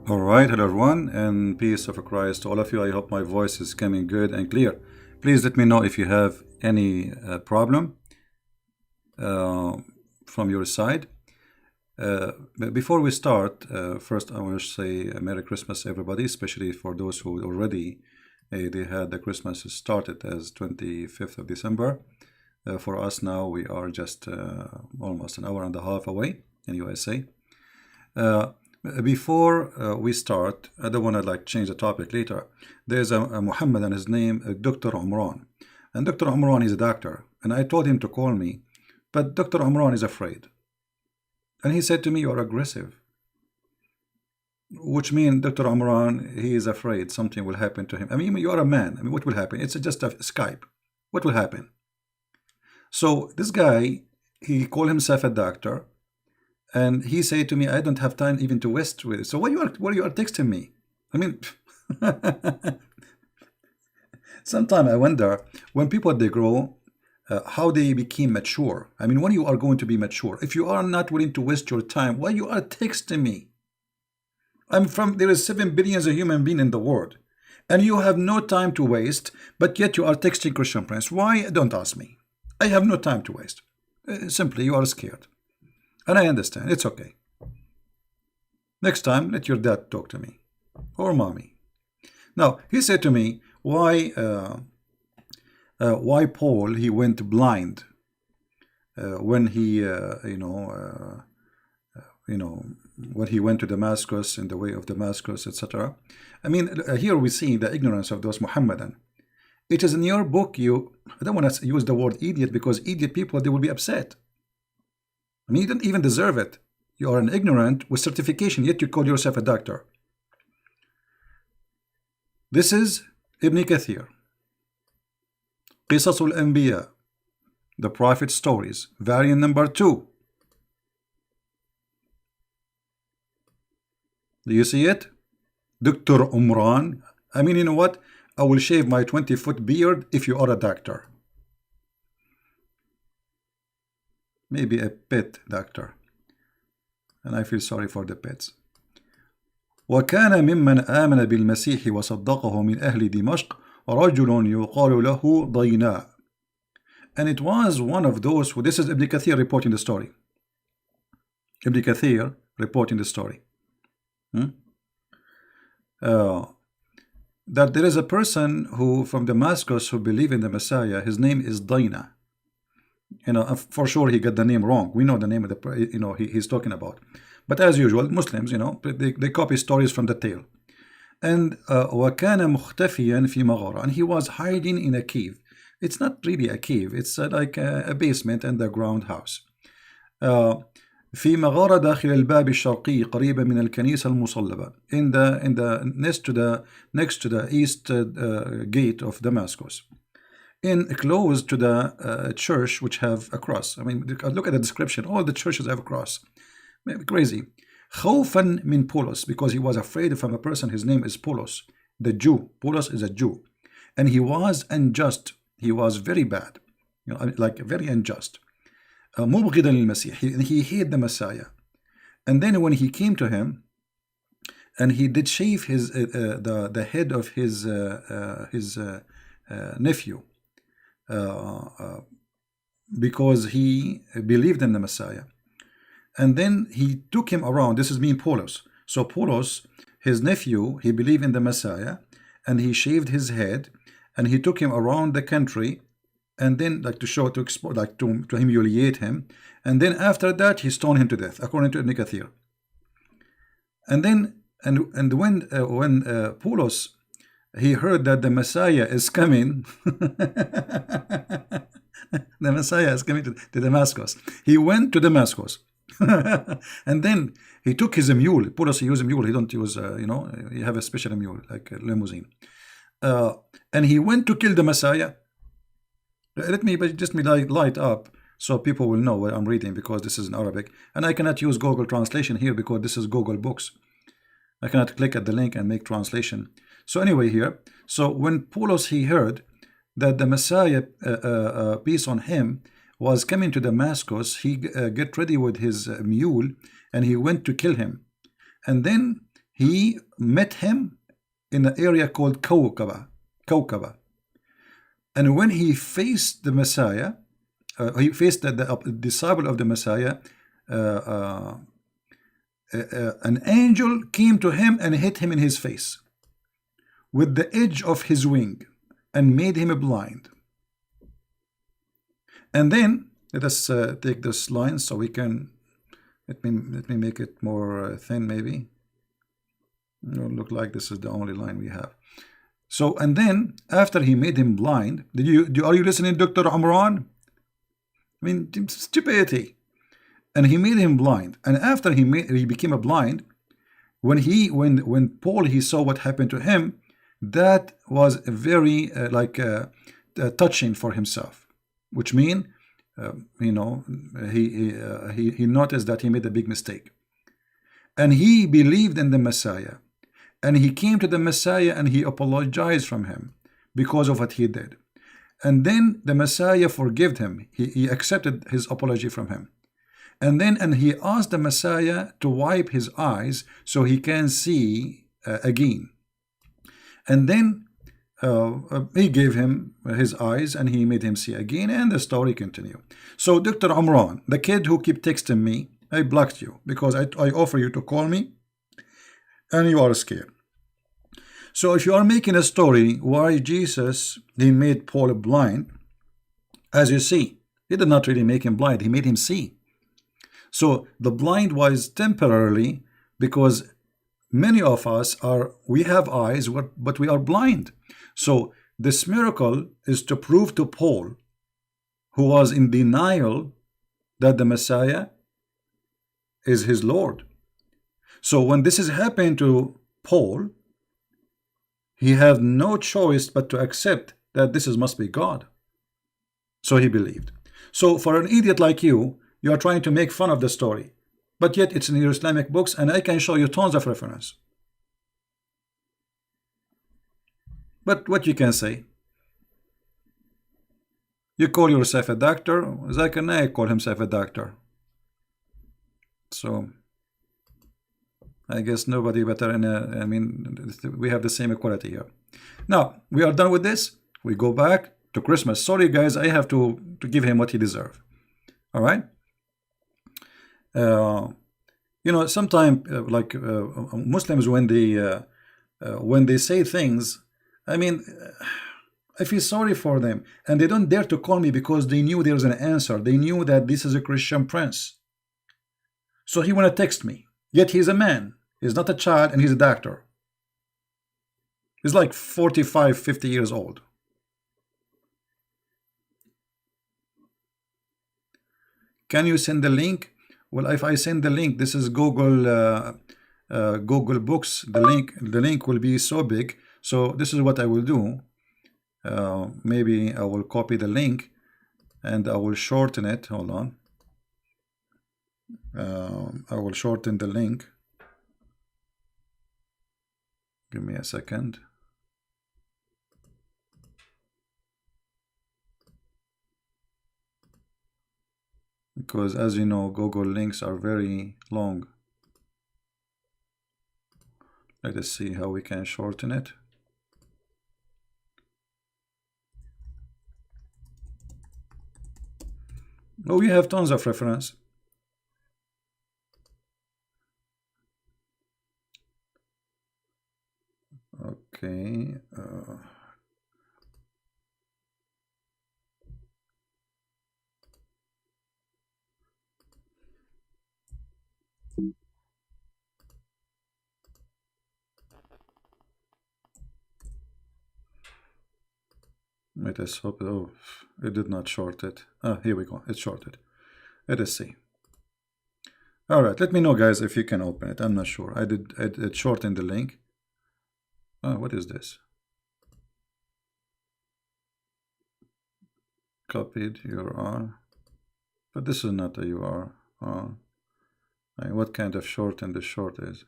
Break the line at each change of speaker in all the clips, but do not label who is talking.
All right, hello everyone, and peace of Christ to all of you. I hope my voice is coming good and clear. Please let me know if you have any problem from your side. But before we start, first I want to say Merry Christmas, everybody, especially for those who already they had the Christmas started as 25th of December. For us now, we are just almost an hour and a half away in USA. Before we start, I don't want to change the topic later. There's a Muhammad and his name Dr. Umran, and Dr. Umran is a doctor, and I told him to call me, but Dr. Umran is afraid, and he said to me, "You are aggressive," which means Dr. Umran, he is afraid something will happen to him. I mean, you are a man. I mean, what will happen? It's just a Skype. What will happen? So this guy, he called himself a doctor. And he said to me, "I don't have time even to waste with it." So what you are texting me? I mean, sometimes I wonder when people they grow, how they became mature. I mean, when you are going to be mature, if you are not willing to waste your time, why you are texting me? There is 7 billion of human beings in the world, and you have no time to waste, but yet you are texting Christian Prince. Why? Don't ask me. I have no time to waste. Simply, you are scared. And I understand, it's okay. Next time, let your dad talk to me, or mommy. Now, he said to me, why Paul, he went blind when he, when he went to Damascus, in the way of Damascus, etc. I mean, here we see the ignorance of those Muhammadan. It is in your book, I don't want to use the word idiot, because idiot people, they will be upset. I mean, you don't even deserve it. You are an ignorant with certification, yet you call yourself a doctor. This is Ibn Kathir. Qisas al-Anbiya, the Prophet Stories, variant number 2. Do you see it? Dr. Umran. I mean, you know what? I will shave my 20-foot beard if you are a doctor. Maybe a pet doctor, and I feel sorry for the pets. وكان ممن آمن بالمسيح وصدقه من أهل دمشق رجل يقال له ضيناء. And it was one of those who, this is Ibn Kathir reporting the story. Ibn Kathir reporting the story. That there is a person who from Damascus who believe in the Messiah. His name is Dayna. For sure he got the name wrong. We know the name of the, he's talking about. But as usual, Muslims, they copy stories from the tale. And وَكَانَ مُخْتَفِيًا فِي مَغَارَةٍ, and he was hiding in a cave. It's not really a cave. It's like a basement, underground house. في مغارة داخل الباب الشرقي قريبة من الكنيسة المصلبة. In the next to the east gate of Damascus. Close to the church which have a cross. I mean, look at the description. All the churches have a cross. Crazy. خوفا من Paulos, because he was afraid from a person. His name is Paulos, the Jew. Paulos is a Jew, and he was unjust. He was very bad, like very unjust. مبغضا للمسيح. He hated the Messiah. And then when he came to him, and he did shave his the head of his nephew. Because he believed in the Messiah, and then he took him around. This is mean Paulos. So Paulos, his nephew, he believed in the Messiah, and he shaved his head, and he took him around the country, and then to humiliate him, and then after that he stoned him to death, according to Ibn Kathir. And then when Paulos, he heard that the Messiah is coming. The Messiah is coming to Damascus. He went to Damascus. And then he took his mule. Paulos, he used a mule. He don't use, he have a special mule, like a limousine. And he went to kill the Messiah. Let me light up so people will know what I'm reading, because this is in Arabic. And I cannot use Google translation here because this is Google Books. I cannot click at the link and make translation. So anyway here, so when Paulos, he heard that the Messiah, peace on him, was coming to Damascus, he get ready with his mule, and he went to kill him. And then he met him in an area called Kawkaba. And when he faced the Messiah, he faced the disciple of the Messiah, an angel came to him and hit him in his face with the edge of his wing and made him blind. And then let us take this line so we can let me make it more thin, maybe. It'll look like this is the only line we have. So, and then after he made him blind, are you listening, Dr. Umran? I mean, stupidity. And he made him blind. And after he became a blind, when Paul he saw what happened to him, that was very touching for himself, which means he noticed that he made a big mistake, and he believed in the Messiah, and he came to the Messiah and he apologized from him because of what he did. And then the Messiah forgave him. He accepted his apology from him. And he asked the Messiah to wipe his eyes so he can see again. And then he gave him his eyes and he made him see again, and the story continued. So Dr. Umran, the kid who keep texting me, I blocked you because I offer you to call me and you are scared. So if you are making a story why Jesus, he made Paul blind, as you see, he did not really make him blind, he made him see. So the blind was temporarily, because many of us we have eyes, but we are blind. So this miracle is to prove to Paul, who was in denial, that the Messiah is his Lord. So when this is happening to Paul, he had no choice but to accept that this must be God. So he believed. So for an idiot like you, you are trying to make fun of the story, but yet it's in your Islamic books, and I can show you tons of reference. But what you can say? You call yourself a doctor. Zakir Naik called himself a doctor. So I guess nobody better I mean, we have the same equality here. Now we are done with this. We go back to Christmas. Sorry guys, I have to give him what he deserves. All right. You know, sometimes Muslims, when they say things, I mean, I feel sorry for them, and they don't dare to call me because they knew there's an answer. They knew that this is a Christian prince. So he want to text me, yet he's a man. He's not a child, and he's a doctor. He's like 45, 50 years old. Can you send the link? Well, if I send the link, this is Google Google Books. The link will be so big. So this is what I will do. Maybe I will copy the link and I will shorten it. Hold on. I will shorten the link. Give me a second. Because as you know, Google links are very long. Let us see how we can shorten it. Oh, we have tons of reference. Okay. Let us hope. Oh, it did not short it. Ah, here we go. It's shorted. Let us see. All right. Let me know, guys, if you can open it. I'm not sure. I did shorten the link. Oh, what is this? Copied URL. But this is not a URL. What kind of shorten the short is?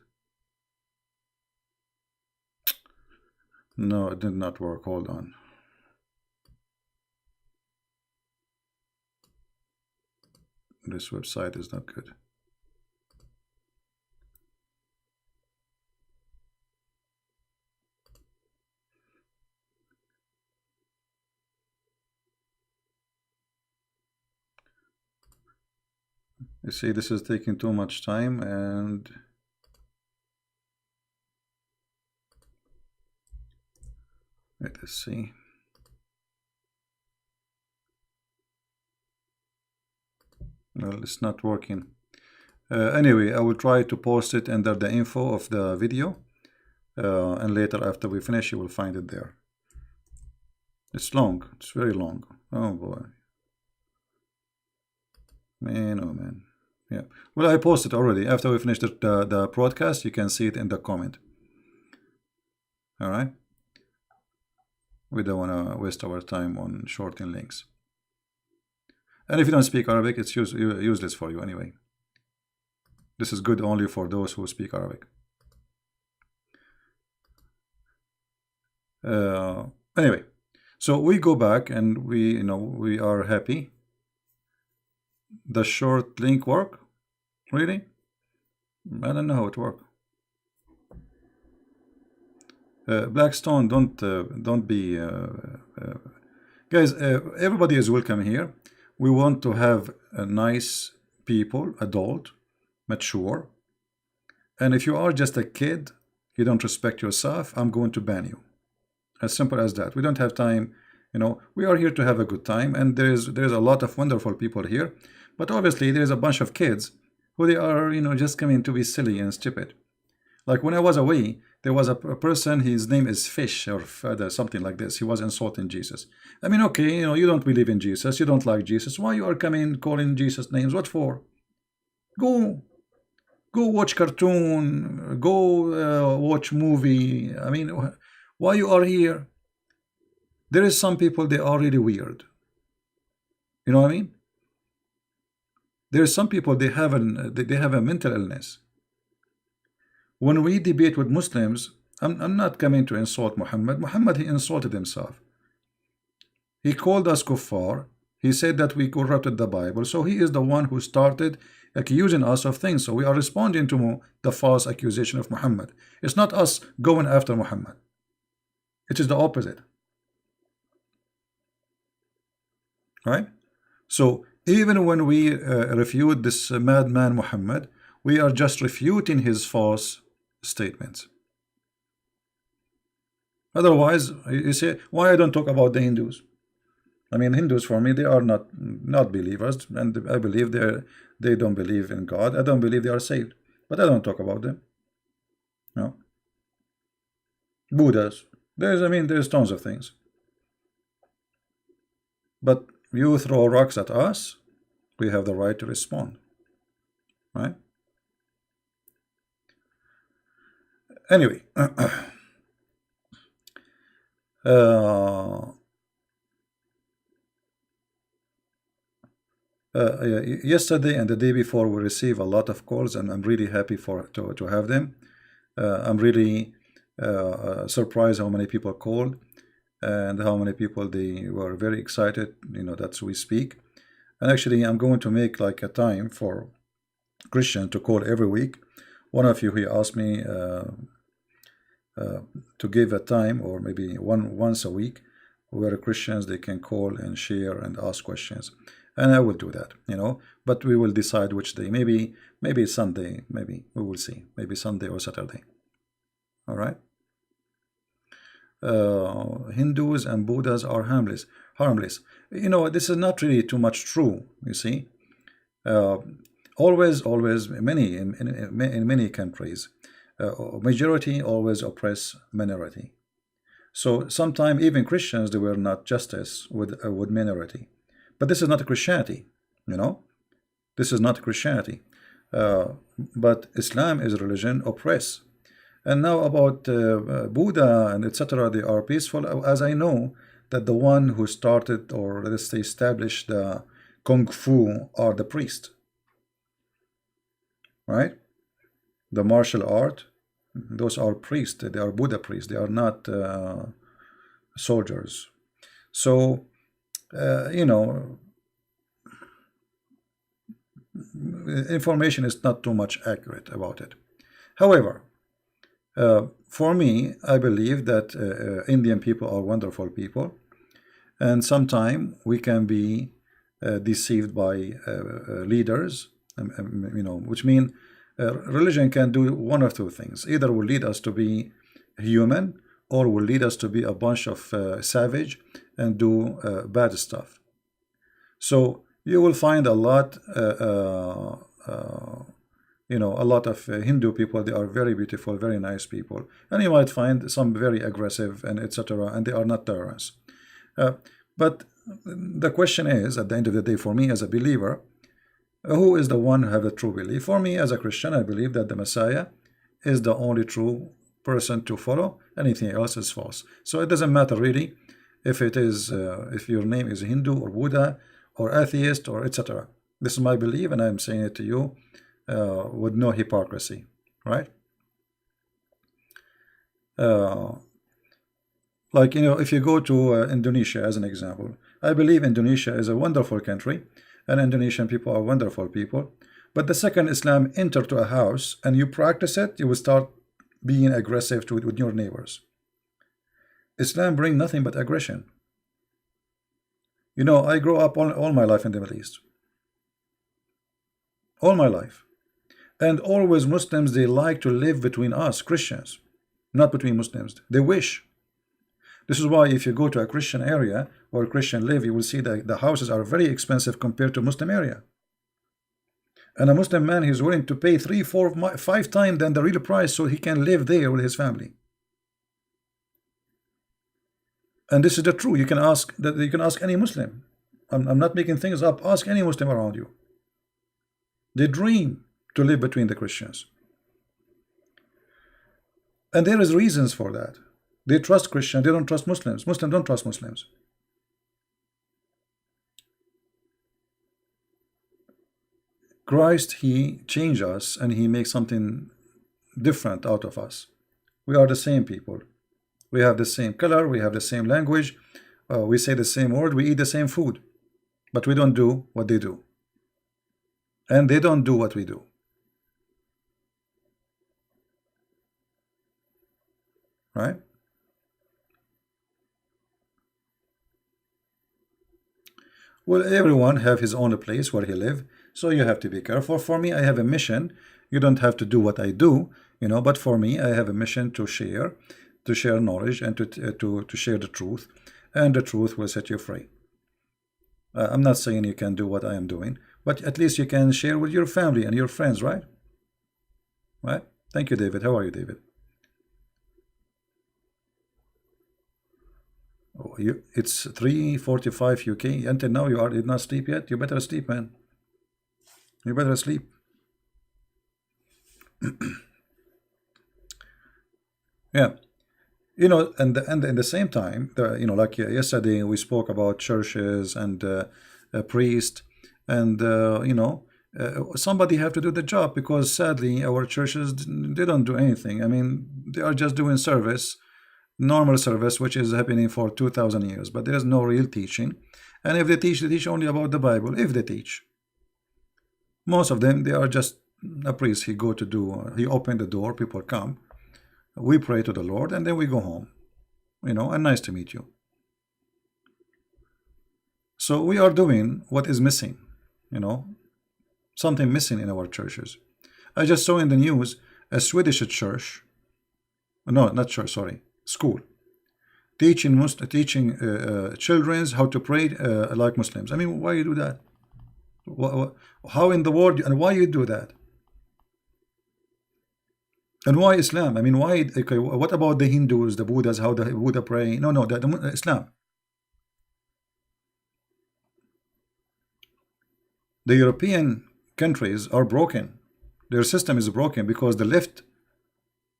No, it did not work. Hold on. This website is not good. You see, this is taking too much time, and let's see. Well, it's not working. Anyway, I will try to post it under the info of the video, and later after we finish, you will find it there. It's long. It's very long. Oh boy. Man, oh man. Yeah. Well, I posted already. After we finish the broadcast, you can see it in the comment. All right. We don't want to waste our time on shorting links. And if you don't speak Arabic, it's useless for you anyway. This is good only for those who speak Arabic. Anyway, so we go back and we are happy. The short link work? Really? I don't know how it works. Blackstone, don't be guys. Everybody is welcome here. We want to have nice people, adult, mature. And if you are just a kid, you don't respect yourself, I'm going to ban you. As simple as that. We don't have time. We are here to have a good time, and there's a lot of wonderful people here. But obviously, there's a bunch of kids who they are, just coming to be silly and stupid. Like when I was away, there was a person, his name is Fish or Father, something like this. He was insulting Jesus. I mean, okay, you don't believe in Jesus, you don't like Jesus. Why you are coming calling Jesus names? What for? Go watch cartoon, go watch movie. I mean, why you are here? There is some people, they are really weird. You know what I mean? There are some people, they have a mental illness. When we debate with Muslims, I'm not coming to insult Muhammad. Muhammad, he insulted himself. He called us kuffar. He said that we corrupted the Bible. So he is the one who started accusing us of things. So we are responding to the false accusation of Muhammad. It's not us going after Muhammad. It is the opposite. Right? So even when we refute this madman Muhammad, we are just refuting his false statements. Otherwise, you say, why I don't talk about the Hindus? I mean, Hindus for me, they are not believers, and I believe they don't believe in God. I don't believe they are saved, but I don't talk about them. No. Buddhas, there's tons of things. But you throw rocks at us, we have the right to respond, right? Anyway, yesterday and the day before we received a lot of calls, and I'm really happy to have them. I'm really surprised how many people called and how many people they were very excited, that we speak. And actually, I'm going to make like a time for Christian to call every week. One of you, he asked me to give a time, or maybe once a week, where Christians, they can call and share and ask questions. And I will do that, but we will decide which day. Maybe Sunday, maybe we will see. Maybe Sunday or Saturday. All right. Hindus and Buddhas are harmless. This is not really too much true. You see, always, in many countries, majority always oppress minority. So sometimes even Christians, they were not justice with minority. But this is not Christianity. This is not Christianity. But Islam is a religion oppress. And now about Buddha and etc., they are peaceful, as I know that the one who started, or let's say established, the Kung Fu are the priest, right? The martial art, those are priests. They are Buddha priests. They are not soldiers. So, information is not too much accurate about it. However, for me, I believe that Indian people are wonderful people, and sometimes we can be deceived by leaders which mean religion can do one of two things. Either will lead us to be human, or will lead us to be a bunch of savage and do bad stuff. So you will find a lot, a lot of Hindu people. They are very beautiful, very nice people, and you might find some very aggressive and etc. And they are not terrorists. But the question is, at the end of the day, for me as a believer, who is the one who have a true belief? For me as a Christian, I believe that the Messiah is the only true person to follow. Anything else is false. So it doesn't matter really if it is if your name is Hindu or Buddha or atheist or etc. This is my belief, and I'm saying it to you with no hypocrisy, right? Like, if you go to Indonesia as an example, I believe Indonesia is a wonderful country, and Indonesian people are wonderful people. But the second Islam enter to a house and you practice it, you will start being aggressive with your neighbors. Islam bring nothing but aggression. I grew up all my life in the Middle East. All my life. And always Muslims, they like to live between us, Christians, not between Muslims. They wish. This is why if you go to a Christian area or a Christian live, you will see that the houses are very expensive compared to Muslim area. And a Muslim man, he's willing to pay 3, 4, 5 times than the real price so he can live there with his family. And this is the truth. You can ask any Muslim. I'm not making things up. Ask any Muslim around you. They dream to live between the Christians. And there is reasons for that. They trust Christians, they don't trust Muslims. Muslims don't trust Muslims. Christ, he changed us and he makes something different out of us. We are the same people. We have the same color, we have the same language, we say the same word, we eat the same food, but we don't do what they do. And they don't do what we do. Right? Well, everyone have his own place where he live, so you have to be careful. For me, I have a mission. You don't have to do what I do, but for me, I have a mission to share knowledge and to share the truth, and the truth will set you free. I'm not saying you can do what I am doing, but at least you can share with your family and your friends, right? Right? Thank you, David. How are you, David? Oh, it's 3:45 UK. Until now, you did not sleep yet. You better sleep, man. You better sleep. Yeah. And in the same time, like yesterday we spoke about churches and a priest, and somebody have to do the job, because sadly our churches, they don't do anything. I mean, they are just doing service, normal service, which is happening for 2,000 years, but there is no real teaching. And if they teach only about the Bible. If they teach, most of them, they are just a priest. He opened the door, people come. We pray to the Lord, and then we go home, and nice to meet you. So we are doing what is missing, something missing in our churches. I just saw in the news a Swedish church, no, not church, sorry, school, teaching children how to pray like Muslims. I mean, why you do that? How in the world, and why you do that? And why Islam? I mean, why? Okay, what about the Hindus, the Buddhas, how the Buddha pray? No, the Islam. The European countries are broken. Their system is broken because the left,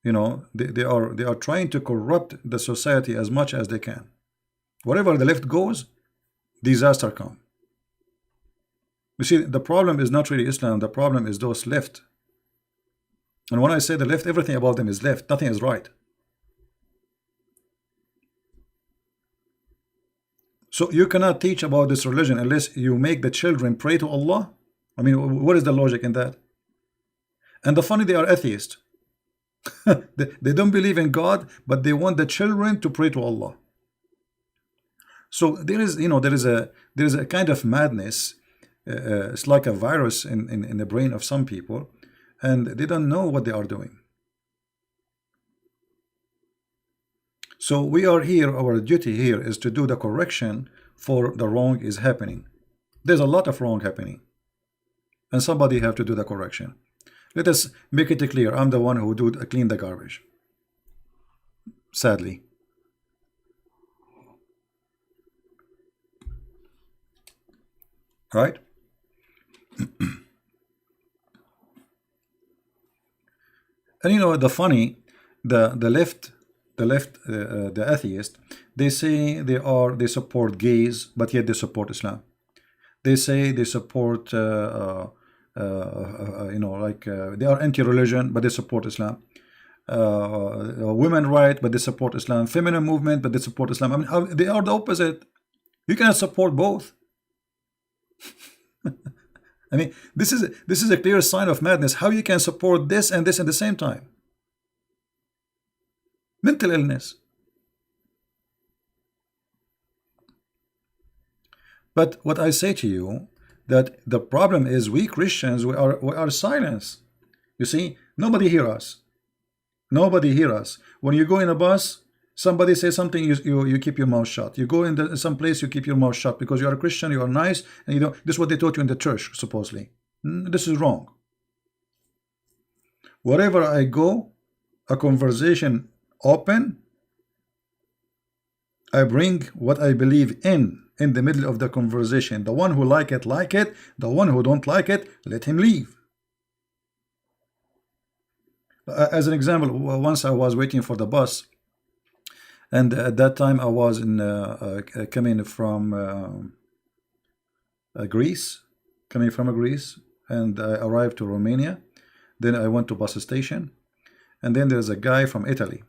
they are trying to corrupt the society as much as they can. Wherever the left goes, disaster come. You see, the problem is not really Islam. The problem is those left. And when I say the left, everything about them is left. Nothing is right. So you cannot teach about this religion unless you make the children pray to Allah. I mean, what is the logic in that? And the funny, they are atheists. They don't believe in God, but they want the children to pray to Allah. So there is a kind of madness It's like a virus in the brain of some people, and they don't know what they are doing. So we are here, our duty here is to do the correction for the wrong is happening. There's a lot of wrong happening, and somebody have to do the correction. Let us make it clear, I'm the one who do clean the garbage, sadly. Right? And you know the funny, the left, the atheist, they say they support gays, but yet they support Islam. They say they support you know, like they are anti-religion, but they support Islam. Women right, but they support Islam. Feminine movement, but they support Islam. I mean, they are the opposite. You cannot support both. I mean, this is a clear sign of madness. How you can support this and this at the same time? Mental illness. But what I say to you, that the problem is we Christians, we are silenced. You see, nobody hear us. Nobody hear us. When you go in a bus, somebody says something, you keep your mouth shut. You go in some place, you keep your mouth shut because you are a Christian, you are nice, and you know this is what they taught you in the church, supposedly. This is wrong. Wherever I go, a conversation open, I bring what I believe in the middle of the conversation. The one who like it, the one who don't like it, let him leave. As an example, once I was waiting for the bus, and at that time I was in coming from Greece, and I arrived to Romania. Then I went to bus station, and then there's a guy from Italy.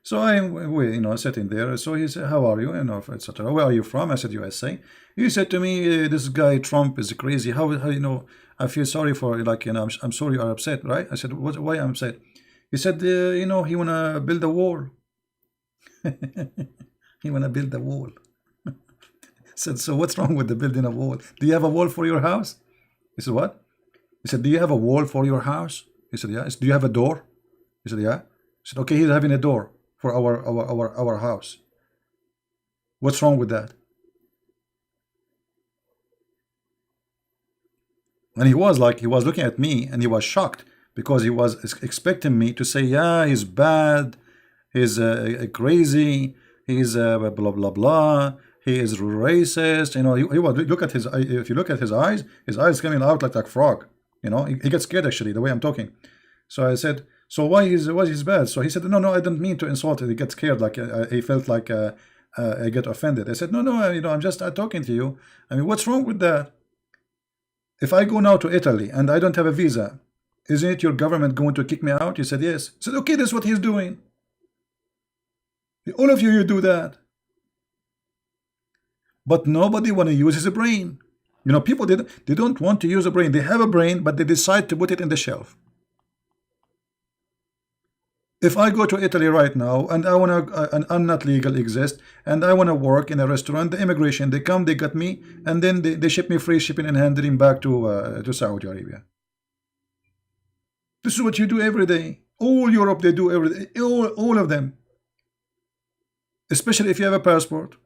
So we, you know, sitting there. So he said, "How are you?" And etc. "Where are you from?" I said, "USA." He said to me, "This guy Trump is crazy. How you know? I feel sorry for, like, you know, I'm sorry you are upset, right?" I said, "Why I'm upset?" He said, "You know, he wanna build a wall." He wanna build a wall. I said, "So what's wrong with the building a wall? Do you have a wall for your house?" He said, "What?" He said, "Do you have a wall for your house?" He said, "Yeah." He said, "Do you have a door?" He said, "Yeah." He said, "Okay, he's having a door for our house. What's wrong with that?" And he was looking at me, and he was shocked because he was expecting me to say, "Yeah, he's bad, he's crazy, he's blah blah blah, he is racist." You know, he was look at his, if you look at his eyes coming out like a frog. You know, he gets scared actually the way I'm talking. So I said, "So why is bad?" So he said, "No, I didn't mean to insult it." He gets scared, like he felt like I get offended. I said, "No, you know, I'm just talking to you. I mean, what's wrong with that? If I go now to Italy and I don't have a visa, isn't it your government going to kick me out?" He said, "Yes." I said, "Okay, that's what he's doing. All of you, you do that." But nobody want to use his brain. You know, people, they don't want to use a brain. They have a brain, but they decide to put it in the shelf. If I go to Italy right now and I want to, and I'm not legal exist, and I want to work in a restaurant, the immigration, they come, they got me, and then they ship me free shipping and handling back to Saudi Arabia. This is what you do every day. All Europe, they do every day. All of them. Especially if you have a passport.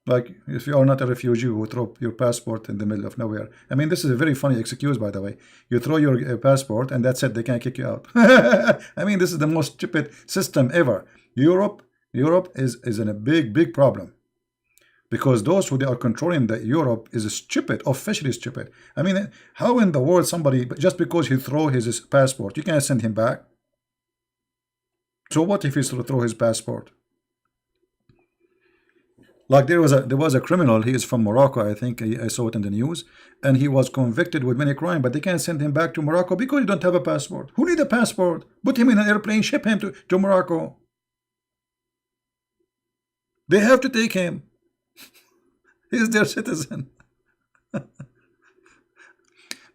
Like, if you are not a refugee who throw your passport in the middle of nowhere. I mean, this is a very funny excuse, by the way. You throw your passport and that's it. They can't kick you out. I mean, this is the most stupid system ever. Europe is in a big problem. Because those who they are controlling the Europe is stupid, officially stupid. I mean, how in the world somebody, just because he throw his passport, you can't send him back? So what if he throw his passport? Like there was a criminal. He is from Morocco, I think. I saw it in the news, and he was convicted with many crimes, but they can't send him back to Morocco because he don't have a passport. Who need a passport? Put him in an airplane, ship him to Morocco. They have to take him. He's their citizen.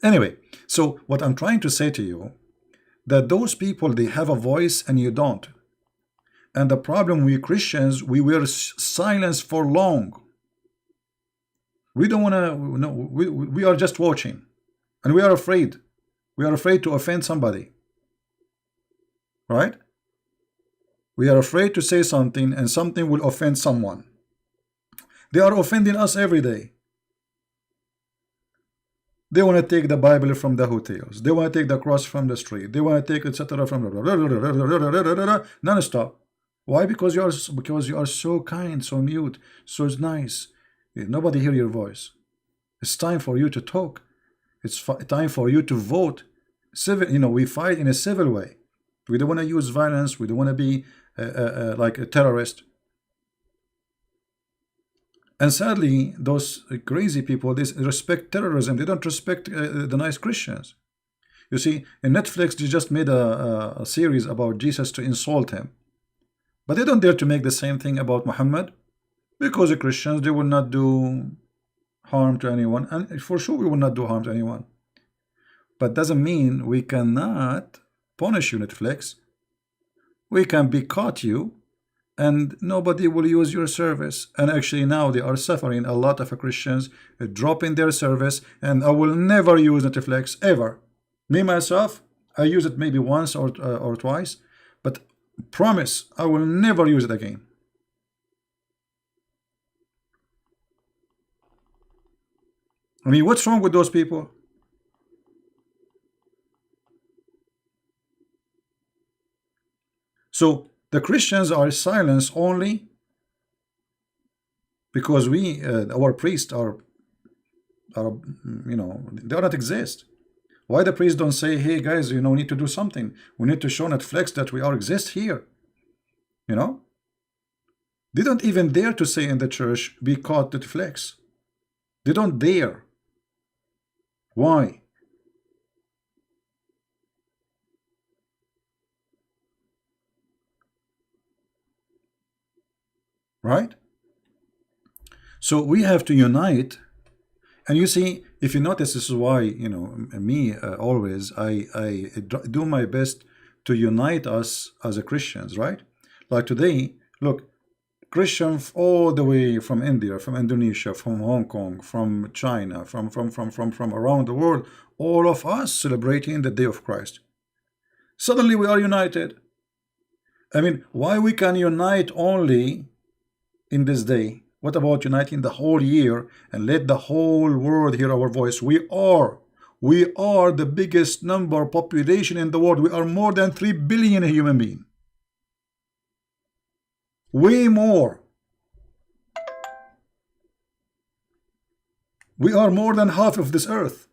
Anyway, so what I'm trying to say to you, that those people, they have a voice and you don't. And the problem, we Christians, we were silenced for long. We don't want to. No, we are just watching, and we are afraid. We are afraid to offend somebody, right? We are afraid to say something, and something will offend someone. They are offending us every day. They want to take the Bible from the hotels. They want to take the cross from the street. They want to take etc. from non-stop. Why? Because you are so kind, so mute, so nice. Nobody hear your voice. It's time for you to talk. It's time for you to vote. Civil, we fight in a civil way. We don't want to use violence. We don't want to be like a terrorist. And sadly, those crazy people, they respect terrorism. They don't respect the nice Christians. You see, in Netflix, they just made a series about Jesus to insult him. But they don't dare to make the same thing about Muhammad, because the Christians, they will not do harm to anyone. And for sure, we will not do harm to anyone. But doesn't mean we cannot punish you, Netflix. We can boycott you, and nobody will use your service. And actually now they are suffering. A lot of Christians dropping their service, and I will never use Netflix ever. Me myself, I use it maybe once or twice, but promise I will never use it again. I mean, what's wrong with those people? So the Christians are silenced only because our priests are they do not exist. Why the priests don't say, hey guys, we need to do something. We need to show Netflix that we exist here. They don't even dare to say in the church, be caught Netflix. They don't dare. Why? Right? So we have to unite. And you see, if you notice, this is why, me always, I do my best to unite us as a Christians, right? Like today, look, Christians all the way from India, from Indonesia, from Hong Kong, from China, from around the world, all of us celebrating the day of Christ. Suddenly we are united. I mean, why we can unite only in this day? What about uniting the whole year and let the whole world hear our voice? We are the biggest number population in the world. We are more than 3 billion human beings. Way more. We are more than half of this earth.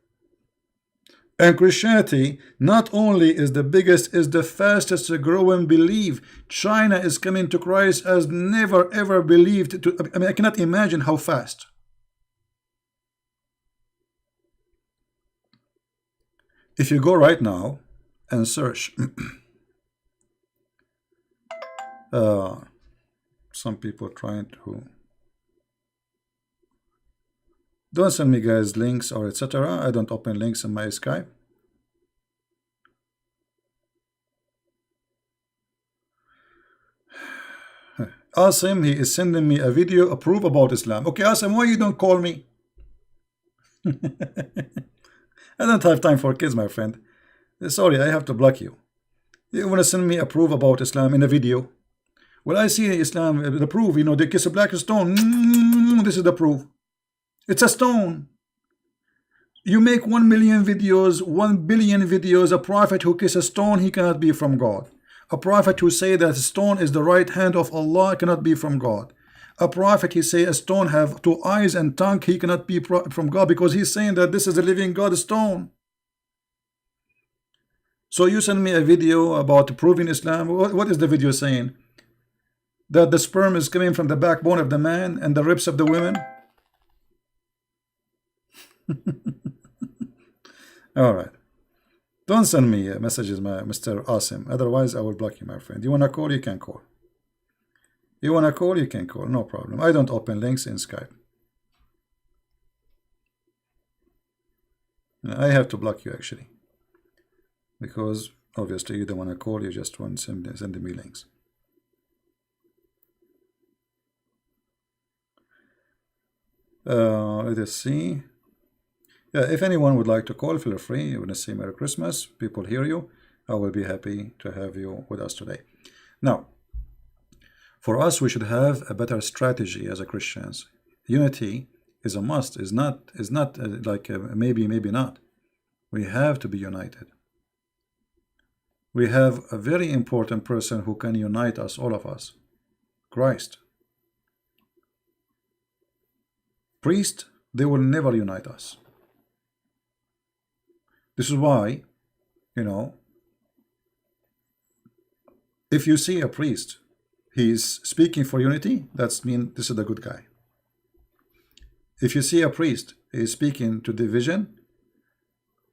And Christianity not only is the biggest, is the fastest growing belief. China is coming to Christ as never ever believed. I mean, I cannot imagine how fast. If you go right now and search, some people trying to, don't send me guys links or etc. I don't open links in my Skype. Asim, he is sending me a video approve about Islam. Okay, Asim, why you don't call me? I don't have time for kids, my friend. Sorry, I have to block you. You want to send me a proof about Islam in a video? Well, I see Islam, the proof, they kiss a black stone. This is the proof. It's a stone. You make 1 million videos, 1 billion videos. A prophet who kisses a stone, he cannot be from God. A prophet who say that stone is the right hand of Allah cannot be from God. A prophet, he say a stone have 2 eyes and tongue, he cannot be from God, because he's saying that this is a living God stone. So you send me a video about proving Islam. What is the video saying? That the sperm is coming from the backbone of the man and the ribs of the women? All right. Don't send me messages, Mr. Asim. Otherwise, I will block you, my friend. You want to call, you can call. You want to call, you can call. No problem. I don't open links in Skype. I have to block you, actually. Because, obviously, you don't want to call. You just want to send me links. Let us see. Yeah, if anyone would like to call, feel free. You want to say Merry Christmas. People hear you. I will be happy to have you with us today. Now, for us, we should have a better strategy as a Christians. Unity is a must. Is not like maybe not. We have to be united. We have a very important person who can unite us, all of us. Christ. Priest, they will never unite us. This is why, you know, if you see a priest, he's speaking for unity, that's mean this is the good guy. If you see a priest is speaking to division,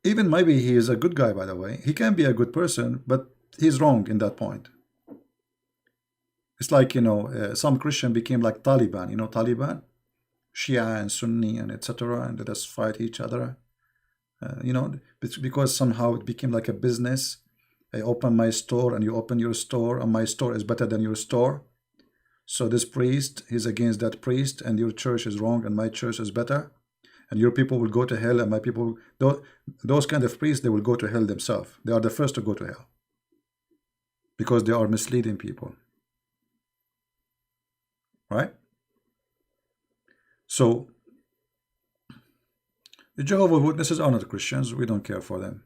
even maybe he is a good guy, by the way, he can be a good person, but he's wrong in that point. It's like, you know, some Christian became like Taliban, you know, Taliban, Shia and Sunni and etc., and they just fight each other. You know, because somehow it became like a business. I open my store and you open your store, and my store is better than your store. So this priest is against that priest, and your church is wrong and my church is better, and your people will go to hell and my people, those kind of priests, they will go to hell themselves. They are the first to go to hell because they are misleading people, right? So the Jehovah's Witnesses are not Christians. We don't care for them.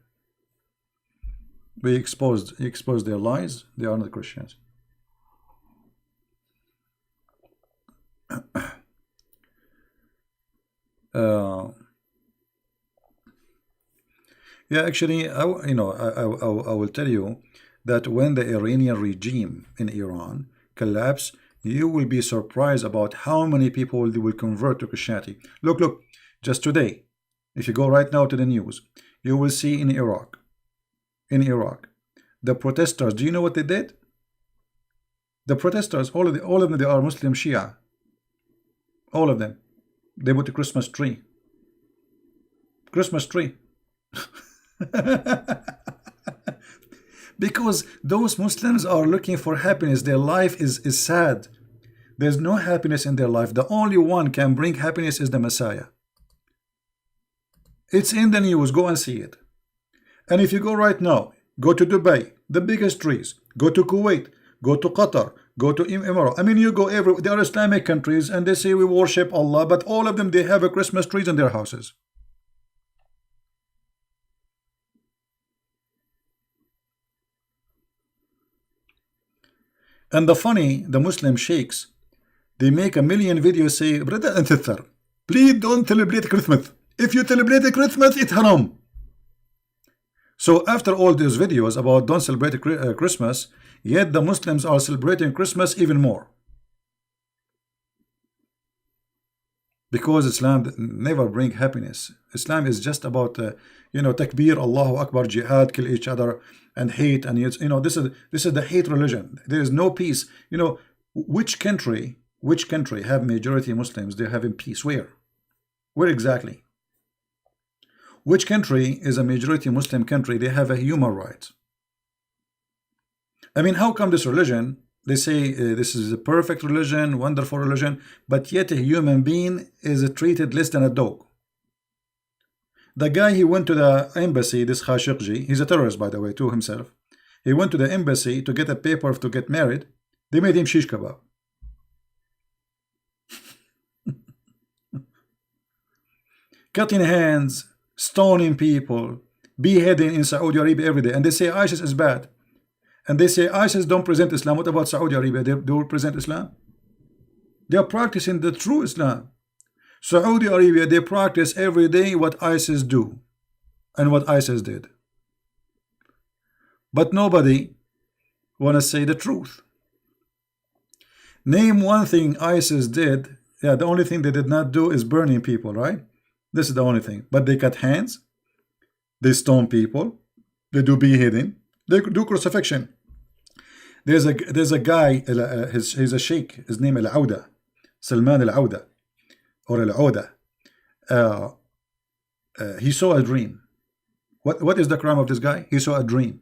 We exposed their lies. They are not Christians. Yeah, actually, I will tell you that when the Iranian regime in Iran collapse, you will be surprised about how many people they will convert to Christianity. Look, just today, if you go right now to the news, you will see in Iraq, the protesters, do you know what they did? The protesters, all of them, they are Muslim Shia. All of them. They put a Christmas tree. Christmas tree. Because those Muslims are looking for happiness. Their life is sad. There's no happiness in their life. The only one can bring happiness is the Messiah. It's in the news. Go and see it. And if you go right now, go to Dubai, the biggest trees. Go to Kuwait. Go to Qatar. Go to Emirates. I mean, you go everywhere. They are Islamic countries and they say we worship Allah, but all of them, they have a Christmas trees in their houses. And the Muslim sheikhs, they make a million videos say, brother and sister, please don't celebrate Christmas. If you celebrate Christmas, it's haram. So after all these videos about don't celebrate Christmas, yet the Muslims are celebrating Christmas even more. Because Islam never bring happiness. Islam is just about, takbir, Allahu Akbar, jihad, kill each other, and hate. And this is the hate religion. There is no peace. Which country have majority Muslims? They're having peace. Where exactly? Which country is a majority Muslim country? They have a human right. I mean, how come this religion, they say this is a perfect religion, wonderful religion, but yet a human being is treated less than a dog? The guy, he went to the embassy, this Khashoggi, he's a terrorist, by the way, too, himself. He went to the embassy to get a paper to get married. They made him shish kebab. Cutting hands, stoning people, beheading in Saudi Arabia every day. And they say ISIS is bad. And they say ISIS don't present Islam. What about Saudi Arabia? They will present Islam? They are practicing the true Islam. Saudi Arabia, they practice every day what ISIS do and what ISIS did. But nobody want to say the truth. Name one thing ISIS did. Yeah, the only thing they did not do is burning people, right? This is the only thing. But they cut hands, they stone people, they do beheading, they do crucifixion. There's a guy, he's a sheikh, his name Al-Auda, Salman Al-Auda, or Al-Auda. He saw a dream. What is the crime of this guy? He saw a dream.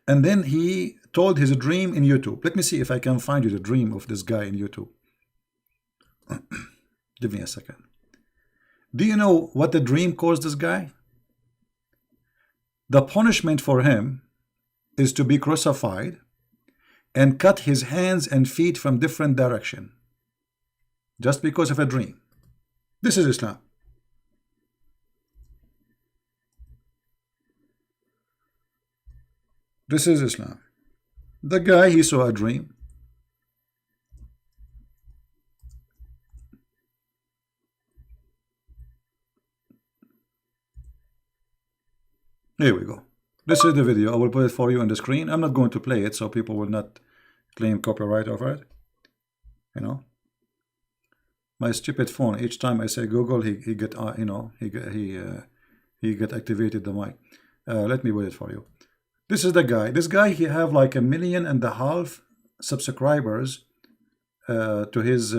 And then he told his dream in YouTube. Let me see if I can find you the dream of this guy in YouTube. Give me a second. Do you know what the dream caused this guy? The punishment for him is to be crucified and cut his hands and feet from different direction, just because of a dream. This is Islam. This is Islam. The guy, he saw a dream. Here we go. This is the video. I will put it for you on the screen. I'm not going to play it so people will not claim copyright over it. You know, my stupid phone. Each time I say Google, he get you know, he get activated the mic. Let me put it for you. This is the guy. This guy, he have like 1.5 million subscribers to his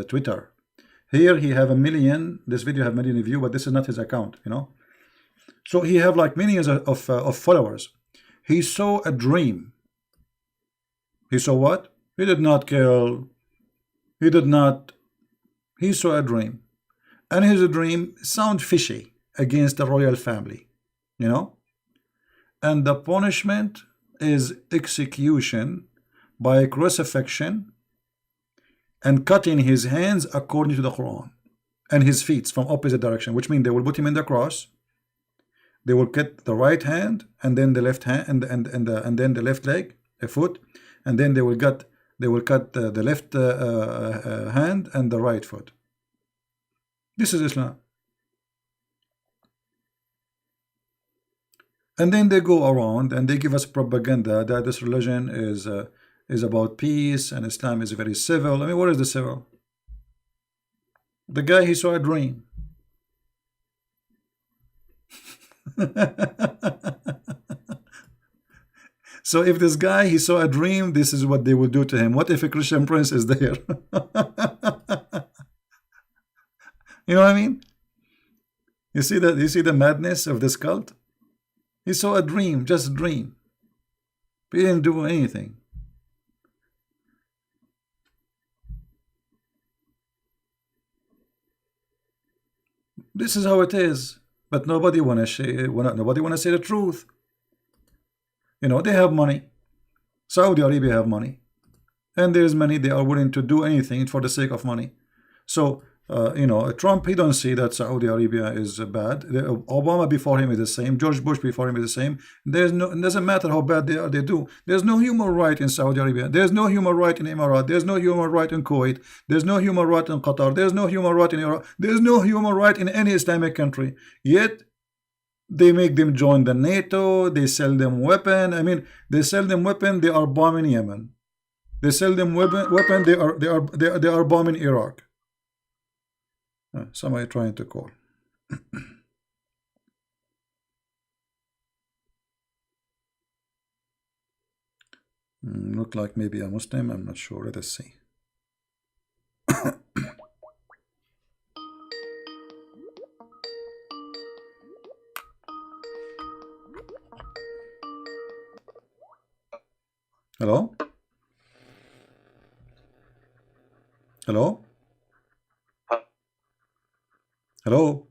Twitter. Here he have 1 million. This video have 1 million view, but this is not his account. You know. So he have like millions of followers. He saw a dream. He saw what? He did not kill. He did not. He saw a dream. And his dream sound fishy against the royal family. You know? And the punishment is execution by crucifixion and cutting his hands according to the Quran, and his feet from opposite direction, which means they will put him in the cross. They will cut the right hand and then the left hand and then the left leg, a foot, and then they will cut the left hand and the right foot. This is Islam. And then they go around and they give us propaganda that this religion is about peace and Islam is very civil. I mean, what is the civil? The guy, he saw a dream. So if this guy, he saw a dream, this is what they would do to him. What if a Christian prince is there? You know what I mean? You see that? You see the madness of this cult? He saw a dream, just a dream. He didn't do anything. This is how it is. But nobody wanna say the truth. You know, they have money. Saudi Arabia have money, and there's money. They are willing to do anything for the sake of money. So you know, Trump, he don't see that Saudi Arabia is bad. Obama before him is the same. George Bush before him is the same. There's no, it doesn't matter how bad they are. They do. There's no human right in Saudi Arabia. There's no human right in Emirates. There's no human right in Kuwait. There's no human right in Qatar. There's no human right in Iraq. There's no human right in any Islamic country. Yet they make them join the NATO. They sell them weapon. I mean, they sell them weapon. They are bombing Yemen. They sell them weapon. They are bombing Iraq. Somebody trying to call. Look like maybe a Muslim. I'm not sure. Let us see. Hello? Hello? Hello?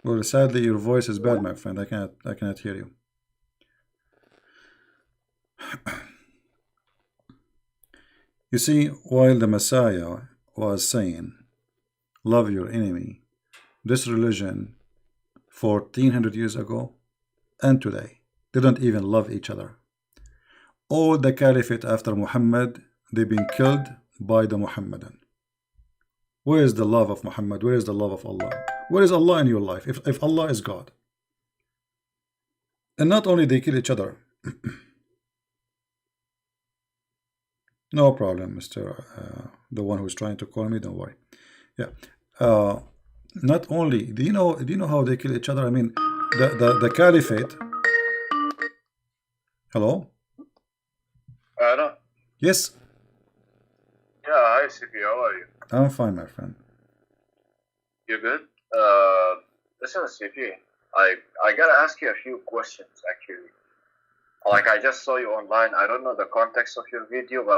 Well, sadly, your voice is bad, my friend. I cannot hear you. You see, while the Messiah was saying, love your enemy, this religion 1400 years ago and today, they don't even love each other. All the caliphate after Muhammad, they've been killed by the Muhammadan. Where is the love of Muhammad? Where is the love of Allah? Where is Allah in your life? If Allah is God. And not only they kill each other. No problem, Mr. The one who's trying to call me, don't worry. Yeah. Not only, do you know how they kill each other? I mean, the caliphate. Hello?
Hello?
Yes.
Yeah, hi CP, how are you?
I'm fine, my friend.
You good? Listen, CP, I gotta ask you a few questions actually. Like I just saw you online. I don't know the context of your video, but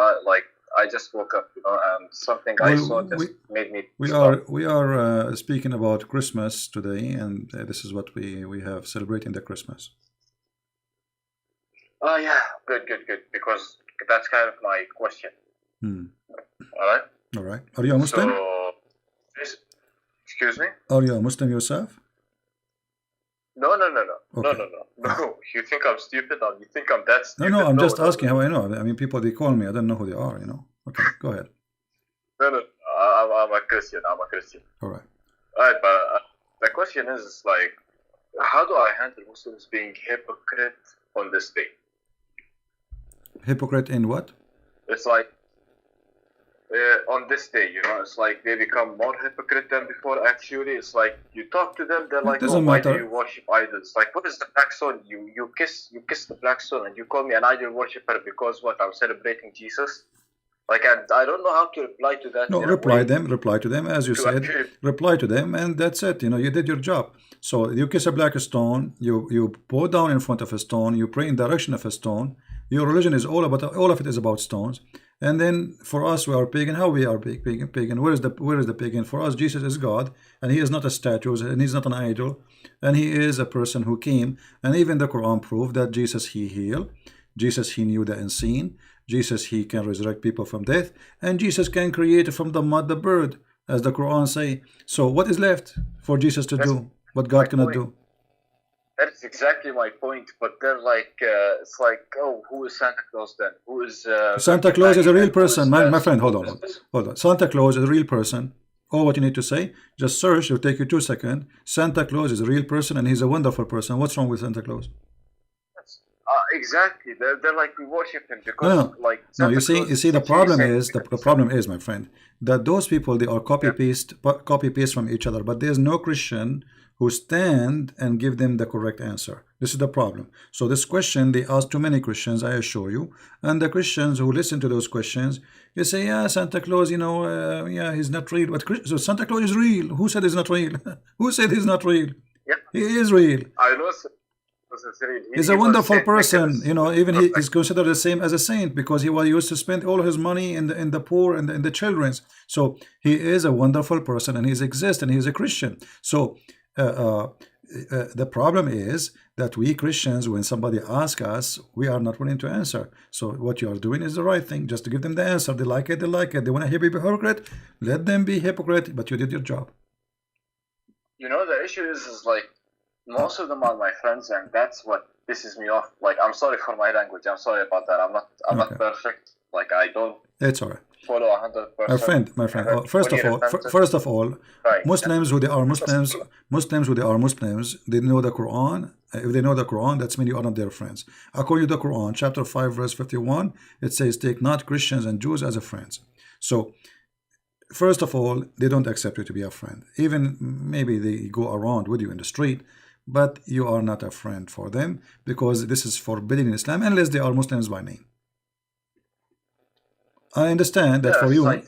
I just woke up, and something I saw
Well,
just made me
we
start.
are speaking about Christmas today, and this is what we have celebrating the Christmas.
Oh yeah, good, because that's kind of my question.
Hmm.
All right.
All right. Are you a Muslim?
So, excuse me?
Are you a Muslim yourself?
No.
Okay.
No. You think I'm stupid? Or you think I'm that
No,
stupid?
no. I'm just
No.
asking how I know. I mean, people they call me. I don't know who they are. Okay. Go ahead.
No. I'm a Christian.
All right.
All right, but the question is like, how do I handle Muslims being hypocrite on this day?
Hypocrite in what?
It's like on this day, it's like they become more hypocrite than before. Actually, it's like you talk to them, they're
It
like, "Oh,
doesn't
why do
matter.
you worship idols? Like, what is the black stone? You kiss the black stone, and you call me an idol worshiper because what? I'm celebrating Jesus." Like, and I don't know how to reply to that.
No,
in a
reply to them, as you
to
said.
actually,
Reply to them, and that's it. You did your job. So you kiss a black stone, you bow down in front of a stone, you pray in direction of a stone. Your religion is all of it is about stones. And then for us, we are pagan. How we are pagan? Where is the pagan? For us, Jesus is God, and He is not a statue, and He's not an idol, and He is a person who came. And even the Quran proved that Jesus He healed, Jesus He knew the unseen, Jesus He can resurrect people from death, and Jesus can create from the mud the bird, as the Quran say. So what is left for Jesus to
that's
do? What
my
God cannot
point.
do?
That's exactly my point. But they're like, it's like, oh, who is Santa Claus then? Who is
Santa
Virgin
Claus is
Mary?
a real
And who
person,
is
my friend. Hold
who
on. Santa Claus is a real person. All what you need to say, just search. It'll take you 2 seconds. Santa Claus is a real person, and he's a wonderful person. What's wrong with Santa Claus?
exactly. They're like, we worship him
No,
because
no.
like
No,
Santa
you
Claus
see, the
is
problem
Saint
is the problem is, my friend, that those people they are copy paste from each other, but there's no Christian who stand and give them the correct answer. This is the problem. So this question they ask too many Christians, I assure you, and the Christians who listen to those questions, you say, yeah, Santa Claus, yeah, he's not real. But so Santa Claus is real. Who said he's not real? Who said he's not real?
Yeah,
He is real.
I know.
He's a
He was
wonderful
Saint
person,
Nicholas.
even he is considered the same as a saint because he used to spend all his money in the poor and in the children's. So he is a wonderful person and he exists and he's a Christian. So the problem is that we Christians, when somebody asks us, we are not willing to answer. So what you are doing is the right thing, just to give them the answer. They like it, they like it. They want to be hypocrite, let them be hypocrite, but you did your job.
The issue is like, most of them are my friends, and that's what pisses me off. Like, I'm sorry for my language. I'm sorry about that. I'm not perfect. Like, I don't
It's all right.
follow 100%.
My friend. First of all,
Right.
Muslims who they are Muslims, they know the Quran. If they know the Quran, that's mean you are not their friends. According to the Quran, chapter 5, verse 51, it says, "Take not Christians and Jews as a friends." So, first of all, they don't accept you to be a friend. Even maybe they go around with you in the street, but you are not a friend for them because this is forbidden in Islam unless they are Muslims by name. I understand that for you,
Like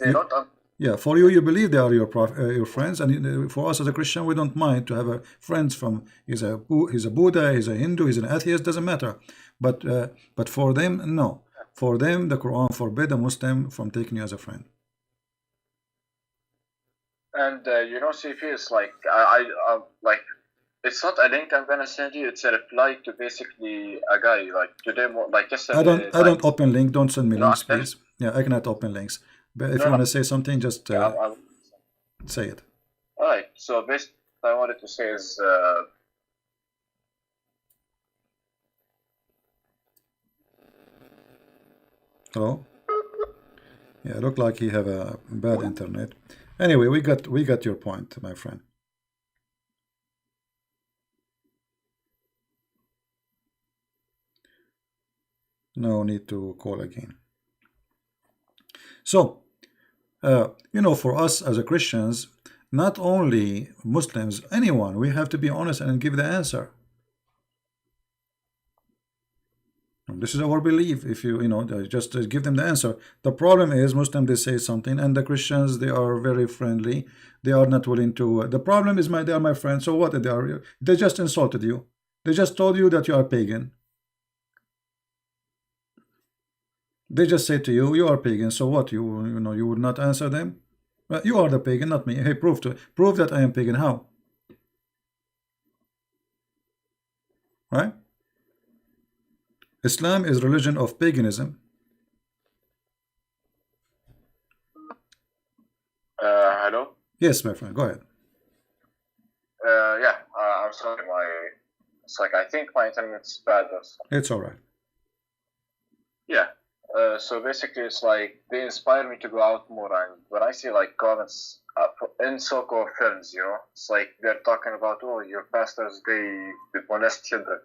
for you believe they are your friends, and for us as a Christian, we don't mind to have a friends from he's a Buddha, he's a Hindu, he's an atheist, doesn't matter. But for them, no. For them, the Quran forbid a Muslim from taking you as a friend.
And CP is like, I like, it's not a link I'm gonna send you. It's a reply to basically a guy like today, like yesterday.
I don't open link. Don't send me links, please. Yeah, I cannot open links. But if you want to say something, just say it.
All right. So basically, what I wanted to say is,
hello. Yeah, look like he have a bad internet. Anyway, we got your point, my friend. No need to call again. So, for us as a Christians, not only Muslims, anyone, we have to be honest and give the answer. This is our belief. If just give them the answer. The problem is Muslims, they say something, and the Christians, they are very friendly. They are not willing to. The problem is they are my friends. So what? They just insulted you. They just told you that you are pagan. They just say to you, you are pagan, so what? You know, you would not answer them? Well, you are the pagan, not me. Hey, prove that I am pagan. How? Right? Islam is religion of paganism.
Hello?
Yes, my friend, go ahead.
Yeah, I'm sorry, it's like, I think my internet's bad or something.
It's all right.
Yeah, so basically it's like, they inspire me to go out more, and when I see like comments in so-called films, you know, it's like they're talking about, oh, your pastors, they molest children.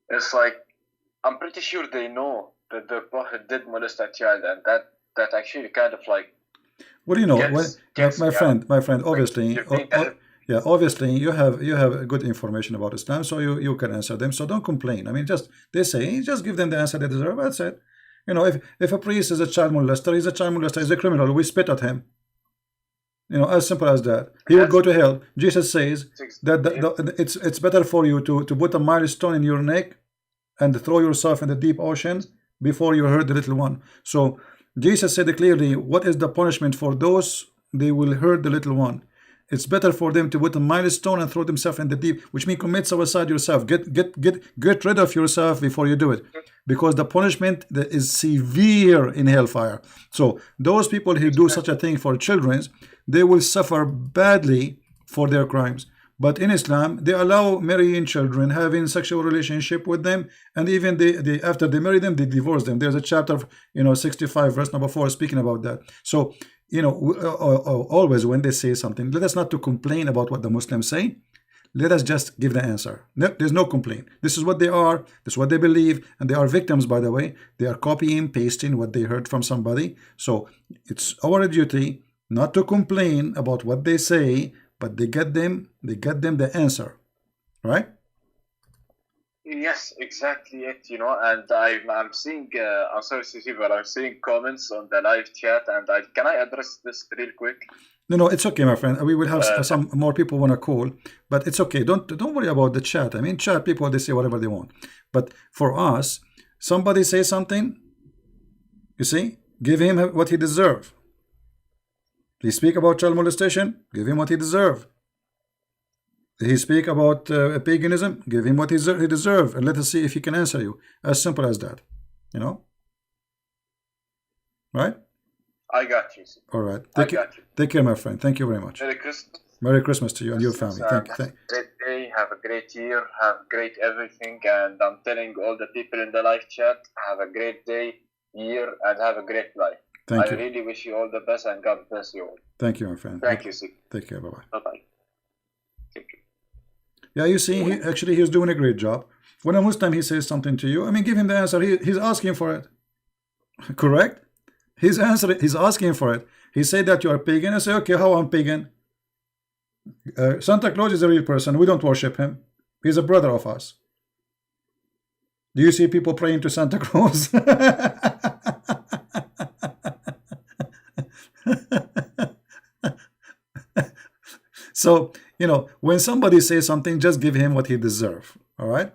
It's like, I'm pretty sure they know that the Prophet did molest a child, and that actually kind of like,
what do you know? My friend, obviously, yeah, obviously you have good information about Islam, so you can answer them. So don't complain. I mean, they say, just give them the answer they deserve. That's it. You know, if a priest is a child molester, he's a child molester, he's a criminal. We spit at him. You know, as simple as that. He will go to hell. Jesus says that it's better for you to put a milestone in your neck and throw yourself in the deep ocean before you hurt the little one. So Jesus said clearly, what is the punishment for those they will hurt the little one? It's better for them to put a milestone and throw themselves in the deep, which means commit suicide yourself. Get rid of yourself before you do it, because the punishment that is severe in hellfire. So those people who do such a thing for children, they will suffer badly for their crimes. But in Islam, they allow marrying children, having sexual relationship with them, and even they after they marry them, they divorce them. There's a chapter of 65 verse number 4 speaking about that. So always when they say something, let us not to complain about what the Muslims say. Let us just give the answer. There's no complaint. This is what they are. This is what they believe, and they are victims, by the way. They are copying, pasting what they heard from somebody. So it's our duty not to complain about what they say, but they get them the answer, right?
Yes, exactly it, and I'm seeing, I'm sorry, Steve, but I'm seeing comments on the live chat, and can I address this real quick?
No, it's okay, my friend. We will have some more people want to call, but it's okay. Don't worry about the chat. I mean, chat people, they say whatever they want. But for us, somebody say something, you see, give him what he deserves. He speak about child molestation, give him what he deserves. He speak about paganism, give him what he deserves, and let us see if he can answer you. As simple as that, right?
I got you.
All right. Take care, my friend. Thank you very much.
Merry Christmas.
Merry Christmas to you and your family. Thank you.
Have a great day. Have a great year. Have great everything. And I'm telling all the people in the live chat, have a great day, year, and have a great life.
Thank you.
I really wish you all the best, and God bless you all.
Thank you, my friend.
Thank you, Sik.
Take care. Bye-bye.
Bye-bye. Thank you.
Yeah, you see, he's doing a great job. When a Muslim, he says something to you, I mean, give him the answer. He's asking for it. Correct? He's asking for it. He said that you are pagan. I say, okay, how I'm pagan? Santa Claus is a real person. We don't worship him. He's a brother of us. Do you see people praying to Santa Claus? So, when somebody says something, just give him what he deserves. All right?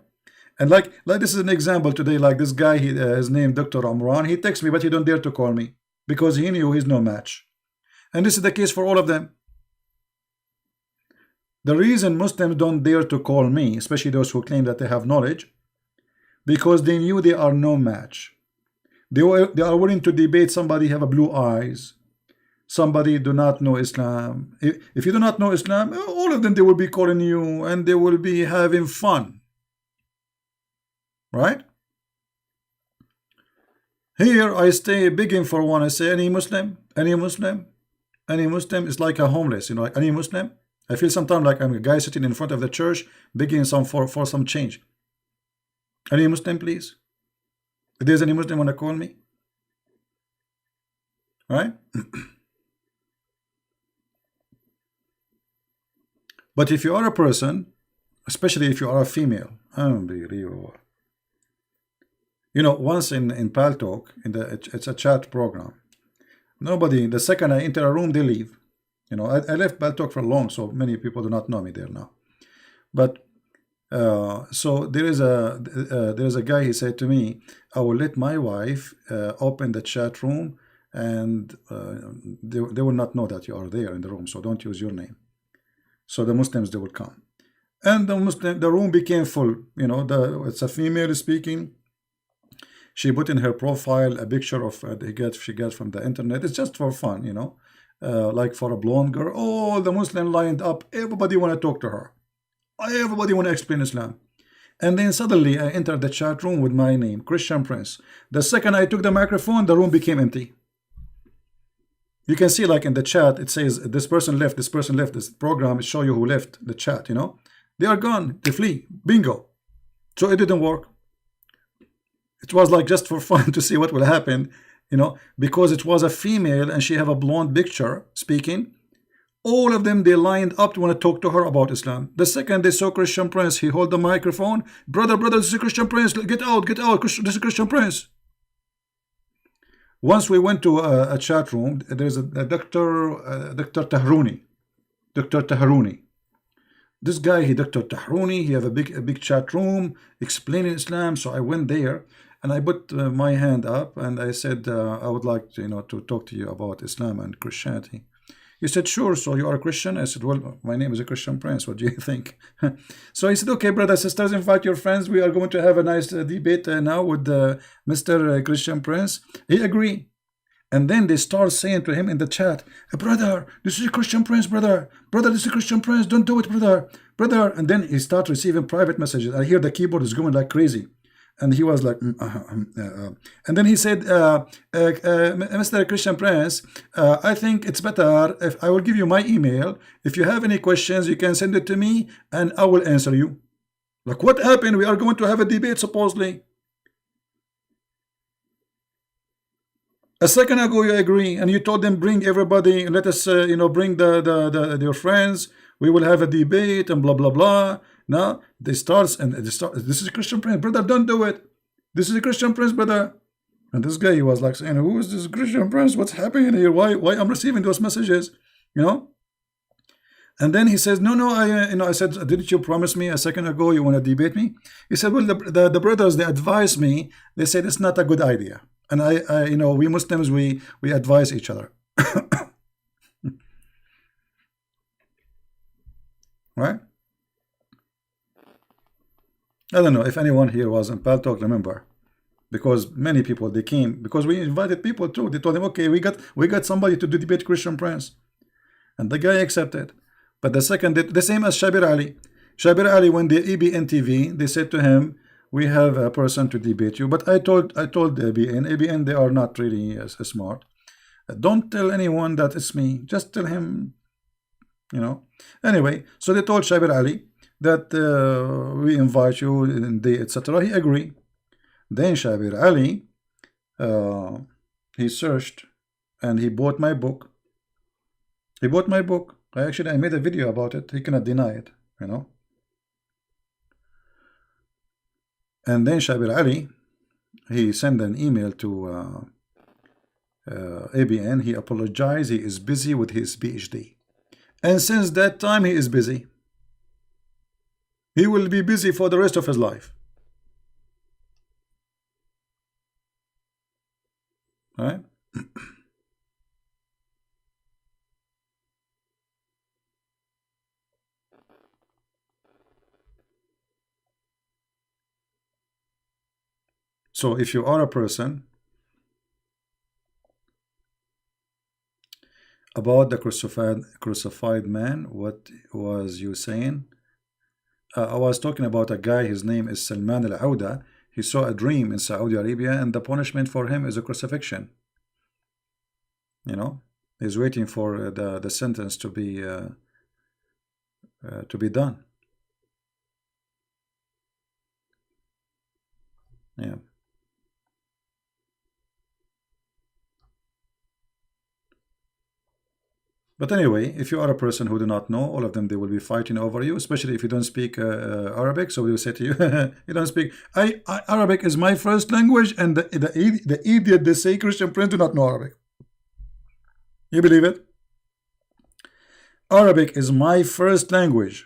And like this is an example today, like this guy, his name Dr. Amran, he texts me, but he don't dare to call me because he knew he's no match. And this is the case for all of them. The reason Muslims don't dare to call me, especially those who claim that they have knowledge, because they knew they are no match. They are willing to debate somebody have a blue eyes, somebody do not know Islam. If you do not know Islam, all of them, they will be calling you and they will be having fun. Right? Here I stay begging for one. I say, any Muslim is like a homeless, like any Muslim. I feel sometimes like I'm a guy sitting in front of the church begging for some change. Any Muslim, please? If there's any Muslim want to call me, right? But if you are a person, especially if you are a female, unbelievable. Once in Pal Talk, it's a chat program. Nobody, the second I enter a room, they leave. I left Pal Talk for long, so many people do not know me there now. But So there is a guy. He said to me, "I will let my wife open the chat room, and they will not know that you are there in the room. So don't use your name. So the Muslims, they will come." And the room became full. You know, it's a female speaking. She put in her profile a picture of she got from the internet. It's just for fun, you know, like for a blonde girl. All the Muslim lined up. Everybody want to talk to her. Everybody want to explain Islam. And then suddenly I entered the chat room with my name, Christian Prince. The second I took the microphone, the room became empty. You can see, like in the chat, it says this person left, this person left. This program show you who left the chat, you know. They are gone, they flee, bingo. So it didn't work. It was like just for fun to see what will happen, you know, because it was a female and she have a blonde picture speaking. All of them, they lined up to want to talk to her about Islam. The second they saw Christian Prince, he hold the microphone. Brother, this is Christian Prince. Get out, this is Christian Prince. Once we went to a chat room, there's a Dr. Tahruni. Dr. Tahruni. This guy, Dr. Tahruni, he have a big chat room explaining Islam. So I went there and I put my hand up and I said, I would like to, you know, to talk to you about Islam and Christianity. He said, sure. So you are a Christian? I said, well, my name is a Christian Prince. What do you think? So he said, okay, brothers, sisters, invite your friends. We are going to have a nice debate now with Mr. Christian Prince. He agreed. And then they start saying to him in the chat, brother, this is a Christian Prince, brother. Brother, this is a Christian Prince. Don't do it, brother. Brother. And then he started receiving private messages. I hear the keyboard is going like crazy. And he was like, and then he said, Mr. Christian Prince, I think it's better if I will give you my email. If you have any questions, you can send it to me and I will answer you. Like, what happened? We are going to have a debate, supposedly. A second ago, you agree, and you told them, bring everybody, let us, you know, bring your friends. We will have a debate and blah, blah, blah. Now they start, this is a Christian Prince, brother, don't do it. This is a Christian Prince, brother. And this guy, he was like saying, who is this Christian Prince? What's happening here? Why I'm receiving those messages, you know? And then he says, no, I said, didn't you promise me a second ago you want to debate me? He said, well, the brothers, they advised me. They said it's not a good idea. And I you know, we Muslims, we advise each other. Right? I don't know if anyone here was in Paltalk, remember, because many people, they came because we invited people too. They told them, okay, we got somebody to debate Christian Prince, and the guy accepted. But the second, the same as Shabir Ali. Shabir Ali, when the ABN TV, they said to him, we have a person to debate you. But I told ABN, they are not really smart. Don't tell anyone that it's me. Just tell him, you know. Anyway, so they told Shabir Ali that we invite you and they, etc. He agreed. Then Shabir Ali, he searched and he bought my book. He bought my book. I made a video about it. He cannot deny it, you know. And then Shabir Ali, he sent an email to ABN. He apologized. He is busy with his PhD. And since that time, he is busy. He will be busy for the rest of his life. Right? So if you are a person about the crucified man, what was you saying? I was talking about a guy, his name is Salman al-Auda. He saw a dream in Saudi Arabia and the punishment for him is a crucifixion. You know, he's waiting for the sentence to be done. Yeah. But anyway, if you are a person who do not know, all of them, they will be fighting over you, especially if you don't speak Arabic. So they will say to you, you don't speak. Arabic is my first language, and the idiot, they say Christian Prince do not know Arabic. You believe it? Arabic is my first language.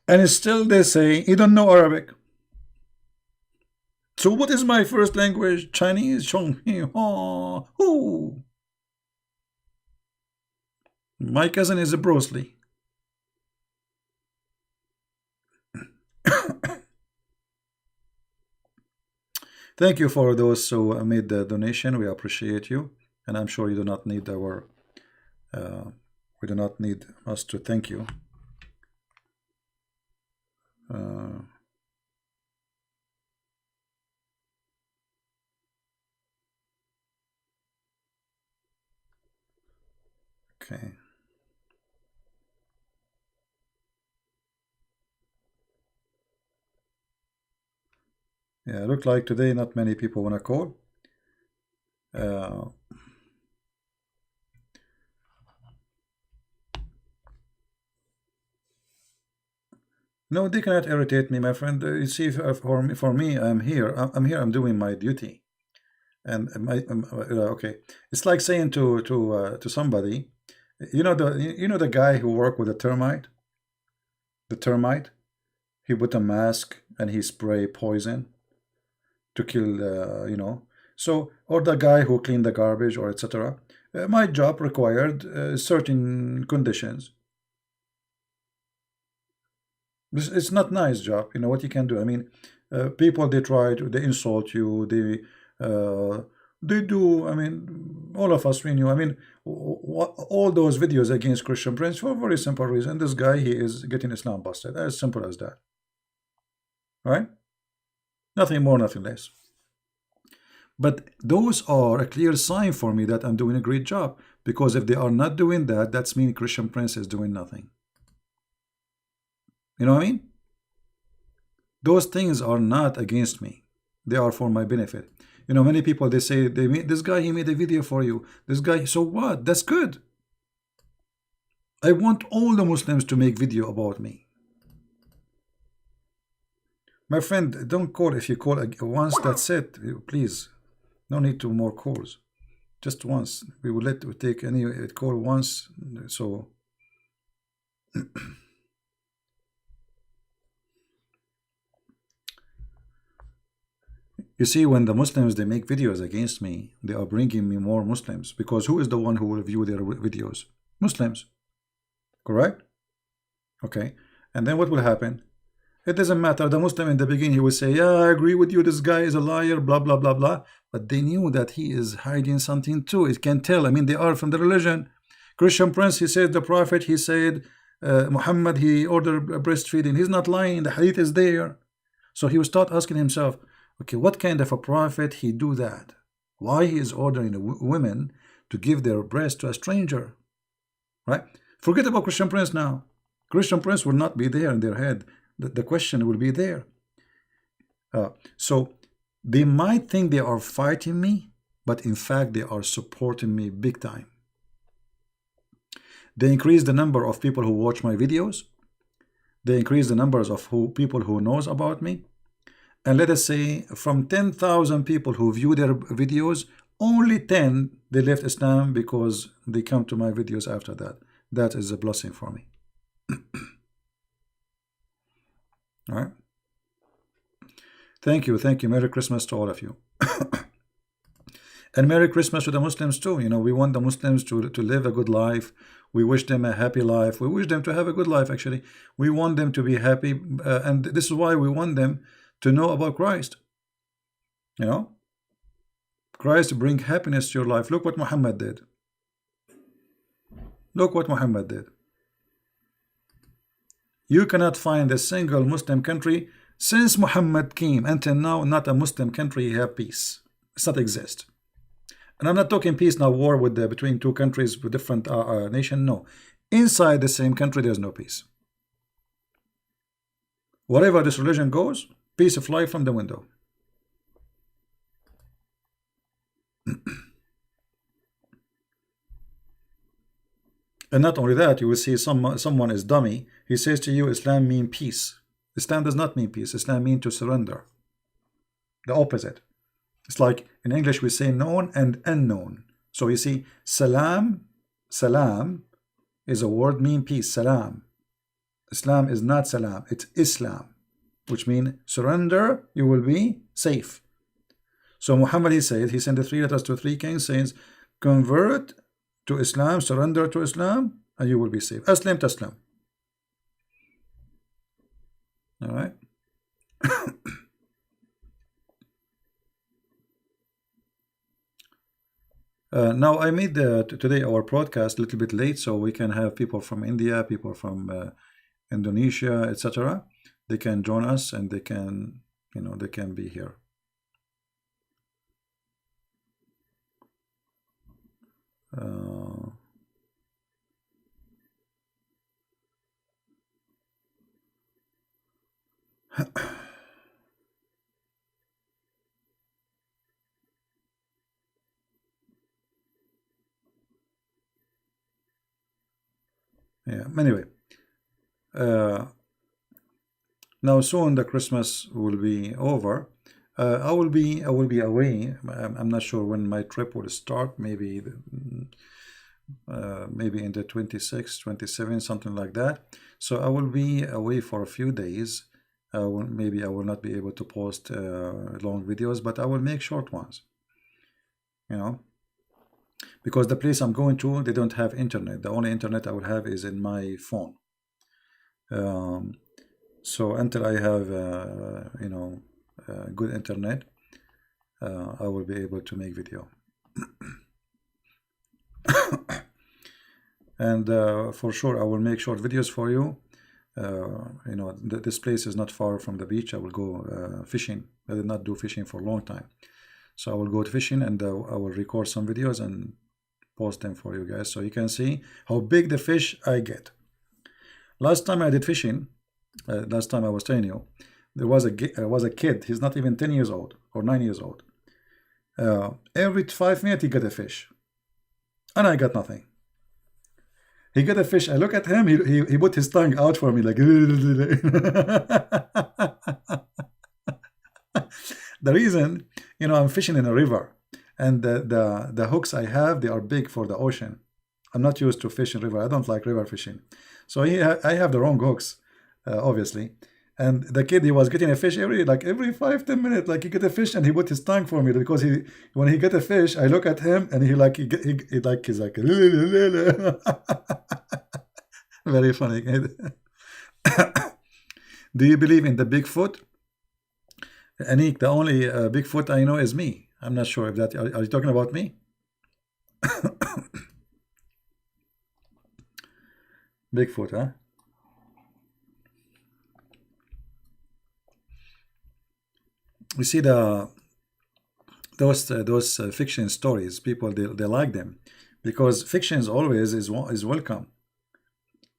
And still they say, you don't know Arabic. So what is my first language? Chinese? My cousin is a Bruce Lee. Thank you for those who made the donation. We appreciate you. And I'm sure you do not need we do not need us to thank you. Okay. Yeah, look like today not many people want to call. No, they cannot irritate me, my friend. You see, for me, I'm here. I'm here. I'm doing my duty. And okay, it's like saying to somebody, you know the guy who worked with the termite. He put a mask and he spray poison to kill, So, or the guy who cleaned the garbage or etc. My job required certain conditions. It's not nice job. You know what you can do. I mean, people they insult you. They do. I mean, all of us we knew. I mean, all those videos against Christian Prince for a very simple reason. This guy he is getting Islam busted. As simple as that. Right? Nothing more, nothing less. But those are a clear sign for me that I'm doing a great job. Because if they are not doing that, that's mean Christian Prince is doing nothing. You know what I mean? Those things are not against me. They are for my benefit. You know, many people they say this guy he made a video for you. This guy, so what? That's good. I want all the Muslims to make video about me. My friend, don't call. If you call once, that's it. Please, no need to more calls. Just once. We will take any call once. So. You see, when the Muslims they make videos against me, they are bringing me more Muslims because who is the one who will view their videos? Muslims, correct? Okay, and then what will happen? It doesn't matter. The Muslim in the beginning he will say, "Yeah, I agree with you. This guy is a liar." Blah blah blah blah. But they knew that he is hiding something too. It can tell. I mean, they are from the religion. Christian Prince, he said the Prophet. He said Muhammad. He ordered breastfeeding. He's not lying. The hadith is there. So he will start asking himself, okay, what kind of a prophet he do that? Why he is ordering women to give their breast to a stranger? Right? Forget about Christian Prince now. Christian Prince will not be there in their head. The question will be there. So they might think they are fighting me, but in fact they are supporting me big time. They increase the number of people who watch my videos. They increase the numbers of people who knows about me. And let us say from 10,000 people who view their videos, only 10 they left Islam because they come to my videos after that. That is a blessing for me. All right. Thank you. Thank you. Merry Christmas to all of you. And Merry Christmas to the Muslims too. You know, we want the Muslims to live a good life. We wish them a happy life. We wish them to have a good life, actually. We want them to be happy. And this is why we want them to know about Christ. You know, Christ bring happiness to your life. Look what Muhammad did. Look what Muhammad did. You cannot find a single Muslim country since Muhammad came until now, not a Muslim country have peace. It's not exist. And I'm not talking peace now, war with between two countries with different nation. No, inside the same country there's no peace. Wherever this religion goes, peace fly from the window. And not only that, you will see someone is dummy. He says to you, Islam means peace. Islam does not mean peace. Islam means to surrender. The opposite. It's like in English we say known and unknown. So you see, salam is a word mean peace. Salam. Islam is not salam, it's Islam, which means surrender, you will be safe. So Muhammad, he said, he sent the 3 letters to 3 kings, saying, convert to Islam, surrender to Islam, and you will be safe. Aslam taslam. All right. Now I made today our broadcast a little bit late, so we can have people from India, people from Indonesia, etc. They can join us, and they can, they can be here. Yeah. Anyway, now soon the Christmas will be over. I will be away. I'm not sure when my trip will start. Maybe maybe in the 26, 27, something like that. So I will be away for a few days. Maybe I will not be able to post long videos, but I will make short ones. Because the place I'm going to, they don't have internet. The only internet I will have is in my phone. So until I have good internet, I will be able to make video. And for sure I will make short videos for you. This place is not far from the beach. I will go fishing. I did not do fishing for a long time, so I will go to fishing, and I will record some videos and post them for you guys, so you can see how big the fish I get. Last time I did fishing, last time I was telling you, there was a kid. He's not even 10 years old or 9 years old. Every 5 minutes he got a fish, and I got nothing. He got a fish. I look at him. He put his tongue out for me like. The reason, I'm fishing in a river, and the hooks I have, they are big for the ocean. I'm not used to fishing river. I don't like river fishing, so I have the wrong hooks, obviously. And the kid, he was getting a fish every 5-10 minutes. Like, he get a fish and he put his tongue for me, because when he get a fish, I look at him and he's like very funny. Do you believe in the Bigfoot? Anik, the only Bigfoot I know is me. I'm not sure if that are you talking about me? Bigfoot, huh? We see those fiction stories. People, they like them because fiction is always is welcome.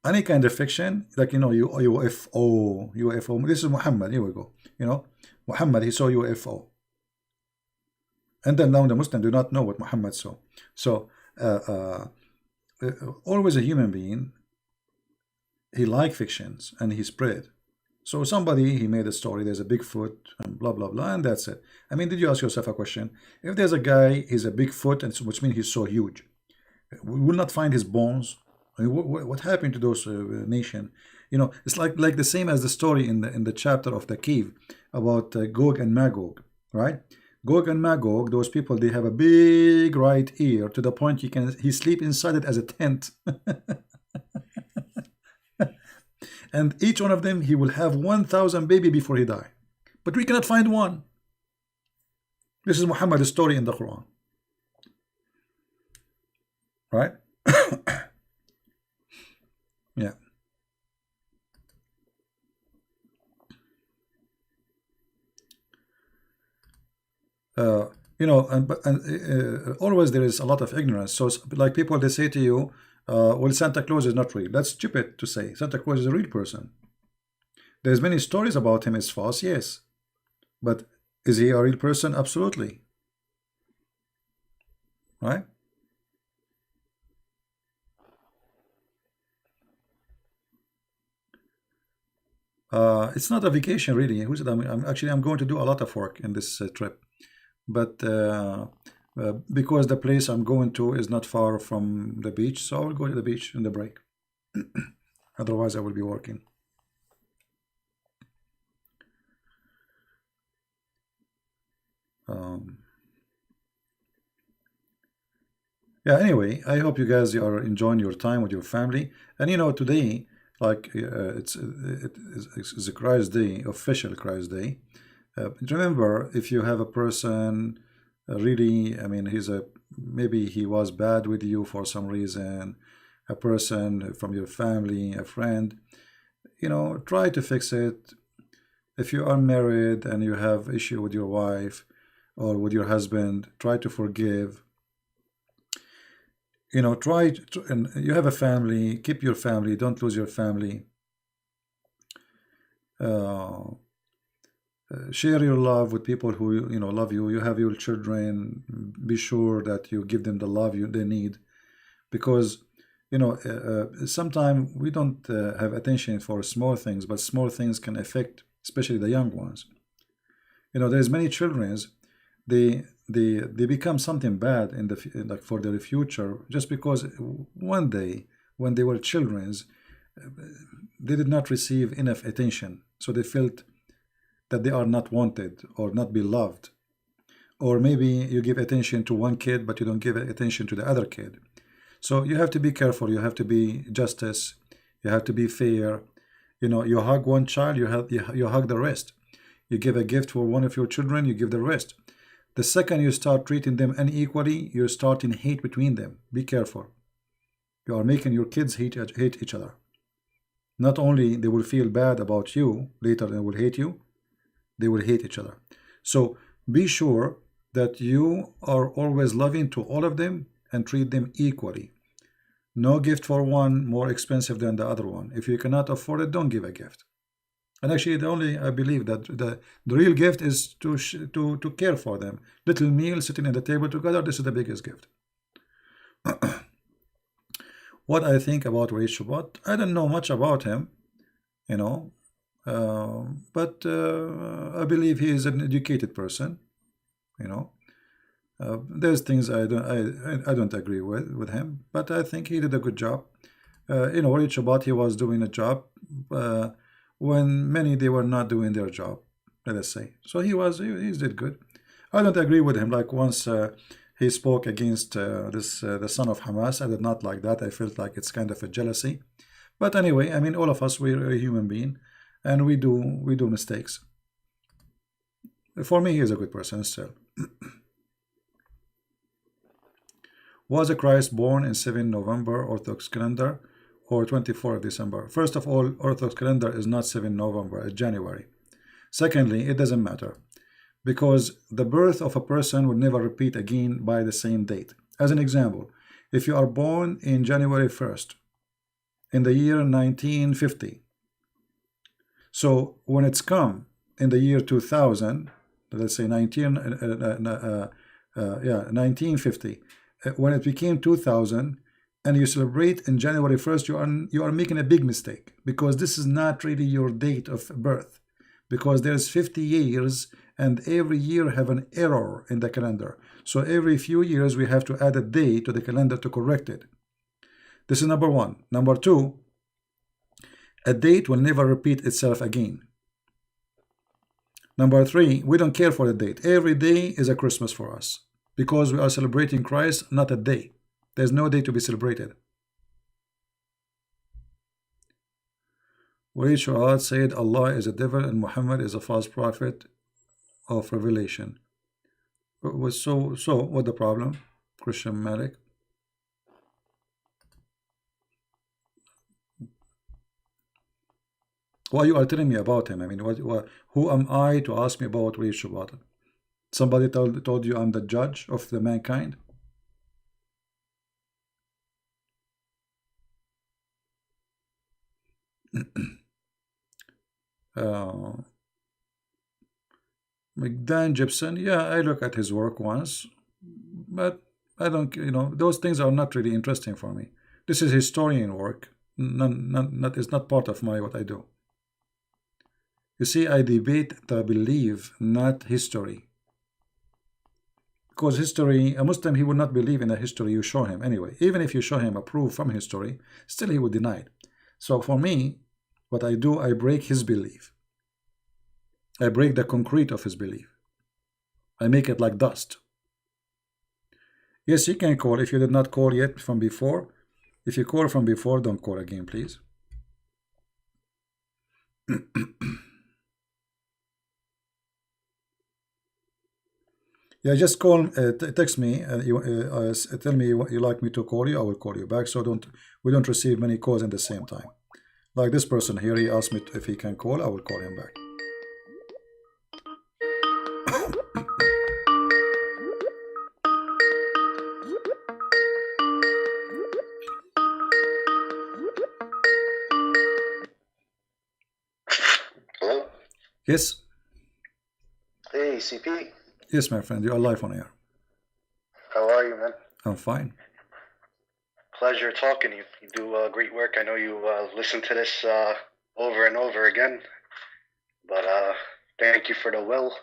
Any kind of fiction, like UFO. This is Muhammad. Here we go. Muhammad, he saw UFO, and then now the Muslims do not know what Muhammad saw. So always a human being, he liked fictions and he spread. So somebody, he made a story, there's a Bigfoot and blah blah blah, and that's it. I mean, did you ask yourself a question? If there's a guy, he's a Bigfoot, and which means he's so huge, we will not find his bones. I mean, what happened to those nation? It's like the same as the story in the chapter of the cave about Gog and Magog, right? Gog and Magog, those people, they have a big right ear to the point he sleep inside it as a tent. And each one of them, he will have 1,000 baby before he die. But we cannot find one. This is Muhammad's story in the Quran. Right? Yeah. Always there is a lot of ignorance. So like people, they say to you, well, Santa Claus is not real. That's stupid to say. Santa Claus is a real person. There's many stories about him is false, yes. But is he a real person? Absolutely. Right? It's not a vacation, really. I'm going to do a lot of work in this trip. But because the place I'm going to is not far from the beach, so I will go to the beach in the break. Otherwise, I will be working. Um, yeah. Anyway, I hope you guys are enjoying your time with your family. And today, like it's a Christ Day, official Christ Day. Remember, if you have a person, really, I mean, maybe he was bad with you for some reason, a person from your family, a friend, try to fix it. If you are married and you have issue with your wife or with your husband, try to forgive. And you have a family, keep your family, don't lose your family. Uh, Share your love with people who love you. You have your children. Be sure that you give them the love they need, because sometimes we don't have attention for small things, but small things can affect especially the young ones. There's many childrens, they become something bad like for their future, just because one day when they were childrens, they did not receive enough attention, so they felt that they are not wanted or not beloved. Or maybe you give attention to one kid but you don't give attention to the other kid. So you have to be careful, you have to be justice, you have to be fair. You hug one child, you hug the rest. You give a gift for one of your children, you give the rest. The second you start treating them unequally, you're starting hate between them. Be careful. You are making your kids hate each other. Not only they will feel bad about you, later they will hate you, they will hate each other. So be sure that you are always loving to all of them and treat them equally. No gift for one more expensive than the other one. If you cannot afford it, don't give a gift. And actually, I believe that the real gift is to care for them. Little meal, sitting at the table together, this is the biggest gift. What I think about Wade Shabbat, I don't know much about him, you know, but I believe he is an educated person, you know. There's things I don't agree with him, but I think he did a good job. Wade Shabbat, he was doing a job when many they were not doing their job, let us say. So he did good. I don't agree with him. Like once he spoke against the son of Hamas. I did not like that. I felt like it's kind of a jealousy. But anyway, I mean, all of us, we're a human being, and we do mistakes. For me, he is a good person still. Was Christ born in 7 November Orthodox calendar or 24 of December? First of all, Orthodox calendar is not 7 November, it's January. Secondly, it doesn't matter, because the birth of a person would never repeat again by the same date. As an example, if you are born in January 1st, in the year 1950, so when it's come in the year 2000, let's say 1950, when it became 2000 and you celebrate in January 1st, you are making a big mistake, because this is not really your date of birth, because there's 50 years and every year have an error in the calendar. So every few years we have to add a day to the calendar to correct it. This is number one. Number two, a date will never repeat itself again. Number three, we don't care for the date. Every day is a Christmas for us, because we are celebrating Christ, not a day. There's no day to be celebrated. Wade Shabbat said Allah is a devil and Muhammad is a false prophet of revelation. So what the problem, Christian Malik? Why you are telling me about him? I mean, who am I to ask me about Wade Shabbat? Somebody told you I'm the judge of the mankind? Dan Gibson, yeah, I look at his work once, but I don't, those things are not really interesting for me. This is historian work. It's not part of what I do. You see, I debate the belief, not history. Because history, a Muslim, he would not believe in the history you show him anyway. Even if you show him a proof from history, still he would deny it. So for me, what I do, I break his belief. I break the concrete of his belief. I make it like dust. Yes, you can call if you did not call yet from before. If you call from before, don't call again, please. Yeah, just call, text me. Tell me you like me to call you. I will call you back. So we don't receive many calls at the same time. Like this person here, he asked me if he can call. I will call him back.
Hello?
Yes,
Hey, CP.
yes, my friend. You are live on air.
How are you, man?
I'm fine.
Pleasure talking to you. You do great work. I know you listen to this over and over again. But thank you for the will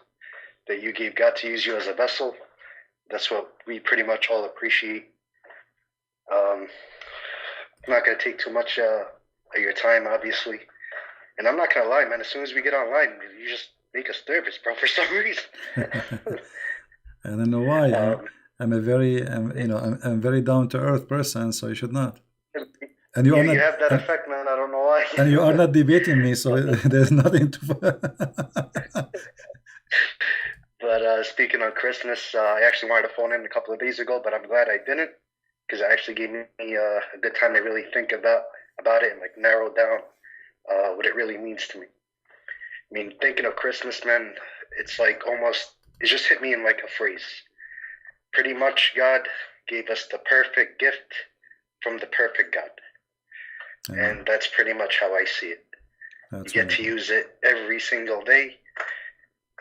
that you gave God to use you as a vessel. That's what we pretty much all appreciate. I'm not going to take too much of your time, obviously. And I'm not going to lie, man. As soon as we get online, you just make us nervous, bro, for some reason.
I don't know why. I'm a very, I'm very down to earth person, so you should not. And you are
You
not,
have that effect, man. I don't know why.
and you are not debating me, so there's nothing to.
But speaking on Christmas, I actually wanted to phone in a couple of days ago, but I'm glad I didn't, because it actually gave me a good time to really think about it and like narrow down what it really means to me. I mean, thinking of Christmas, man, it's like almost, it just hit me in like a phrase. Pretty much God gave us the perfect gift from the perfect God. And that's pretty much how I see it. You get to use it every single day,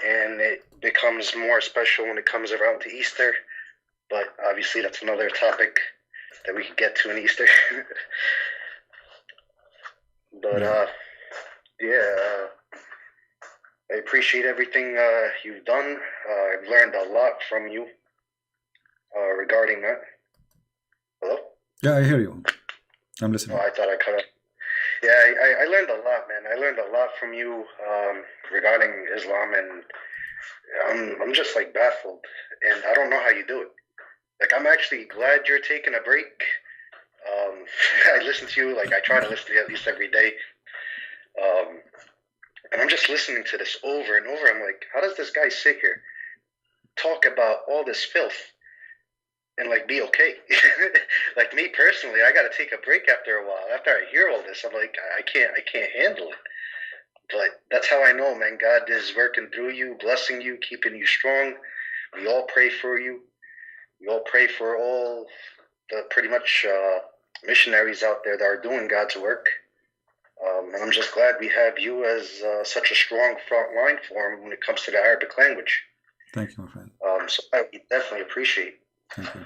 and it becomes more special when it comes around to Easter. But obviously, that's another topic that we could get to in Easter. But I appreciate everything you've done. I've learned a lot from you regarding that. Hello?
Yeah, I hear you. I'm listening.
Oh, I thought I cut off. Yeah, I learned a lot, man. I learned a lot from you regarding Islam, and I'm just like baffled, and I don't know how you do it. Like, I'm actually glad you're taking a break. I listen to you, like I try to listen to you at least every day, and I'm just listening to this over and over. I'm like, how does this guy sit here, talk about all this filth, and like be okay? Like me personally, I got to take a break after a while. After I hear all this, I'm like, I can't handle it. But that's how I know, man. God is working through you, blessing you, keeping you strong. We all pray for you. We all pray for all the pretty much missionaries out there that are doing God's work. And I'm just glad we have you as such a strong front line for him when it comes to the Arabic language.
Thank you, my friend.
So I definitely appreciate.
Thank you.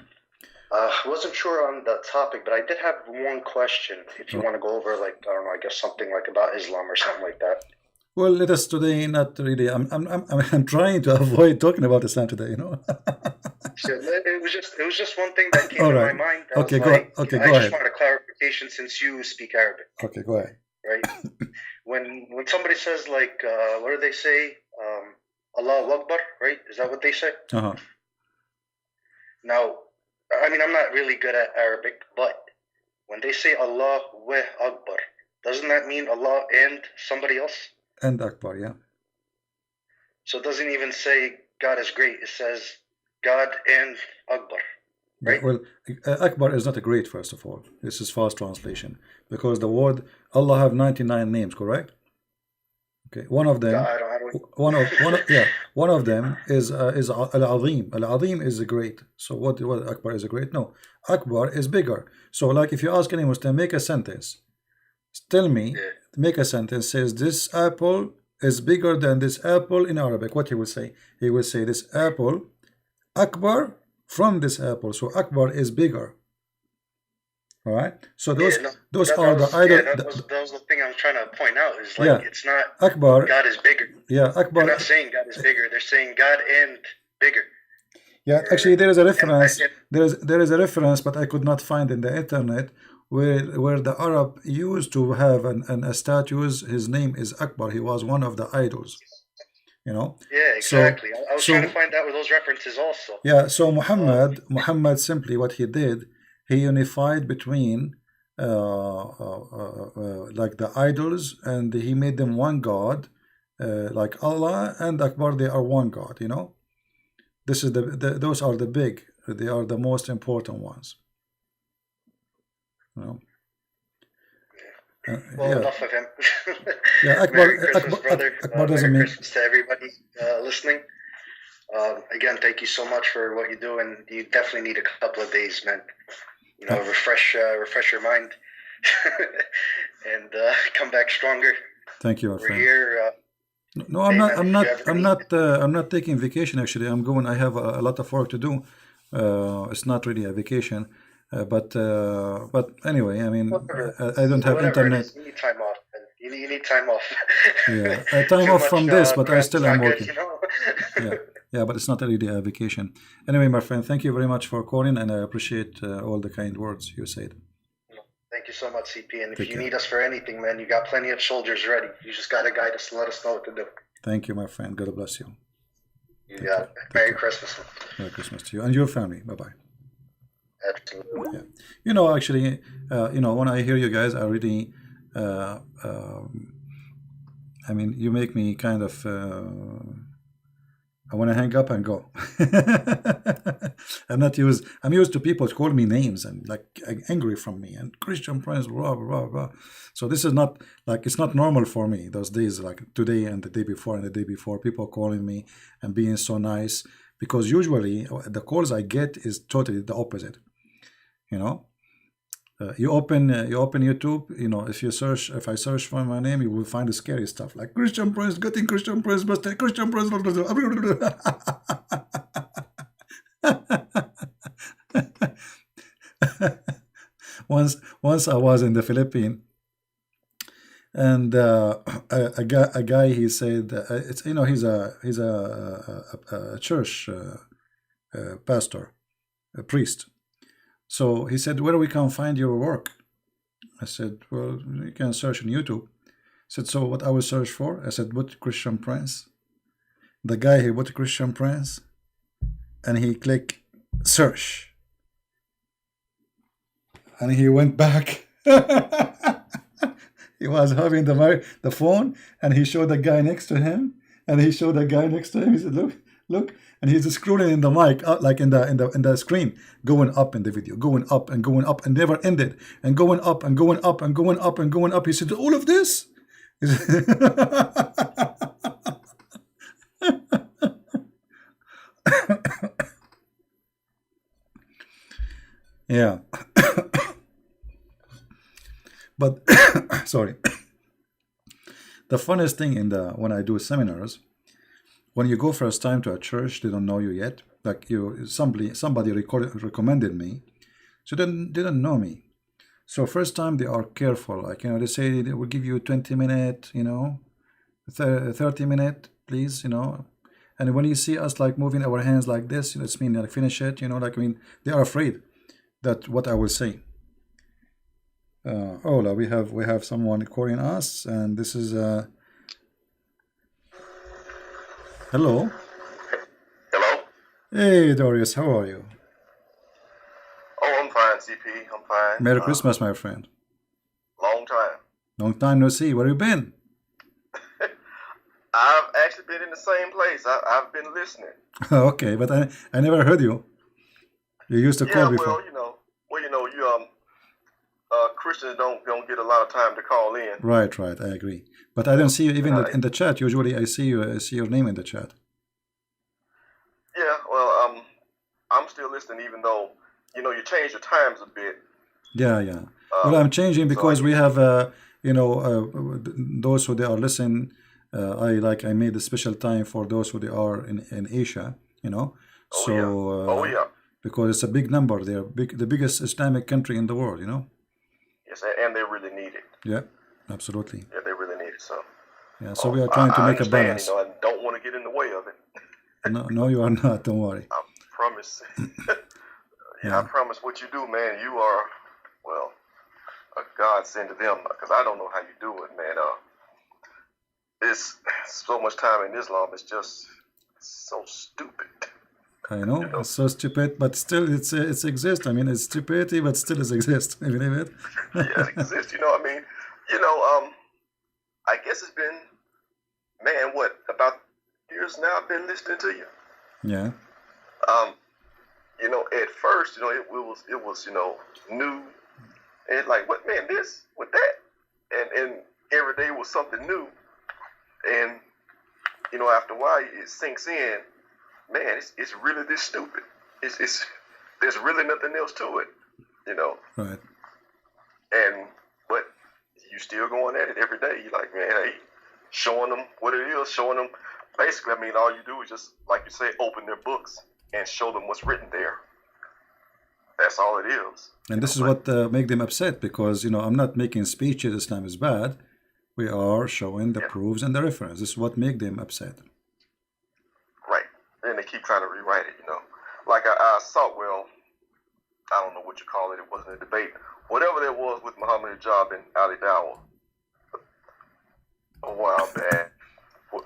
I wasn't sure on the topic, but I did have one question. If you want to go over, like, I don't know, I guess something like about Islam or something like that.
Well, let us today not really. I'm trying to avoid talking about Islam today.
So it was just one thing that came
All
to
right.
my mind.
Okay, go
I
ahead.
just wanted a clarification since you speak Arabic,
Okay, go ahead.
right? when somebody says like, what do they say? Allahu Akbar, right? Is that what they say?
Uh-huh.
Now, I mean, I'm not really good at Arabic, but when they say Allahu Akbar, doesn't that mean Allah and somebody else?
And Akbar, yeah.
So it doesn't even say God is great. It says God and Akbar, right?
Well, Akbar is not a great, first of all. This is fast translation. Because the word Allah have 99 names, correct? Okay, one of them,
I don't
one of them is Al-Azim. Al-Azim is a great. So what Akbar is a great? No, Akbar is bigger. So like if you ask any Muslim, make a sentence. Tell me, make a sentence says this apple is bigger than this apple in Arabic. What he will say? He will say this apple, Akbar from this apple. So Akbar is bigger. All right. So those are the either.
That was the thing I'm trying to point out. Is like it's not
Akbar.
God is bigger.
Yeah, Akbar.
They're not saying God is bigger. They're saying God and bigger.
Yeah, actually, there is a reference. There is a reference, but I could not find in the internet where the Arab used to have a statue. His name is Akbar. He was one of the idols. you know.
Yeah, exactly. I was trying to find out where those references also.
Yeah, so Muhammad simply what he did, he unified between like the idols, and he made them one God, like Allah and Akbar, they are one God, you know. This is those are the big, they are the most important ones, you know.
Well,
Yeah,
enough of him.
yeah.
Merry Christmas, brother.
Akbar doesn't
Merry
mean.
Christmas to everybody listening. Again, thank you so much for what you do, and you definitely need a couple of days, man. You know, refresh your mind, and come back stronger.
Thank you, my
We're
friend.
here.
No, I'm not. I'm not taking vacation. Actually, I'm going. I have a lot of work to do. It's not really a vacation, but anyway, I mean, I don't have
Whatever it
internet.
is, you need time off, man. You need time off.
Yeah, time
Too
off
much
from this, but I
crap
still
is
am
not good,
working.
you know?
Yeah, yeah, but it's not really a vacation. Anyway, my friend, thank you very much for calling, and I appreciate all the kind words you said.
Thank you so much, CP. And if
Take
you
care.
need us for anything, man, you got plenty of soldiers ready. You just got to guide us and let us know what to do.
Thank you, my friend. God bless you.
You
Take
got
care.
it.
Take
Merry
care.
Christmas.
Merry Christmas to you and your family. Bye bye.
Absolutely.
Yeah, you know, actually, you know, when I hear you guys, I really, uh, um, I mean, you make me kind of. I want to hang up and go. I'm used to people call me names and like angry from me and Christian Prince, blah blah blah. So this is not like, it's not normal for me. Those days, like today and the day before and the day before, people calling me and being so nice, because usually the calls I get is totally the opposite. You know, you open YouTube. You know, if I search for my name, you will find the scary stuff like Christian Prince getting Christian Prince busted, Christian Prince. Once I was in the Philippines, and a guy he said, it's, you know, he's a church pastor, a priest. So he said, where we can find your work? I said, well, you can search on YouTube. He said, so what I will search for? I said, put Christian Prince. The guy, he put Christian Prince, and he clicked search. And he went back. He was having the phone, and he showed the guy next to him, and he showed the guy next to him. He said, look. And he's scrolling in the mic, like in the screen, going up in the video, going up and never ended, and going up and going up and going up and going up. He said, all of this. Yeah. But sorry. The funniest thing when I do seminars, when you go first time to a church, they don't know you yet. Like somebody recommended me, so they didn't know me. So first time they are careful. Like, you know, they say they will give you 20-minute, you know, 30-minute, please, you know. And when you see us like moving our hands like this, it's mean like finish it, you know. Like, I mean, they are afraid that what I will say. Ola, we have someone calling us, and this is hello.
Hello?
Hey Darius, how are you?
Oh, I'm fine, CP. I'm fine.
Merry Christmas, my friend.
Long time.
Long time no see. Where you been?
I've actually been in the same place. I've been listening.
Okay, but I never heard you. You used to call before.
Well, you Christians don't get a lot of time to call in.
Right, I agree. But I don't see you even in the chat. Usually I see your name in the chat.
Yeah, well, I'm still listening, even though you change the times a bit.
Yeah. Well, I'm changing because we have those who they are listening. I made a special time for those who they are in Asia. You know.
Yeah.
Because it's a big number. They're the biggest Islamic country in the world. You know.
Yes, and they really need it.
Yeah, absolutely.
Yeah, they really need it. So.
Yeah, so we are trying to make a balance.
I don't want to get in the way of it.
No, you are not. Don't worry.
I promise. I promise. What you do, man, you are, well, a godsend to them. Because I don't know how you do it, man. It's so much time in Islam is just so stupid.
I know it's so stupid, but still it's exists. I mean, it's stupidity, but still it exists. You believe it?
Yeah, it exists. I mean, I guess it's been, man, what, about years now I've been listening to you.
Yeah.
At first, it was new, and like, what, man, this with that, and every day was something new, and after a while it sinks in, man, it's really this stupid. It's there's really nothing else to it,
Right.
But you still going at it every day. You're like, man, hey, showing them what it is, showing them. Basically, I mean, all you do is just, like you say, open their books and show them what's written there. That's all it is.
And this is what make them upset, because I'm not making speeches Islam is bad. We are showing the proofs and the reference. This is what make them upset.
Right. And they keep trying to rewrite it, Like I saw, well, I don't know what you call it. It wasn't a debate. Whatever there was with Muhammad Hijab and Ali Dawah a while back.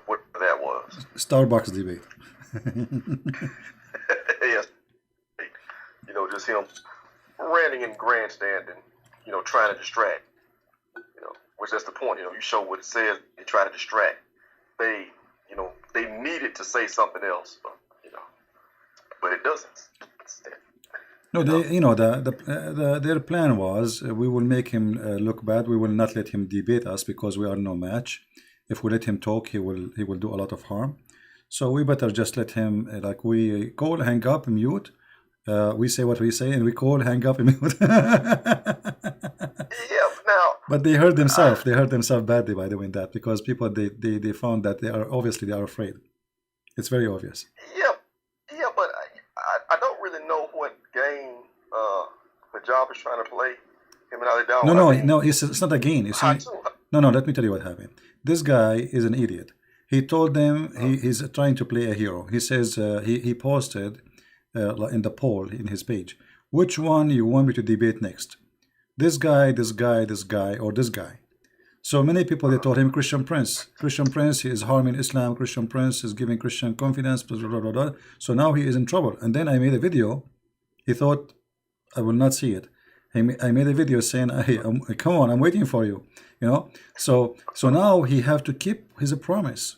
What that was.
Starbucks debate.
Yes. Just him ranting and grandstanding, trying to distract. Which that's the point. You show what it says, they try to distract. They needed to say something else, but it doesn't.
No, their plan was we will make him look bad. We will not let him debate us because we are no match. If we let him talk, he will do a lot of harm. So we better just let him, we call, hang up, mute. We say what we say, and we call, hang up, mute.
Yeah, now.
But they hurt themselves. They hurt themselves badly by doing that, because people they found that they are afraid. It's very obvious.
Yeah, but I don't really know what game Hijab is trying to play. Him and Ali Dawah.
No. It's not a game. You see, no. Let me tell you what happened. This guy is an idiot. He told them he's trying to play a hero. He says he posted in the poll in his page, which one you want me to debate next? This guy, or this guy? So many people, they told him Christian Prince. Christian Prince, he is harming Islam. Christian Prince is giving Christian confidence. Blah, blah, blah, blah. So now he is in trouble. And then I made a video. He thought I will not see it. I made a video saying, hey, come on, I'm waiting for you. So now he have to keep his promise.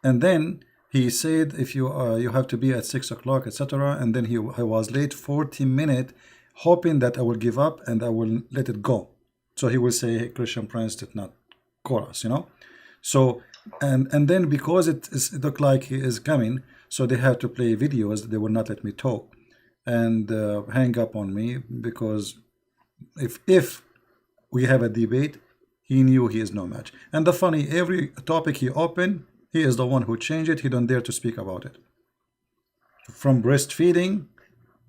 And then he said, if you have to be at 6 o'clock, etc. And then he was late 40 minutes, hoping that I will give up and I will let it go. So he will say, hey, Christian Prince did not call us, So, and then because it looked like he is coming, so they have to play videos. They will not let me talk and hang up on me, because if we have a debate, he knew he is no match. And the funny, every topic he opened, he is the one who changed it. He don't dare to speak about it. From breastfeeding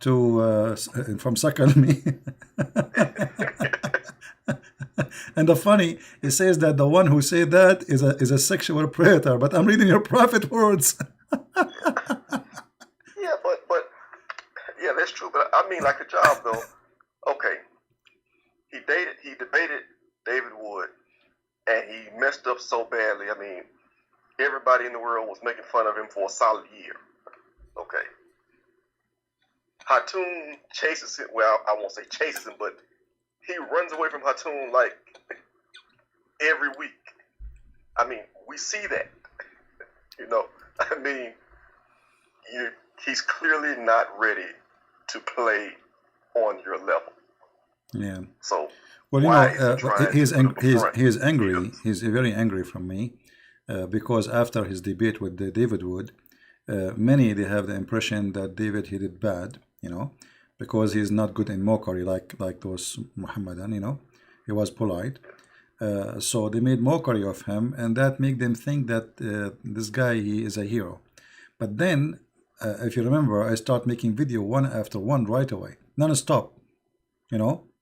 to from suckle me. And the funny, he says that the one who said that is a sexual predator. But I'm reading your prophet words.
Yeah, but yeah, that's true. But I mean, like Hijab though. Okay, he debated David Wood, and he messed up so badly. I mean, everybody in the world was making fun of him for a solid year. Okay. Hatun chases him. Well, I won't say chases him, but he runs away from Hatun like every week. I mean, we see that. I mean, he's clearly not ready to play on your level.
Yeah.
So,
well, he is angry. He's very angry from me because after his debate with David Wood, many they have the impression that David, he did bad, because he's not good in mockery like those Muhammadan, he was polite. So they made mockery of him, and that made them think that this guy, he is a hero. But then, if you remember, I start making video one after one right away, non-stop,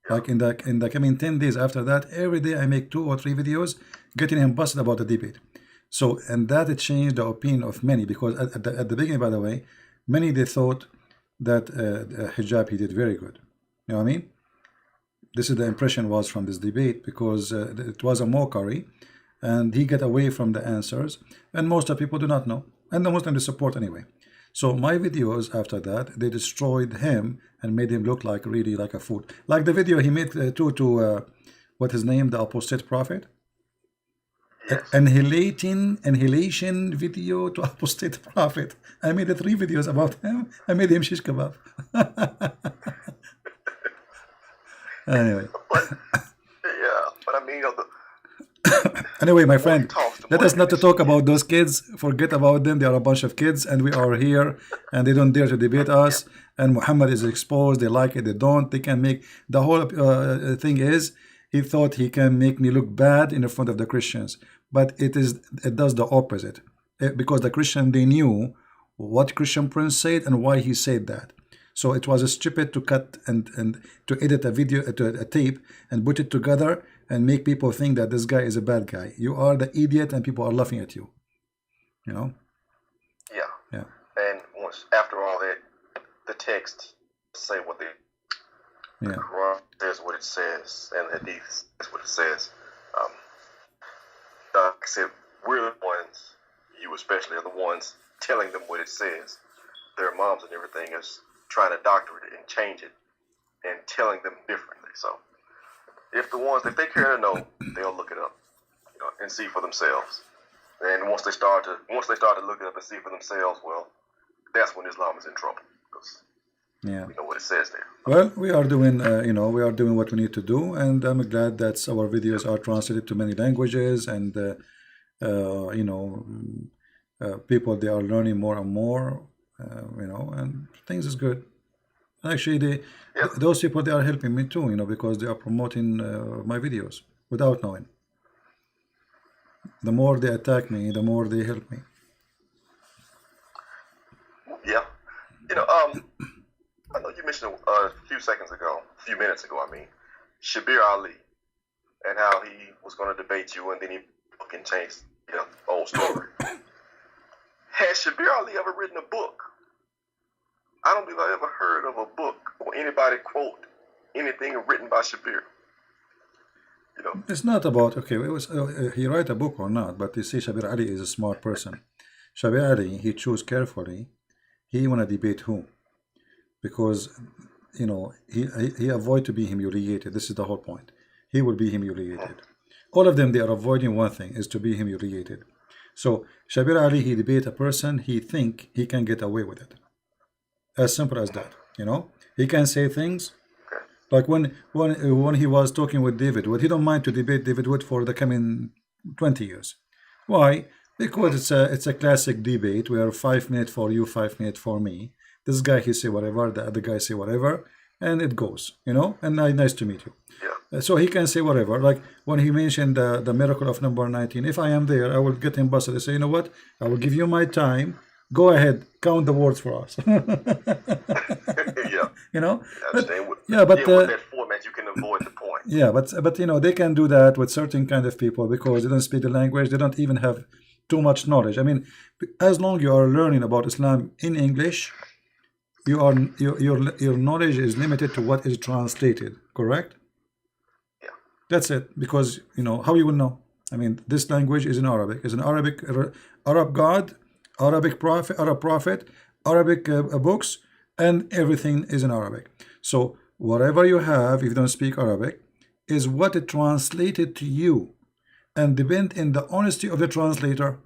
like in the coming 10 days after that, every day I make 2 or 3 videos getting him busted about the debate. So, and that it changed the opinion of many, because at the beginning, by the way, many they thought that Hijab, he did very good. You know what I mean? This is the impression was from this debate, because it was a mockery. and he get away from the answers, and most of people do not know, and the Muslims support anyway. So my videos after that, they destroyed him and made him look like really like a fool. Like the video he made to what his name, the apostate prophet.
Yes.
Annihilation video to apostate prophet. I made 3 videos about him. I made him shish kebab. Anyway.
But I mean, you know,
Anyway, my
more he
friend,
talks, the
let
more
us
he
not to
gets
talk
shit.
about those kids. Forget about them. They are a bunch of kids, and we are here, and they don't dare to debate us. And Muhammad is exposed. They like it. They don't. They can make the whole thing is he thought he can make me look bad in the front of the Christians, but it does the opposite. Because the Christian, they knew what Christian Prince said and why he said that. So it was stupid to cut and to edit a video, a tape, and put it together and make people think that this guy is a bad guy. You are the idiot, and people are laughing at you. You know?
Yeah.
Yeah.
And once after all that, the text say what the
Yeah.
Quran says what it says, and the Hadith says what it says. Like I said, we're the ones, you especially, are the ones telling them what it says. Their moms and everything is trying to doctor it and change it and telling them differently. So if they care to know, they'll look it up, you know, and see for themselves. And once they start to look it up and see for themselves, well, that's when Islam is in trouble, because
Yeah.
we know what it says there.
Well, we are doing, we are doing what we need to do, and I'm glad that our videos are translated to many languages, and people, they are learning more and more, and things is good. Actually,
Yeah.
those people, they are helping me too, because they are promoting my videos without knowing. The more they attack me, the more they help me.
Yeah. I know you mentioned a few minutes ago, Shabir Ali, and how he was going to debate you, and then he fucking changed the whole story. Has Shabir Ali ever written a book? I don't believe I ever heard of a book or anybody quote anything written by Shabir.
It's not about, okay, it was he write a book or not, but you see, Shabir Ali is a smart person. Shabir Ali, he chose carefully. He want to debate who? Because, he avoid to be humiliated. This is the whole point. He will be humiliated. All of them, they are avoiding one thing, is to be humiliated. So, Shabir Ali, he debate a person, he think he can get away with it. As simple as that, He can say things, like when he was talking with David Wood, he don't mind to debate David Wood for the coming 20 years. Why? Because it's a classic debate where 5 minutes for you, 5 minutes for me. This guy, he say whatever, the other guy say whatever, and it goes, and nice to meet you.
Yeah.
So he can say whatever. Like when he mentioned the miracle of number 19, if I am there, I will get him busted. I say, you know what? I will give you my time. Go ahead, count the words for us.
Yeah.
But,
with that format, you can avoid the point.
Yeah, but they can do that with certain kind of people because they don't speak the language. They don't even have too much knowledge. I mean, as long you are learning about Islam in English, your knowledge is limited to what is translated. Correct?
Yeah.
That's it. Because how you will know? I mean, this language is in Arabic. It's an Arab God, Arabic prophet, Arabic books, and everything is in Arabic. So whatever you have, if you don't speak Arabic, is what it translated to you, and depend in the honesty of the translator.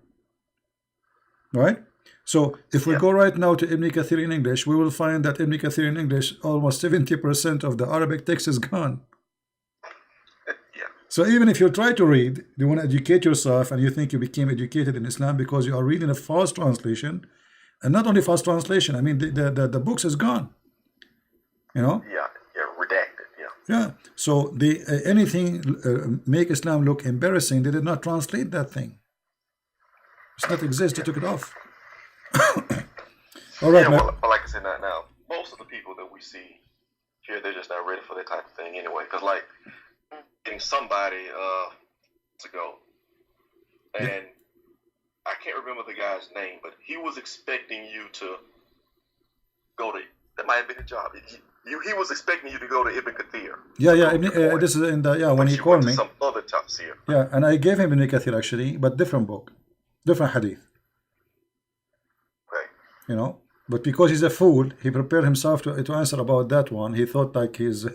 Right? So if we go right now to Ibn Kathir in English, we will find that Ibn Kathir in English, almost 70% of the Arabic text is gone. So even if you try to read, you want to educate yourself, and you think you became educated in Islam because you are reading a false translation, and not only false translation. I mean, the books is gone.
Yeah, redacted.
Yeah. So anything make Islam look embarrassing. They did not translate that thing. It's not exist. They took it off. All right.
Yeah, well, like I said, now most of the people that we see here, they're just not ready for that type of thing anyway. Because like getting somebody to go, and I can't remember the guy's name, but he was expecting you to go to. That might have been a job. he was expecting you to go to Ibn Kathir.
Yeah, yeah. This is in the when
But
he
you
called
went to
me.
some other tafsir.
Yeah, and I gave him Ibn Kathir actually, but different book, different hadith.
Okay.
You know, but because he's a fool, he prepared himself to answer about that one. He thought like he's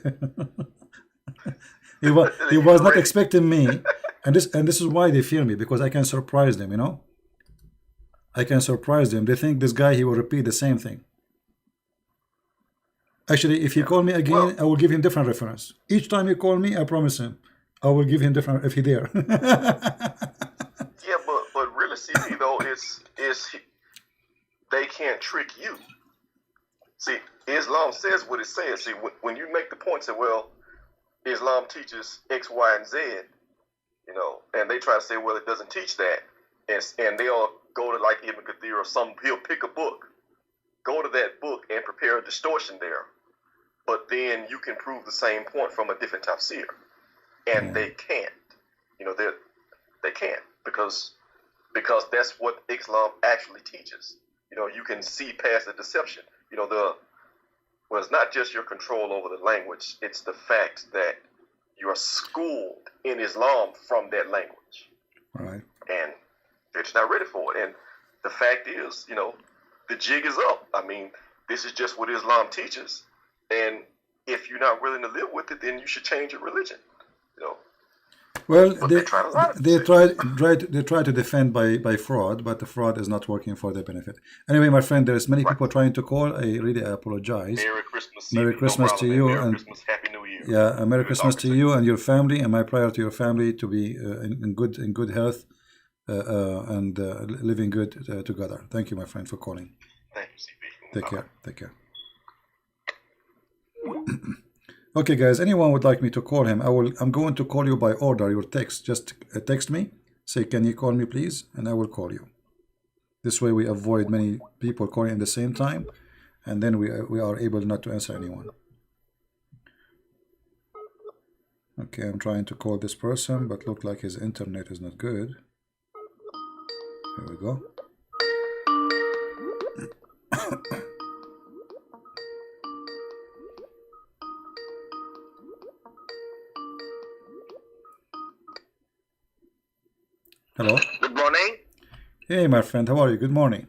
he was not
Ready.
expecting me, and this is why they fear me, because I can surprise them. You know, I can surprise them. They think this guy, he will repeat the same thing. Actually, if he call me again,
Well,
I will give him different reference. Each time you call me, I promise him, I will give him different if he dare.
yeah, but really, CP though they can't trick you. See, Islam says what it says. See, when you make the point that, well, Islam teaches X, Y, and Z, you know, and they try to say, well, it doesn't teach that, and they'll go to like Ibn Kathir or some, he'll pick a book, go to that book and prepare a distortion there, but then you can prove the same point from a different tafsir, and they can't, you know, they can't because that's what Islam actually teaches. You know, you can see past the deception. You know, well, it's not just your control over the language, it's the fact that you're schooled in Islam from that language.
Right.
And they're just not ready for it. And the fact is, you know, the jig is up. I mean, this is just what Islam teaches. And if you're not willing to live with it, then you should change your religion. You know.
Well,
But
they
try to lie to
they
themselves.
try to defend by fraud, but the fraud is not working for their benefit. Anyway, my friend, there's many people trying to call. I really apologize.
Merry Christmas,
Merry
CP.
Christmas
No
to
problem,
you,
man. Merry
and
Christmas, Happy New Year.
yeah, Merry
Good
Christmas to
conversation.
you and your family, and my prayer to your family to be in good health and living good together. Thank you, my friend, for calling.
Thank you, CP.
Take care. Take care. Okay, guys. Anyone would like me to call him? I'm going to call you by order. Your text. Just text me. Say, can you call me, please? And I will call you. This way, we avoid many people calling at the same time, and then we are able not to answer anyone. Okay, I'm trying to call this person, but look like his internet is not good. Here we go. Hello.
Good morning.
Hey, my friend. How are you? Good morning.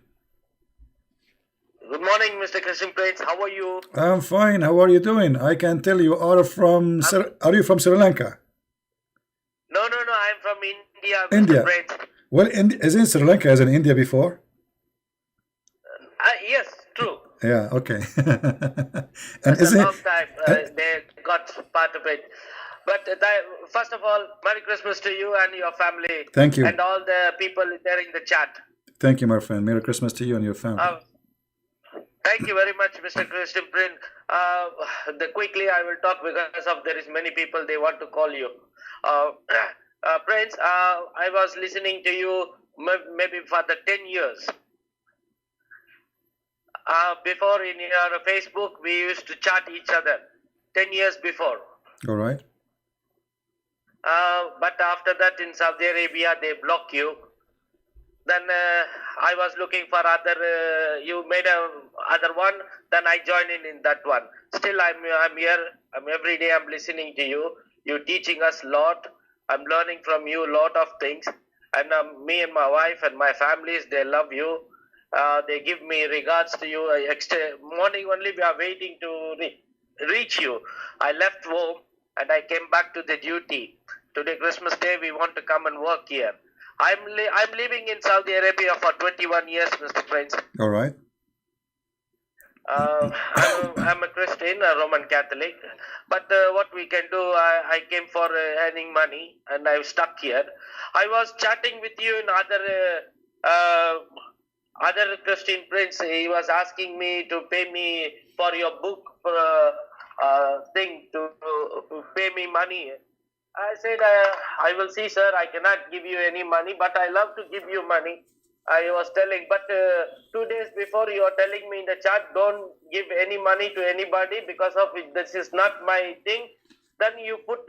Good morning, Mr. Christian Prince. How are you?
I'm fine. How are you doing? I can tell you are from are you from Sri Lanka?
No, I'm from India, Mr.
India.
Prince.
Well, isn't Sri Lanka as in India before?
Yes, true.
Yeah. Okay. And
It's a
isn't
long time they got part of it. But first of all, Merry Christmas to you and your family.
Thank you.
And all the people there in the chat.
Thank you, my friend. Merry Christmas to you and your family.
Thank you very much, Mr. Christian Prince. Quickly, I will talk because of there is many people they want to call you. Prince, I was listening to you maybe for the 10 years. Before in your Facebook, we used to chat each other 10 years before.
All right.
But after that, in Saudi Arabia, they block you. Then I was looking for other. You made other one. Then I joined in that one. Still, I'm here. Every day. I'm listening to you. You're teaching us a lot. I'm learning from you a lot of things. And me and my wife and my families, they love you. They give me regards to you. Morning only we are waiting to reach you. I left home and I came back to the duty. Today, Christmas Day, we want to come and work here. I'm living in Saudi Arabia for 21 years, Mr. Prince.
All right.
I'm a Christian, a Roman Catholic. But what we can do, I came for earning money and I'm stuck here. I was chatting with you in other Christian Prince. He was asking me to pay me for your book thing, to pay me money. I said, I will see, sir. I cannot give you any money, but I love to give you money. I was telling, but 2 days before you are telling me in the chat, don't give any money to anybody because of it. This is not my thing. Then you put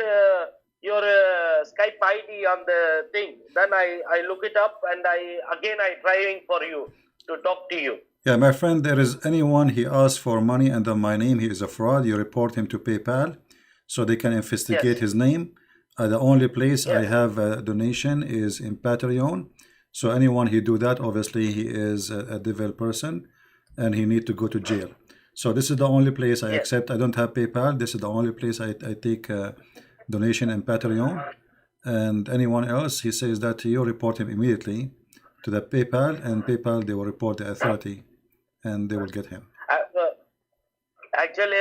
your Skype ID on the thing. Then I look it up and I trying for you to talk to you.
Yeah, my friend, there is anyone he asks for money under my name, he is a fraud. You report him to PayPal so they can investigate
Yes,
his name. The only place I
yes,
have a donation is in Patreon. So anyone he do that, obviously he is a devil person and he need to go to jail. So this is the only place I
yes.
accept. I don't have PayPal. This is the only place I take donation in Patreon. And anyone else, he says that to you, report him immediately to the PayPal, and PayPal, they will report the authority and they will get him.
Actually,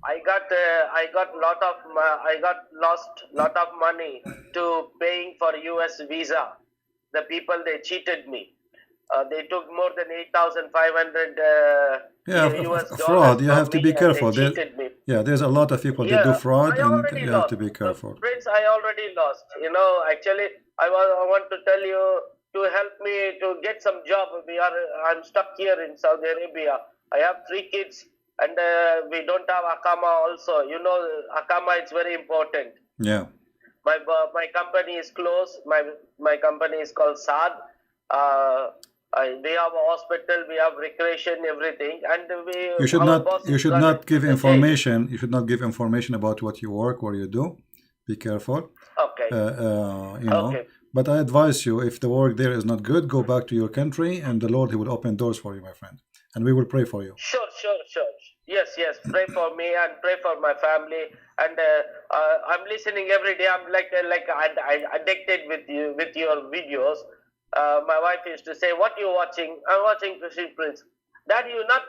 I got I got lost lot of money to paying for US visa. The people they cheated me. They took more than 8,500
Yeah,
US dollars
fraud. You
from
have to
me,
be
and they
careful.
cheated me.
Yeah, there's a lot of people they do
Yeah,
fraud,
I
and
already
you have to
lost.
be careful.
Prince, I already lost. Actually, I want to tell you to help me to get some job. I'm stuck here in Saudi Arabia. I have 3 kids, and we don't have Akama also. Akama is very important.
Yeah,
My company is closed. My company is called Saad. We have a hospital, we have recreation, everything, and our boss
you
is
should
gone
not
into
give
the jail.
information. You should not give information about what you work or you do. Be careful.
Okay,
You know.
okay.
But I advise you, if the work there is not good, go back to your country, and the Lord, He will open doors for you, my friend, and we will pray for you.
Sure. Yes. Pray for me and pray for my family. And I'm listening every day. I'm like I addicted with your videos. My wife used to say, "What you watching?" I'm watching Christian Prince. Dad, you not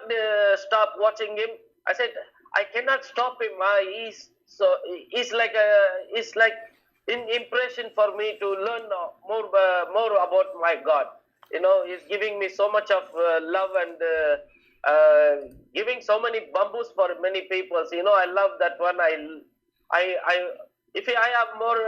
stop watching him? I said, I cannot stop him. He's like an impression for me to learn more about my God. He's giving me so much of love and giving so many bamboos for many people. I love that one. If I have more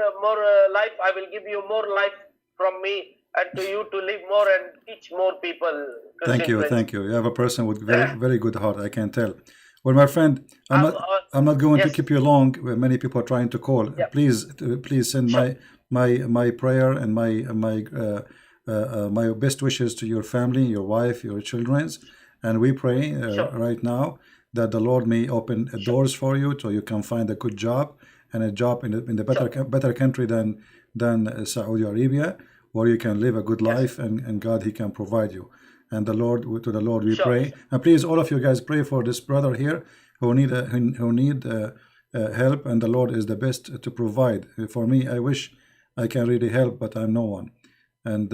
life, I will give you more life from me and to you to live more and teach more people.
Thank you,
Prince.
thank you. You have a person with very good heart. I can tell. Well, my friend,
I'm,
I'm not going to
yes.
keep you long. Many people are trying to call.
Yeah.
Please send
Sure.
my prayer and my best wishes to your family, your wife, your children's, and we pray
Sure.
right now that the Lord may open doors for you so you can find a good job and a job in the better country than Saudi Arabia, where you can live a good life and God, He can provide you. And the Lord, to the Lord we
Sure.
pray. And please, all of you guys, pray for this brother here who need help, and the Lord is the best to provide. For me, I wish I can really help, but I'm no one. And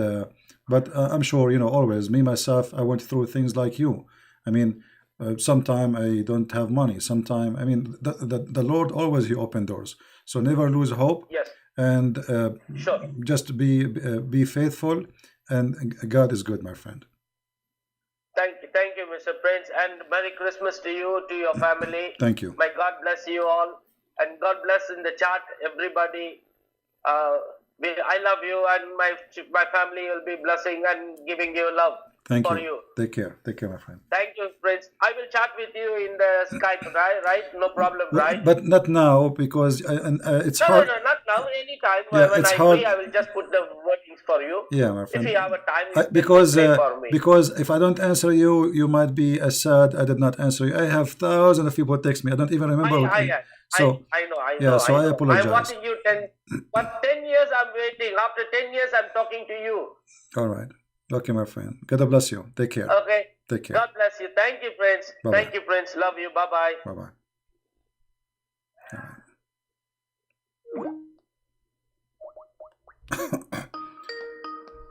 but I'm sure, always me myself, I went through things like you. I mean, sometime I don't have money. Sometime, I mean, the Lord always He open doors. So never lose hope.
Yes.
And
Sure.
just be faithful, and God is good, my friend.
Thank you, Mr. Prince, and Merry Christmas to you, to your family.
Thank you.
May God bless you all, and God bless in the chat everybody. I love you, and my family will be blessing and giving you love
Thank
for
you.
you.
Take care, my friend.
Thank you, Prince. I will chat with you in the Skype, right? No problem, right?
But not now, because it's hard.
No, not now. Anytime.
Yeah,
when
it's
I'm
hard.
free, I will just put the wordings for you.
Yeah, my friend.
If you have a time,
Because if I don't answer you, you might be sad I did not answer you. I have thousands of people text me. I don't even remember.
I know.
Yeah, so I apologize.
I'm watching you 10 years. I'm waiting. After 10 years, I'm talking to you.
All right. Okay, my friend. God bless you. Take care.
Okay.
Take care.
God bless you. Thank you, Prince.
Bye-bye.
Thank you, Prince. Love you. Bye-bye.
Bye-bye.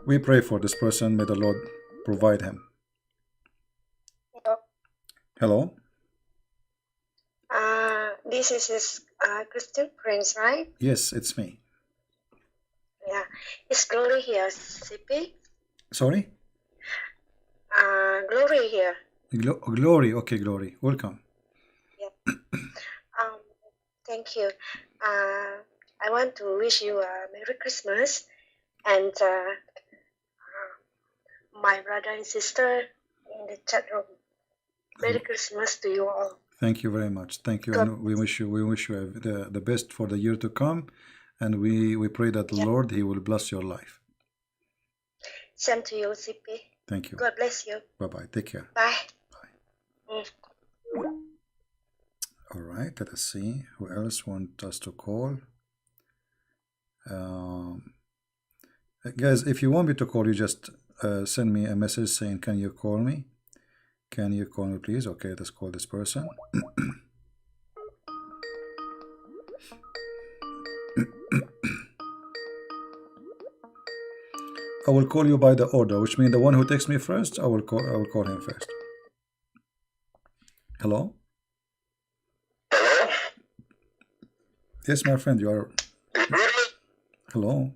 We pray for this person. May the Lord provide him. Hello?
This is Christian Prince, right?
Yes, it's me.
Yeah. It's Glory here, CP.
Sorry?
Glory here.
Glory. Okay, Glory. Welcome.
Yeah. Thank you. I want to wish you a Merry Christmas, and my brother and sister in the chat room. Merry Christmas to you all.
Thank you very much. Thank you. And we wish you the best for the year to come, and we pray that the Lord, He will bless your life.
Same to you, CP.
Thank you.
God bless you.
Bye-bye. Take care.
Bye. Mm.
All right, let us see who else wants us to call. Guys, if you want me to call you, just send me a message saying, can you call me? Can you call me, please? Okay, let's call this person. I will call you by the order, which means the one who texts me first, I will call him first. Hello?
Hello?
Yes, my friend, you are.
Do you hear me?
Hello?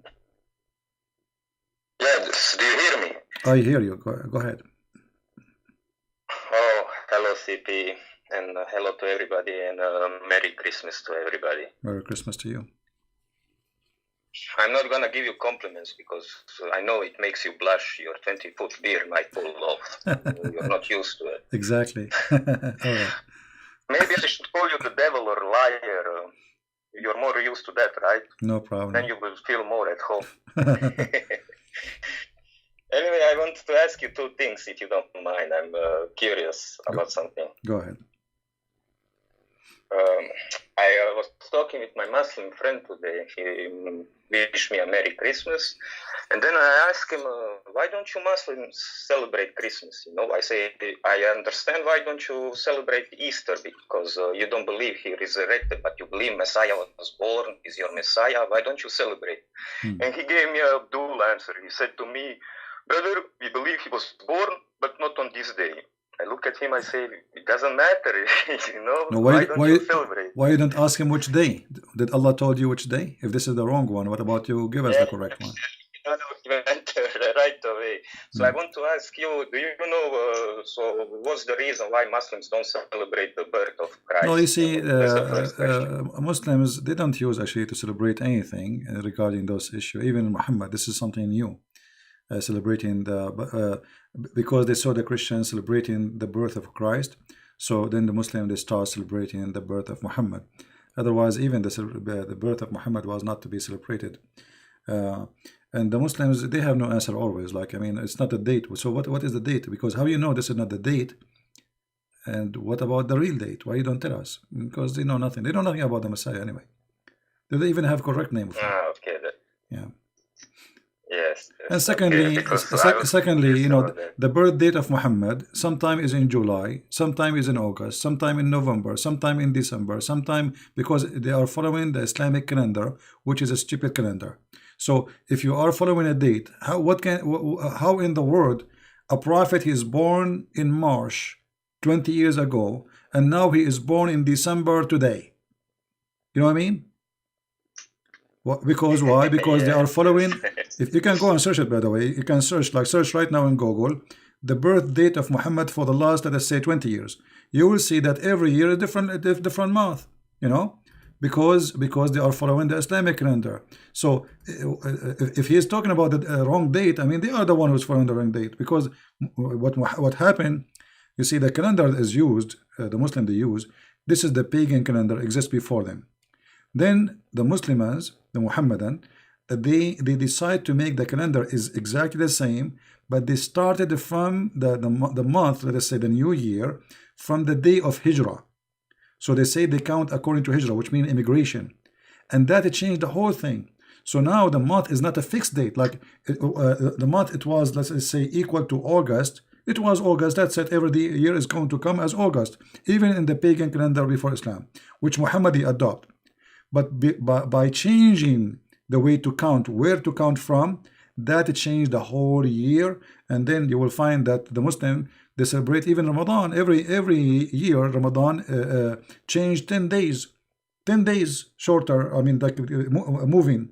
Yes, do you hear me?
I hear you. Go ahead.
Oh, hello, CP, and hello to everybody, and Merry Christmas to everybody.
Merry Christmas to you.
I'm not gonna give you compliments because I know it makes you blush. Your 20-foot beard might pull off. You're not used to it.
Exactly. All right.
Maybe I should call you the devil or liar. You're more used to that, right?
No problem.
Then you will feel more at home. Anyway, I want to ask you two things, if you don't mind. I'm curious about something.
Go ahead.
I was talking with my Muslim friend today. He wished me a Merry Christmas. And then I asked him, why don't you Muslims celebrate Christmas? You know, I say, I understand why don't you celebrate Easter, because you don't believe he resurrected, but you believe Messiah was born, is your Messiah. Why don't you celebrate? And he gave me a dual answer. He said to me, brother, we believe he was born, but not on this day. I look at him, I say, it doesn't matter, you know,
No,
why don't you celebrate?
Why you don't ask him which day? Did Allah told you which day? If this is the wrong one, what about you give us the correct one?
No, he went right away. So I want to ask you, do you know, so what's the reason why Muslims don't celebrate the birth of Christ?
No, you see,
That's the first question.
Muslims, they don't use actually to celebrate anything regarding those issues. Even Muhammad, this is something new. Celebrating because they saw the Christians celebrating the birth of Christ, so then the Muslim they start celebrating the birth of Muhammad. Otherwise, even the birth of Muhammad was not to be celebrated. And the Muslims, they have no answer always. Like, I mean, it's not a date. So what is the date? Because how you know this is not the date? And what about the real date? Why you don't tell us? Because they know nothing. They know nothing about the Messiah anyway. Do they even have correct name of him?
Okay.
Yeah.
Yes.
And secondly, you know, the birth date of Muhammad sometime is in July, sometime is in August, sometime in November, sometime in December, sometime because they are following the Islamic calendar, which is a stupid calendar. So if you are following a date, how in the world a prophet is born in March 20 years ago, and now he is born in December today? You know what I mean? Because why? Because they are following. If you can go and search it, by the way, you can search right now in Google the birth date of Muhammad for the last, let us say, 20 years. You will see that every year is different month. You know, because they are following the Islamic calendar. So if he is talking about the wrong date, I mean, they are the one who's following the wrong date. Because what happened? You see, the calendar is used. The Muslim they use. This is the pagan calendar exists before them. Then the Muslims, the Muhammadan, they decide to make the calendar is exactly the same, but they started from the month, let us say the new year, from the day of Hijrah. So they say they count according to Hijrah, which means immigration, and that changed the whole thing. So now the month is not a fixed date. Like the month it was, let's say, equal to August. It was August. That's it. Every year is going to come as August, even in the pagan calendar before Islam, which Muhammad adopt. But by changing the way to count, where to count from, that changed the whole year. And then you will find that the Muslim, they celebrate even Ramadan. Every year, Ramadan changed 10 days. 10 days shorter, I mean, like moving.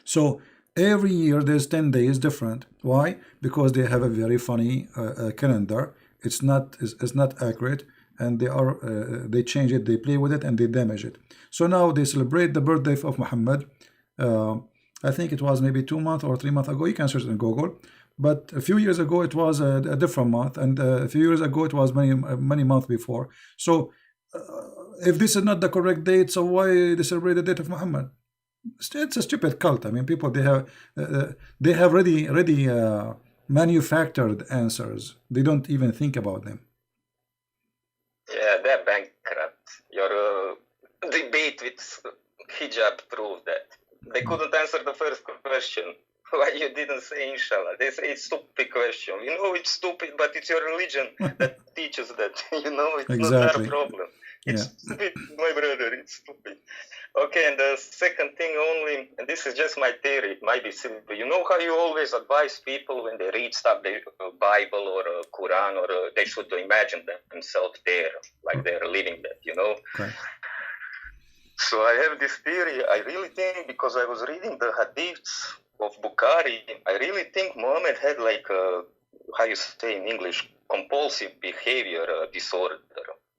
So every year there's 10 days different. Why? Because they have a very funny calendar. It's not accurate. And they change it, they play with it, and they damage it. So now they celebrate the birthday of Muhammad. I think it was maybe 2 months or 3 months ago. You can search it in Google. But a few years ago, it was a different month. And a few years ago, it was many months before. So if this is not the correct date, so why they celebrate the date of Muhammad? It's a stupid cult. I mean, people, they have ready manufactured answers. They don't even think about them.
Yeah, they're bankrupt. Your debate with hijab proved that. They couldn't answer the first question. Why you didn't say inshallah? They say it's stupid question. You know it's stupid, but it's your religion that teaches that. You know, it's not
Exactly.
our problem. It's
Yeah.
stupid, my brother, it's stupid. Okay, and the second thing only, and this is just my theory, it might be simple. You know how you always advise people when they read stuff, the Bible or Quran, or they should imagine themselves there, like they're living that, you know?
Okay.
So I have this theory. I really think, because I was reading the hadiths of Bukhari, I really think Muhammad had like how you say in English, compulsive behavior disorder.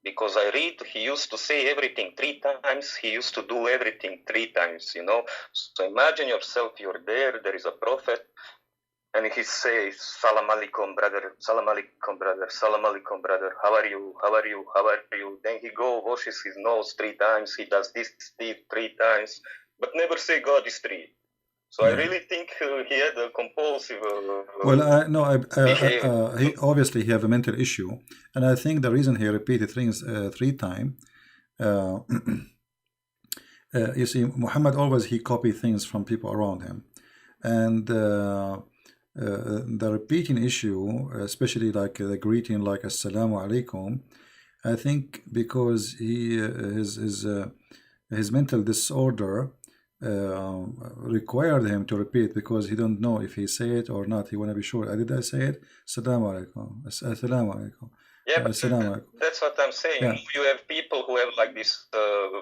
Because I read he used to say everything 3 times, he used to do everything 3 times, you know. So imagine yourself, you're there is a prophet, and he says, Salam alaikum, brother, Salam alaikum, brother, Salam alaikum, brother, how are you, how are you, how are you? Then he washes his nose 3 times, he does this 3 times, but never say God is 3. So I really think he had a compulsive
Well, no,
behavior.
he obviously he have a mental issue, and I think the reason he repeated things 3 times, you see, Muhammad always he copied things from people around him, and the repeating issue, especially like the greeting like Assalamu alaikum, I think because his mental disorder required him to repeat, because he don't know if he say it or not. He want to be sure. Did I say it? Assalamu alaikum. Assalamu alaikum.
Yeah, but
Assalamu alaikum.
that's what I'm saying.
Yeah.
You have people who have like this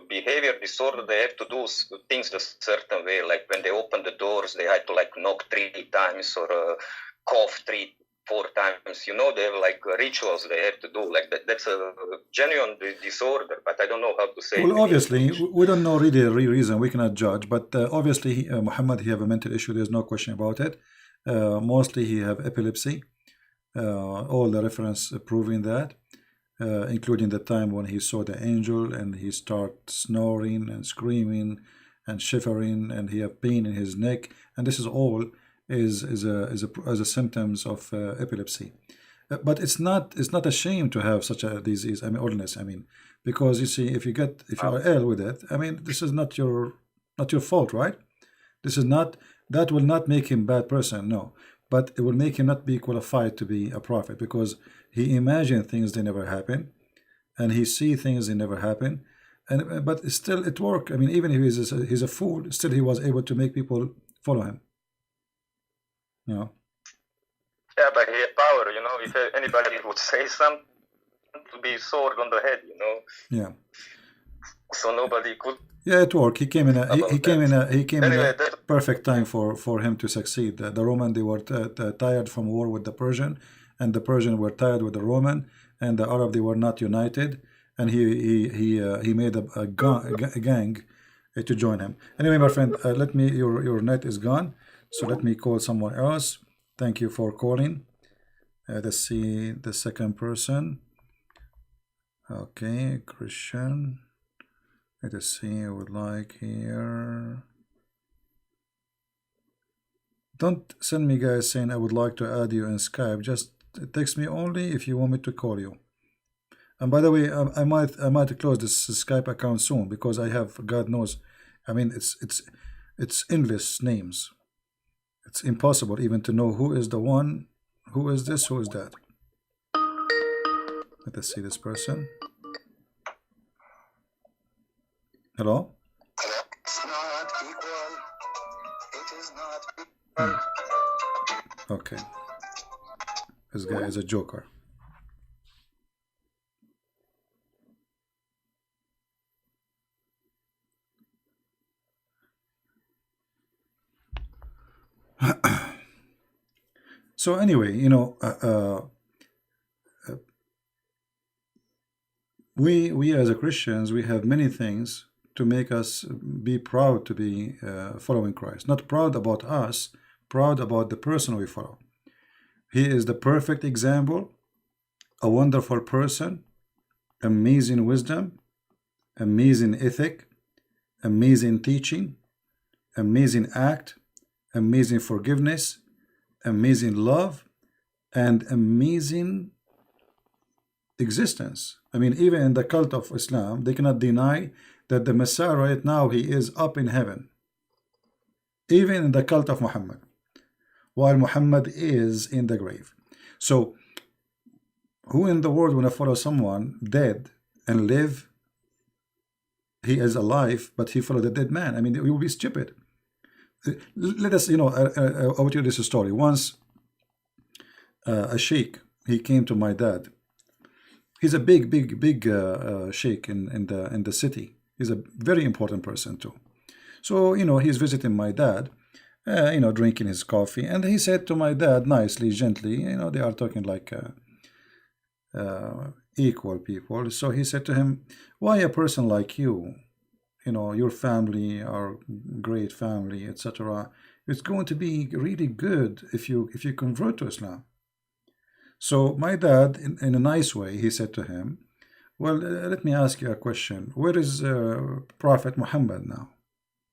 behavior disorder. They have to do things a certain way. Like when they open the doors, they had to like knock 3 times or cough 4 times. You know, they have like rituals they have to do like that. That's a genuine disorder, but I don't know how to say it.
Well, obviously, we don't know really the real reason. We cannot judge. But obviously, Muhammad, he have a mental issue. There's no question about it. Mostly, he have epilepsy. All the reference proving that, including the time when he saw the angel and he start snoring and screaming and shivering, and he have pain in his neck, and this is all is a symptoms of epilepsy. But it's not a shame to have such a disease. I mean, illness. I mean, because you see, if you are ill with it, I mean, this is not your fault, right? This is not, that will not make him bad person, no. But it will make him not be qualified to be a prophet, because he imagine things they never happen, and he see things they never happen, and but still it worked. I mean, even if he's a fool, still he was able to make people follow him. You know.
Yeah, but he had power. You know, if anybody would say something, to be sword on the head. You know.
Yeah.
So nobody could.
Yeah, it worked. He came in
Anyway,
a perfect time for him to succeed. The Roman, they were tired from war with the Persian, and the Persian were tired with the Roman, and the Arab, they were not united, and he made a gang to join him. Anyway, my friend, let me, your net is gone, so let me call someone else. Thank you for calling. Let's see the second person. Okay, Christian. Let us see, I would like here. Don't send me guys saying I would like to add you in Skype. Just text me only if you want me to call you. And by the way, I might close this Skype account soon, because I have, God knows, I mean, it's endless names. It's impossible even to know who is the one, who is this, who is that. Let us see this person. Hello?
It's not equal. It is not equal.
Okay. This guy is a joker. So anyway, you know, we as a Christians, we have many things to make us be proud to be following Christ. Not proud about us, proud about the person we follow. He is the perfect example, a wonderful person, amazing wisdom, amazing ethic, amazing teaching, amazing act, amazing forgiveness, amazing love, and amazing existence. I mean, even in the cult of Islam, they cannot deny that the Messiah right now, he is up in heaven. Even in the cult of Muhammad, while Muhammad is in the grave. So, who in the world want to follow someone dead and live? He is alive, but he followed a dead man. I mean, it will be stupid. Let us, I'll tell you this story. Once, a sheikh, he came to my dad. He's a big sheikh in the city. He's a very important person too. So, he's visiting my dad, drinking his coffee. And he said to my dad, nicely, gently, they are talking like equal people. So he said to him, why a person like you, your family, our great family, etc., it's going to be really good if you convert to Islam. So my dad, in a nice way, he said to him, well, let me ask you a question. Where is Prophet Muhammad now?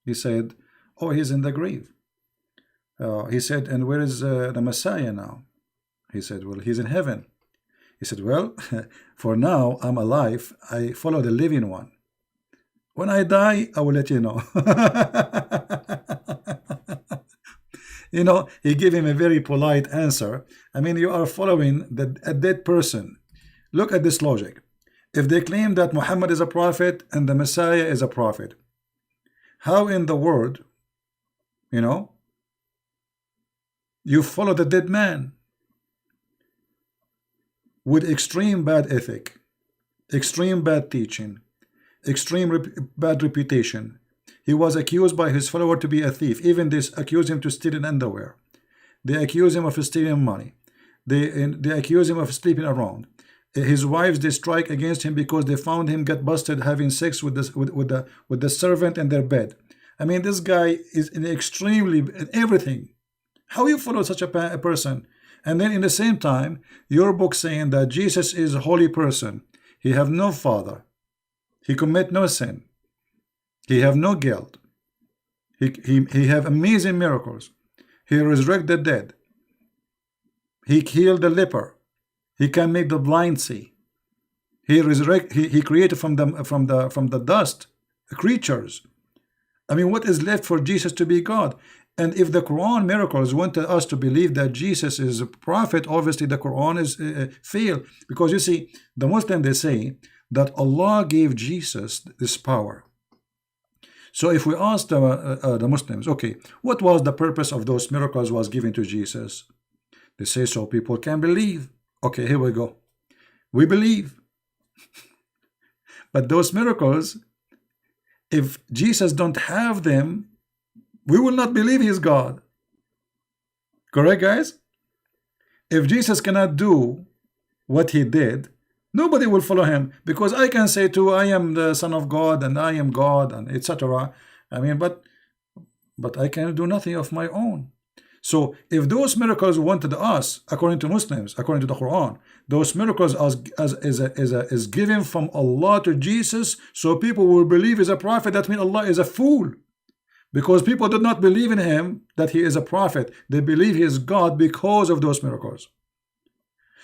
He said, oh, he's in the grave. He said, and where is the Messiah now? He said, well, he's in heaven. He said, well, for now, I'm alive. I follow the living one. When I die, I will let you know. He gave him a very polite answer. I mean, you are following a dead person. Look at this logic. If they claim that Muhammad is a prophet and the Messiah is a prophet, how in the world, you follow the dead man with extreme bad ethic, extreme bad teaching, extreme bad reputation? He was accused by his follower to be a thief. Even they accuse him to steal underwear. They accuse him of stealing money. They accuse him of sleeping around. His wives, they strike against him because they found him get busted having sex with the servant in their bed. I mean, this guy is in extremely everything. How you follow such a person? And then in the same time, your book saying that Jesus is a holy person. He have no father. He commit no sin. He have no guilt. He have amazing miracles. He resurrect the dead. He healed the leper. He can make the blind see. He resurrect. He created from the dust creatures. I mean, what is left for Jesus to be God? And if the Quran miracles wanted us to believe that Jesus is a prophet, obviously the Quran is fail, because you see, the Muslim, they say that Allah gave Jesus this power. So if we ask the Muslims, okay, what was the purpose of those miracles was given to Jesus? They say so people can believe. Okay, here we go. We believe. But those miracles, if Jesus don't have them, we will not believe he's God. Correct, guys? If Jesus cannot do what he did, nobody will follow him, because I can say too, I am the Son of God and I am God and etc. I mean, but I can do nothing of my own. So if those miracles wanted us, according to Muslims, according to the Quran, those miracles is given from Allah to Jesus, so people will believe he's a prophet. That means Allah is a fool, because people did not believe in him that he is a prophet. They believe he is God because of those miracles.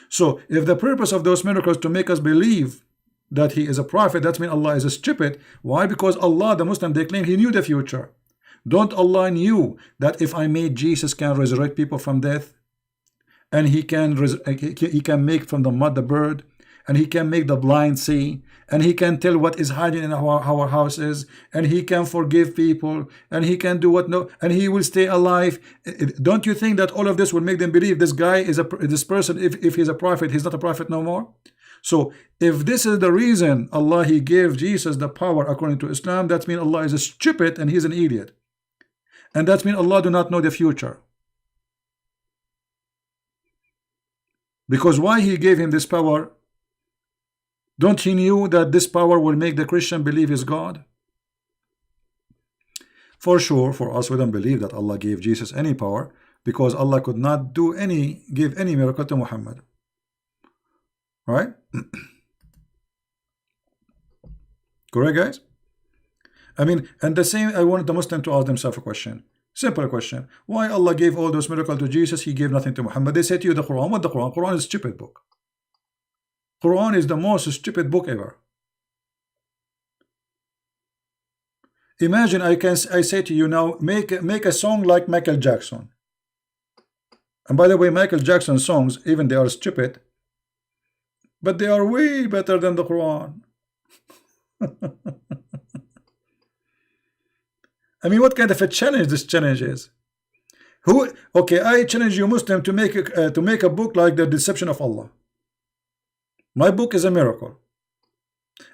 So if the purpose of those miracles to make us believe that he is a prophet, that means Allah is a stupid. Why? Because Allah, the Muslim, they claim he knew the future. Don't Allah knew that if I made Jesus can resurrect people from death, and he can make from the mud the bird, and he can make the blind see, and he can tell what is hiding in our houses, and he can forgive people, and he can do what no, and he will stay alive. Don't you think that all of this will make them believe this guy is this person, if he's a prophet, he's not a prophet no more? So if this is the reason Allah he gave Jesus the power according to Islam, that means Allah is a stupid and he's an idiot. And that means Allah do not know the future. Because why he gave him this power? Don't he knew that this power will make the Christian believe is God? For sure, for us, we don't believe that Allah gave Jesus any power, because Allah could not give any miracle to Muhammad. Right? Correct, guys? I mean, and the same, I wanted the Muslim to ask themselves a question. Simple question. Why Allah gave all those miracles to Jesus, He gave nothing to Muhammad? They say to you the Quran. What the Quran? Quran is a stupid book. Quran is the most stupid book ever. Imagine I say to you now, make a song like Michael Jackson. And by the way, Michael Jackson songs, even they are stupid, but they are way better than the Quran. I mean, what kind of a challenge this challenge is? Okay, I challenge you Muslim to make a book like The Deception of Allah. My book is a miracle.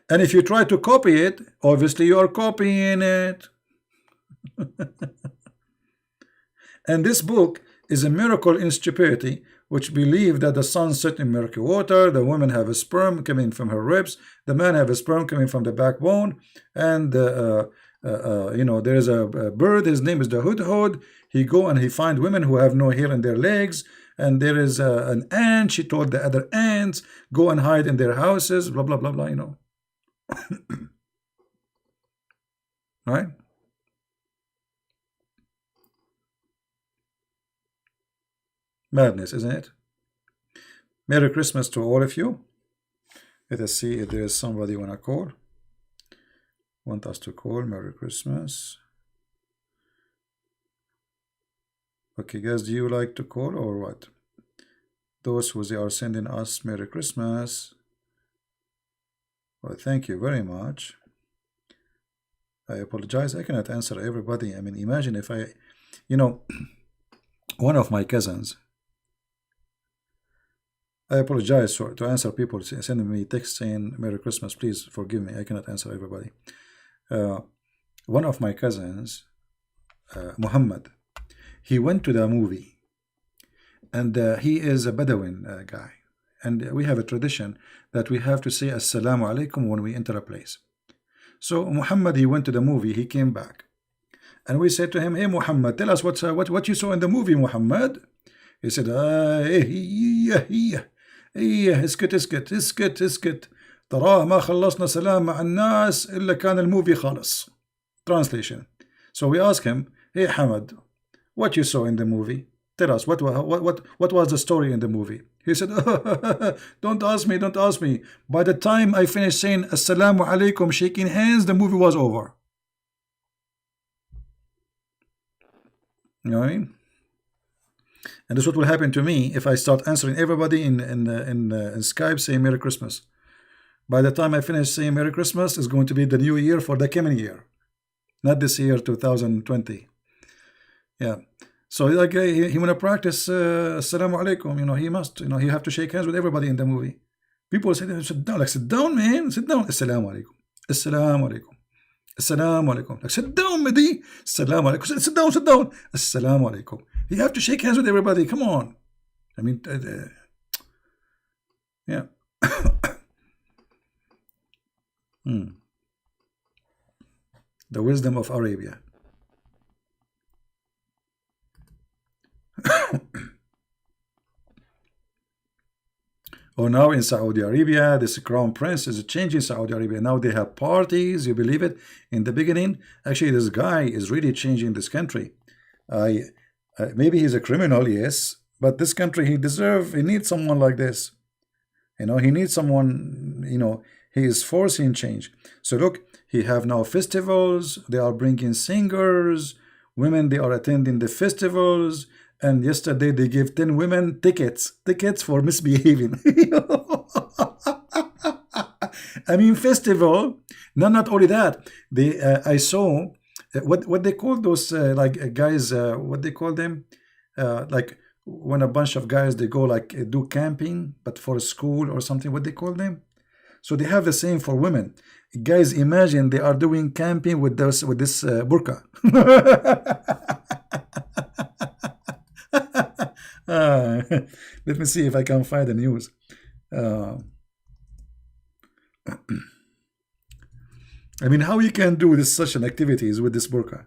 And if you try to copy it, obviously you are copying it. And this book is a miracle in stupidity, which believe that the sun set in murky water, the woman have a sperm coming from her ribs, the man have a sperm coming from the backbone, and you know, there is a bird, his name is the hudhud. He go and he find women who have no hair in their legs, and there is an ant. She told the other ants, go and hide in their houses, blah blah blah blah, you know. Right? Madness, isn't it? Merry Christmas to all of you. Let us see if there is somebody wanna call. Want us to call. Merry Christmas. Okay, guys, do you like to call or what? Those who they are sending us Merry Christmas. Well, thank you very much. I apologize. I cannot answer everybody. I mean, imagine if I, you know, one of my cousins. I apologize to answer people sending me text saying Merry Christmas. Please forgive me. I cannot answer everybody. One of my cousins, Muhammad, he went to the movie, and he is a Bedouin guy, and we have a tradition that we have to say Assalamu alaikum when we enter a place. So Muhammad, he went to the movie, he came back, and we said to him, hey Muhammad, tell us what you saw in the movie, Muhammad. He said, اسكت تراه ما خلصنا سلام مع الناس إلا كان الموفي خالص. Translation. So we ask him, hey Hamad, what you saw in the movie? Tell us what was the story in the movie? He said, don't ask me. By the time I finished saying Assalamu alaikum, shaking hands, the movie was over. You know what I mean? And this is what will happen to me if I start answering everybody in Skype saying Merry Christmas. By the time I finish saying Merry Christmas, it's going to be the new year for the coming year, not this year 2020. Yeah. So like he want to practice Assalamu alaikum. You know, he must. You know, he have to shake hands with everybody in the movie. People say, sit down, like sit down, man, sit down. Assalamu alaikum. Assalamu alaikum. Assalamu alaikum. Like sit down, Mehdi. Assalamu alaikum. Sit down. Assalamu alaikum. You have to shake hands with everybody. Come on. I mean, yeah. The wisdom of Arabia. Oh, now in Saudi Arabia, this crown prince is changing Saudi Arabia. Now they have parties. You believe it? In the beginning, actually, this guy is really changing this country. Maybe he's a criminal, yes, but this country, he needs someone like this. You know, he needs someone, you know, he is forcing change. So look, he have now festivals. They are bringing singers. Women, they are attending the festivals. And yesterday they gave 10 women tickets for misbehaving. I mean, festival. No, not only that. I saw what they call those like guys. What they call them? Like when a bunch of guys they go like do camping, but for a school or something. What they call them? So they have the same for women. Guys, imagine they are doing camping with this burqa. Let me see if I can find the news. I mean, how you can do this such an activities with this burqa?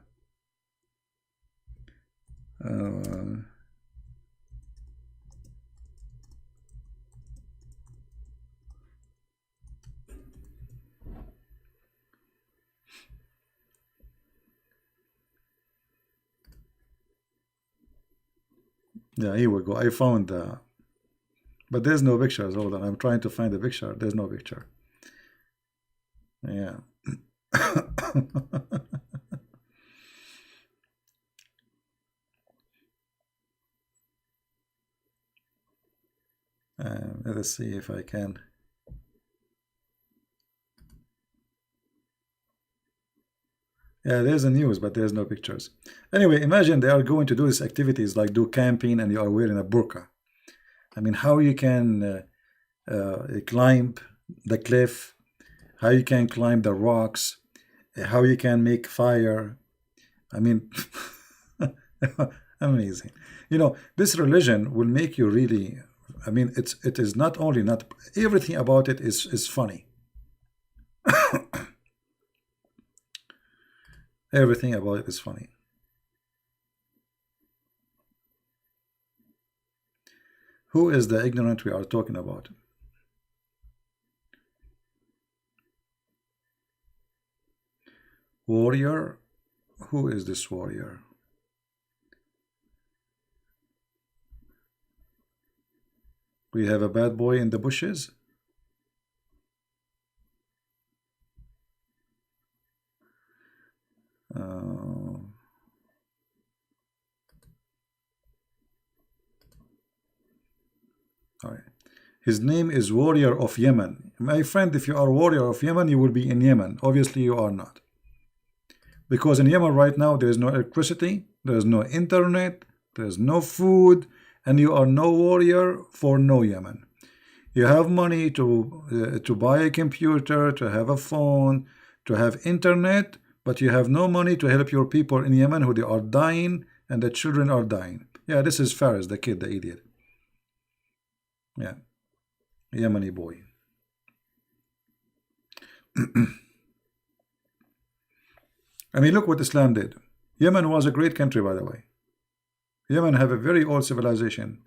Yeah, here we go. I found but there's no pictures. Hold on, I'm trying to find the picture. There's no picture. Yeah. Let us see if I can. Yeah, there's a news, but there's no pictures. Anyway, imagine they are going to do these activities like do camping and you are wearing a burqa. I mean, how you can climb the cliff, how you can climb the rocks, how you can make fire. I mean, amazing. You know, this religion will make you really, I mean, it is not only not, everything about it is funny. Everything about it is funny. Who is the ignorant we are talking about? Warrior? Who is this warrior? We have a bad boy in the bushes. All right. His name is Warrior of Yemen. My friend, if you are Warrior of Yemen, you will be in Yemen. Obviously, you are not. Because in Yemen right now, there is no electricity, there is no internet, there is no food, and you are no warrior for no Yemen. You have money to buy a computer, to have a phone, to have internet, but you have no money to help your people in Yemen who they are dying and the children are dying. Yeah, this is Faris, the kid, the idiot. Yeah, Yemeni boy. I mean, look what Islam did. Yemen was a great country, by the way. Yemen have a very old civilization.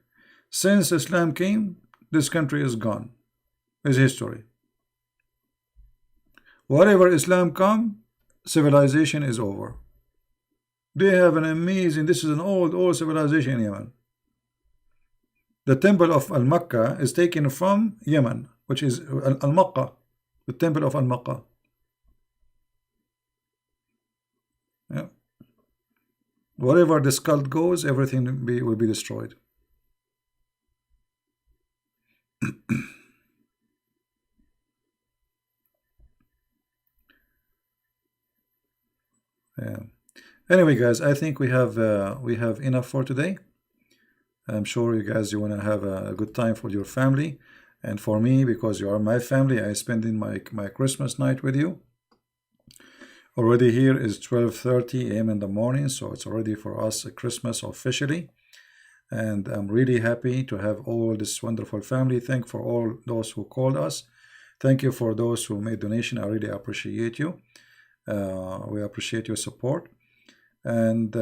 Since Islam came, this country is gone. It's history. Wherever Islam come, civilization is over. They have an amazing, this is an old civilization in Yemen. The temple of Al-Makkah is taken from Yemen, which is Al-Makkah, the temple of Al-Makkah. Yeah. Wherever this cult goes, everything will be destroyed. Yeah. Anyway, guys, I think we have enough for today. I'm sure you guys, you want to have a good time for your family, and for me, because you are my family, I spend in my Christmas night with you. Already here is 12:30 a.m. in the morning, so it's already for us a Christmas officially, and I'm really happy to have all this wonderful family. Thank for all those who called us. Thank you for those who made donation. I really appreciate you. We appreciate your support, and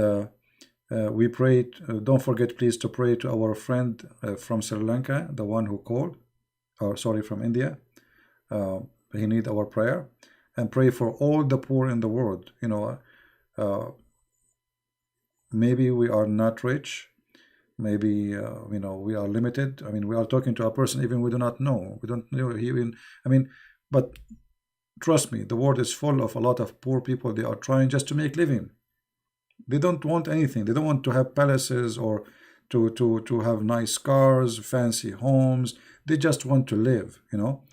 we pray. Don't forget, please, to pray to our friend from Sri Lanka, the one who called, or sorry, from India. He needs our prayer, and pray for all the poor in the world. You know, maybe we are not rich. Maybe you know, we are limited. I mean, we are talking to a person even we do not know. We don't know even. I mean, but trust me, the world is full of a lot of poor people. They are trying just to make living. They don't want anything. They don't want to have palaces or to have nice cars, fancy homes. They just want to live, you know.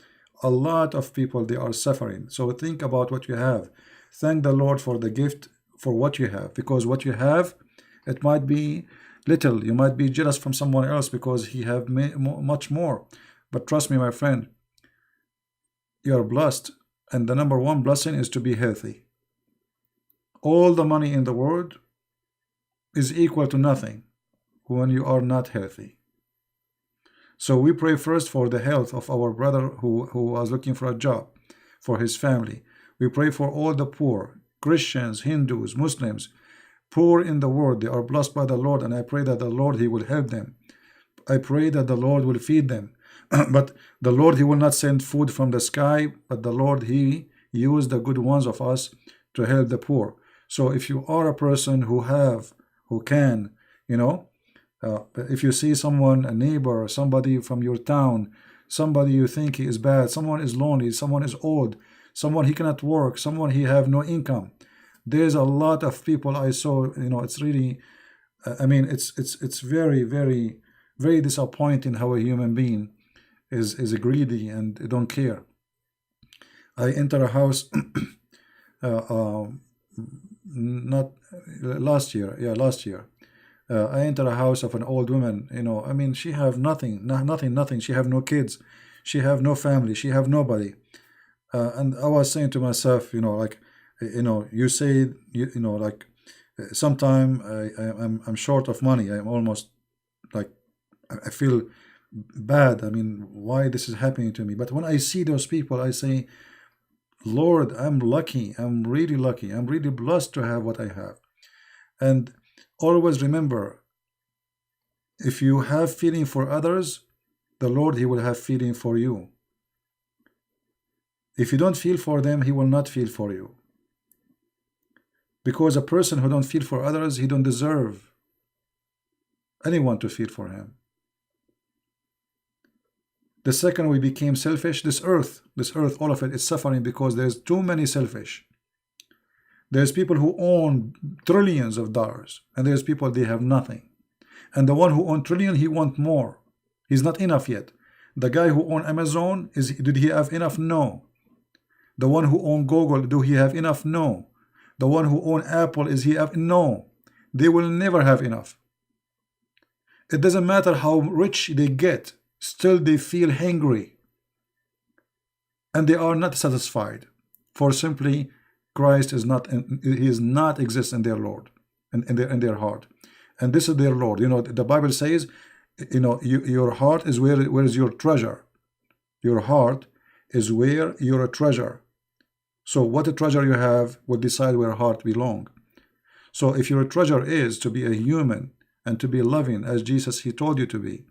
A lot of people, they are suffering. So think about what you have. Thank the Lord for the gift, for what you have. Because what you have, it might be little. You might be jealous from someone else because he have much more. But trust me, my friend, you are blessed. And the number one blessing is to be healthy. All the money in the world is equal to nothing when you are not healthy. So we pray first for the health of our brother who was looking for a job, for his family. We pray for all the poor, Christians, Hindus, Muslims, poor in the world. They are blessed by the Lord, and I pray that the Lord, he will help them. I pray that the Lord will feed them. But the Lord, he will not send food from the sky, but the Lord, he used the good ones of us to help the poor. So if you are a person who can, you know, If you see someone, a neighbor, somebody from your town, somebody you think he is bad, someone is lonely, someone is old, someone he cannot work, someone he have no income. There's a lot of people I saw. It's really, I mean, it's very, very, very disappointing how a human being is greedy and don't care. I enter a house not last year, yeah, last year. I enter a house of an old woman. I mean, she have nothing, nothing. She have no kids, she have no family, she have nobody. And I was saying to myself, like, you say, like, sometime I'm short of money. I'm almost like, I feel bad. I mean, why this is happening to me? But when I see those people, I say, Lord, I'm lucky. I'm really lucky. I'm really blessed to have what I have. And always remember, if you have feeling for others, the Lord, he will have feeling for you. If you don't feel for them, he will not feel for you. Because a person who don't feel for others, he don't deserve anyone to feel for him. The second we became selfish, this earth, all of it is suffering because there's too many selfish. There's people who own trillions of dollars, and there's people, they have nothing. And the one who own trillion, he want more. He's not enough yet. The guy who own Amazon, did he have enough? No. The one who own Google, do he have enough? No. The one who own Apple, is he have? No. They will never have enough. It doesn't matter how rich they get, still they feel hungry. And they are not satisfied. For simply, Christ is not, he is not exist in their Lord, in their heart. And this is their Lord. The Bible says, your heart is where is your treasure. Your heart is where your treasure. So what a treasure you have will decide where heart belong. So if your treasure is to be a human and to be loving as Jesus, he told you to be,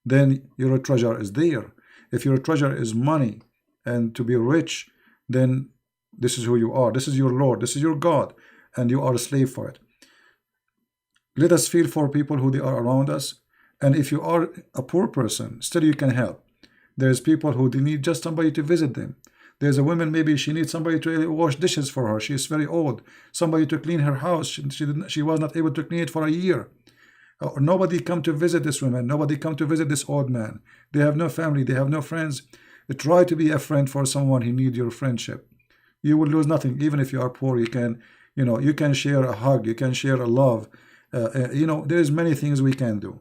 then your treasure is there. If your treasure is money and to be rich, then this is who you are. This is your Lord. This is your God, and you are a slave for it. Let us feel for people who they are around us. And if you are a poor person, still you can help. There's people who they need just somebody to visit them. There's a woman, maybe she needs somebody to wash dishes for her. She is very old. Somebody to clean her house. She was not able to clean it for a year. Nobody come to visit this woman. Nobody come to visit this old man. They have no family. They have no friends. Try to be a friend for someone who needs your friendship. You will lose nothing. Even if you are poor, you can, you can share a hug. You can share a love. There's many things we can do.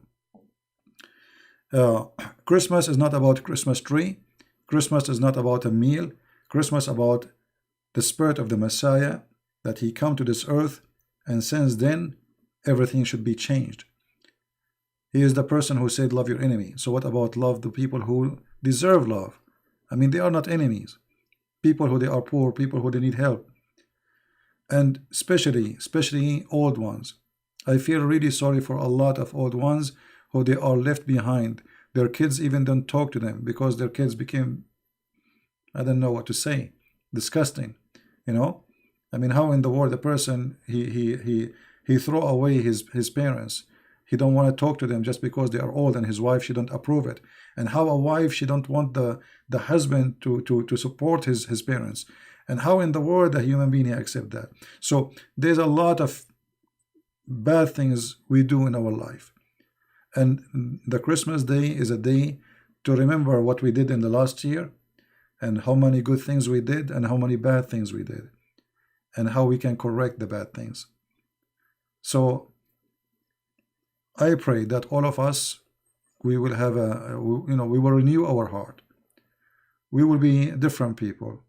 Christmas is not about Christmas tree. Christmas is not about a meal. Christmas about the spirit of the Messiah, that he come to this earth, and since then everything should be changed. He is the person who said love your enemy. So what about love the people who deserve love? I mean, they are not enemies. People who they are poor, people who they need help. And especially old ones. I feel really sorry for a lot of old ones who they are left behind. Their kids even don't talk to them because their kids became, I don't know what to say, disgusting. I mean, how in the world a person he throw away his parents? He don't want to talk to them just because they are old, and his wife, she don't approve it. And how a wife, she don't want the husband to support his parents. And how in the world a human being accept that? So there's a lot of bad things we do in our life. And the Christmas day is a day to remember what we did in the last year, and how many good things we did, and how many bad things we did, and how we can correct the bad things. So I pray that all of us, we will have we will renew our heart. We will be different people.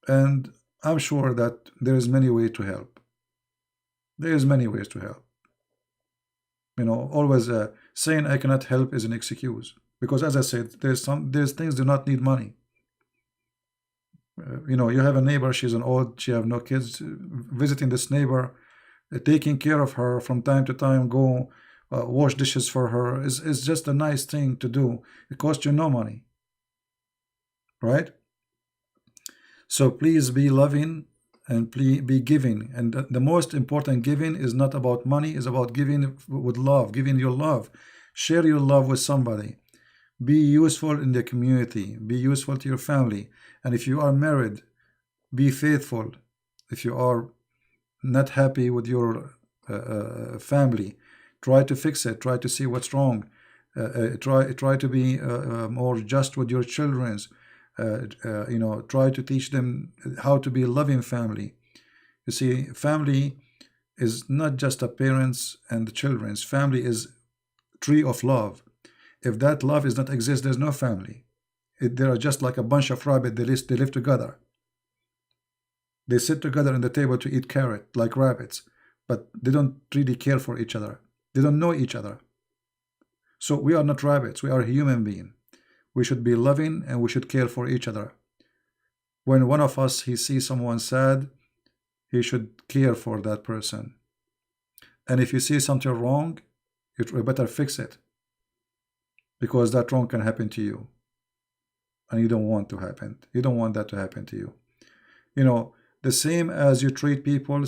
And I'm sure that there is many ways to help. There is many ways to help. Always saying I cannot help is an excuse. Because as I said, there's things do not need money. You have a neighbor, she's she have no kids. Visiting this neighbor, taking care of her from time to time, go wash dishes for her is just a nice thing to do. It costs you no money, right? So please be loving and please be giving. And the most important giving is not about money, is about giving with love, giving your love. Share your love with somebody. Be useful in the community. Be useful to your family. And if you are married, be faithful. If you are not happy with your family, try to fix it. Try to see what's wrong. Try to be more just with your children. You know, try to teach them how to be a loving family. You see, family is not just the parents and the children's. Family is tree of love. If that love does not exist, there's no family. They are just like a bunch of rabbits. They live together. They sit together on the table to eat carrot like rabbits, but they don't really care for each other. They don't know each other. So we are not rabbits. We are human beings. We should be loving and we should care for each other. When one of us he sees someone sad, he should care for that person. And if you see something wrong, you better fix it, because that wrong can happen to you, and you don't want to happen. You don't want that to happen to you. You know, the same as you treat people,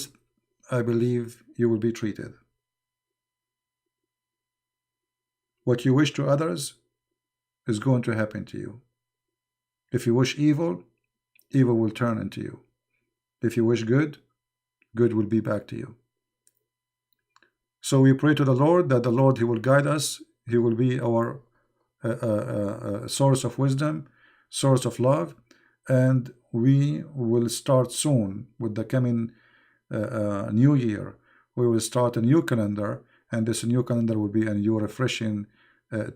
I believe you will be treated. What you wish to others is going to happen to you. If you wish evil, evil will turn into you. If you wish good, good will be back to you. So we pray to the Lord that the Lord, he will guide us. He will be our source of wisdom, source of love, and we will start soon with the coming new year. We will start a new calendar, and this new calendar will be a new refreshing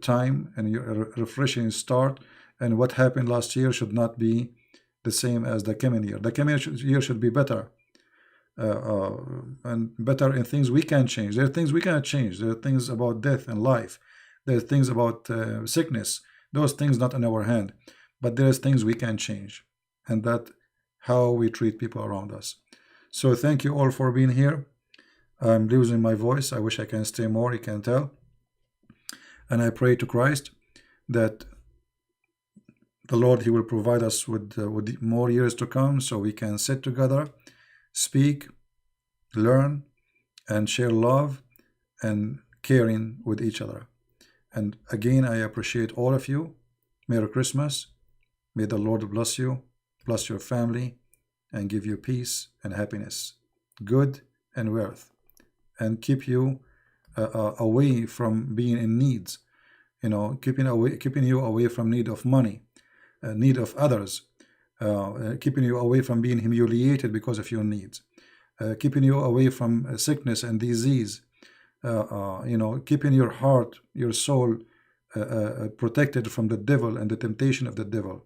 time and a refreshing start. And what happened last year should not be the same as the coming year. The coming year should be better. And better in things we can change. There are things we cannot change. There are things about death and life. There are things about sickness. Those things not in our hand. But there is things we can change. And that how we treat people around us. So thank you all for being here. I'm losing my voice. I wish I can stay more. You can tell. And I pray to Christ that the Lord, he will provide us with more years to come, so we can sit together, speak, learn, and share love and caring with each other. And again, I appreciate all of you. Merry Christmas. May the Lord bless you, bless your family, and give you peace and happiness, good and wealth, and keep you away from being in needs. You know, keeping you away from need of money, need of others, keeping you away from being humiliated because of your needs, keeping you away from sickness and disease, you know, keeping your heart, your soul protected from the devil and the temptation of the devil.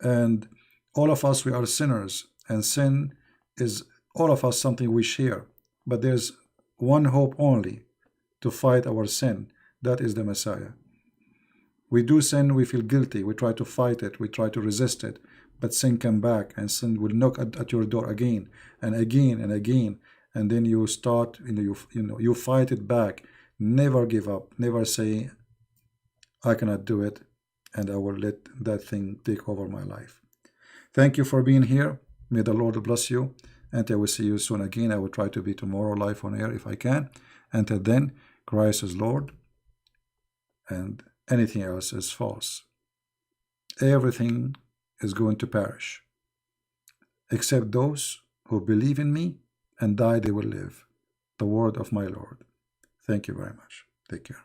And all of us, we are sinners, and sin is all of us something we share. But there's one hope only to fight our sin. That is the Messiah. We do sin, we feel guilty, we try to fight it, we try to resist it, but sin come back, and sin will knock at your door again and again and again, and then you start, you fight it back. Never give up, never say, I cannot do it, and I will let that thing take over my life. Thank you for being here. May the Lord bless you, and I will see you soon again. I will try to be tomorrow live on air if I can. Until then, Christ is Lord, and anything else is false. Everything is going to perish, except those who believe in me and die they will live. The word of my Lord. Thank you very much. Take care.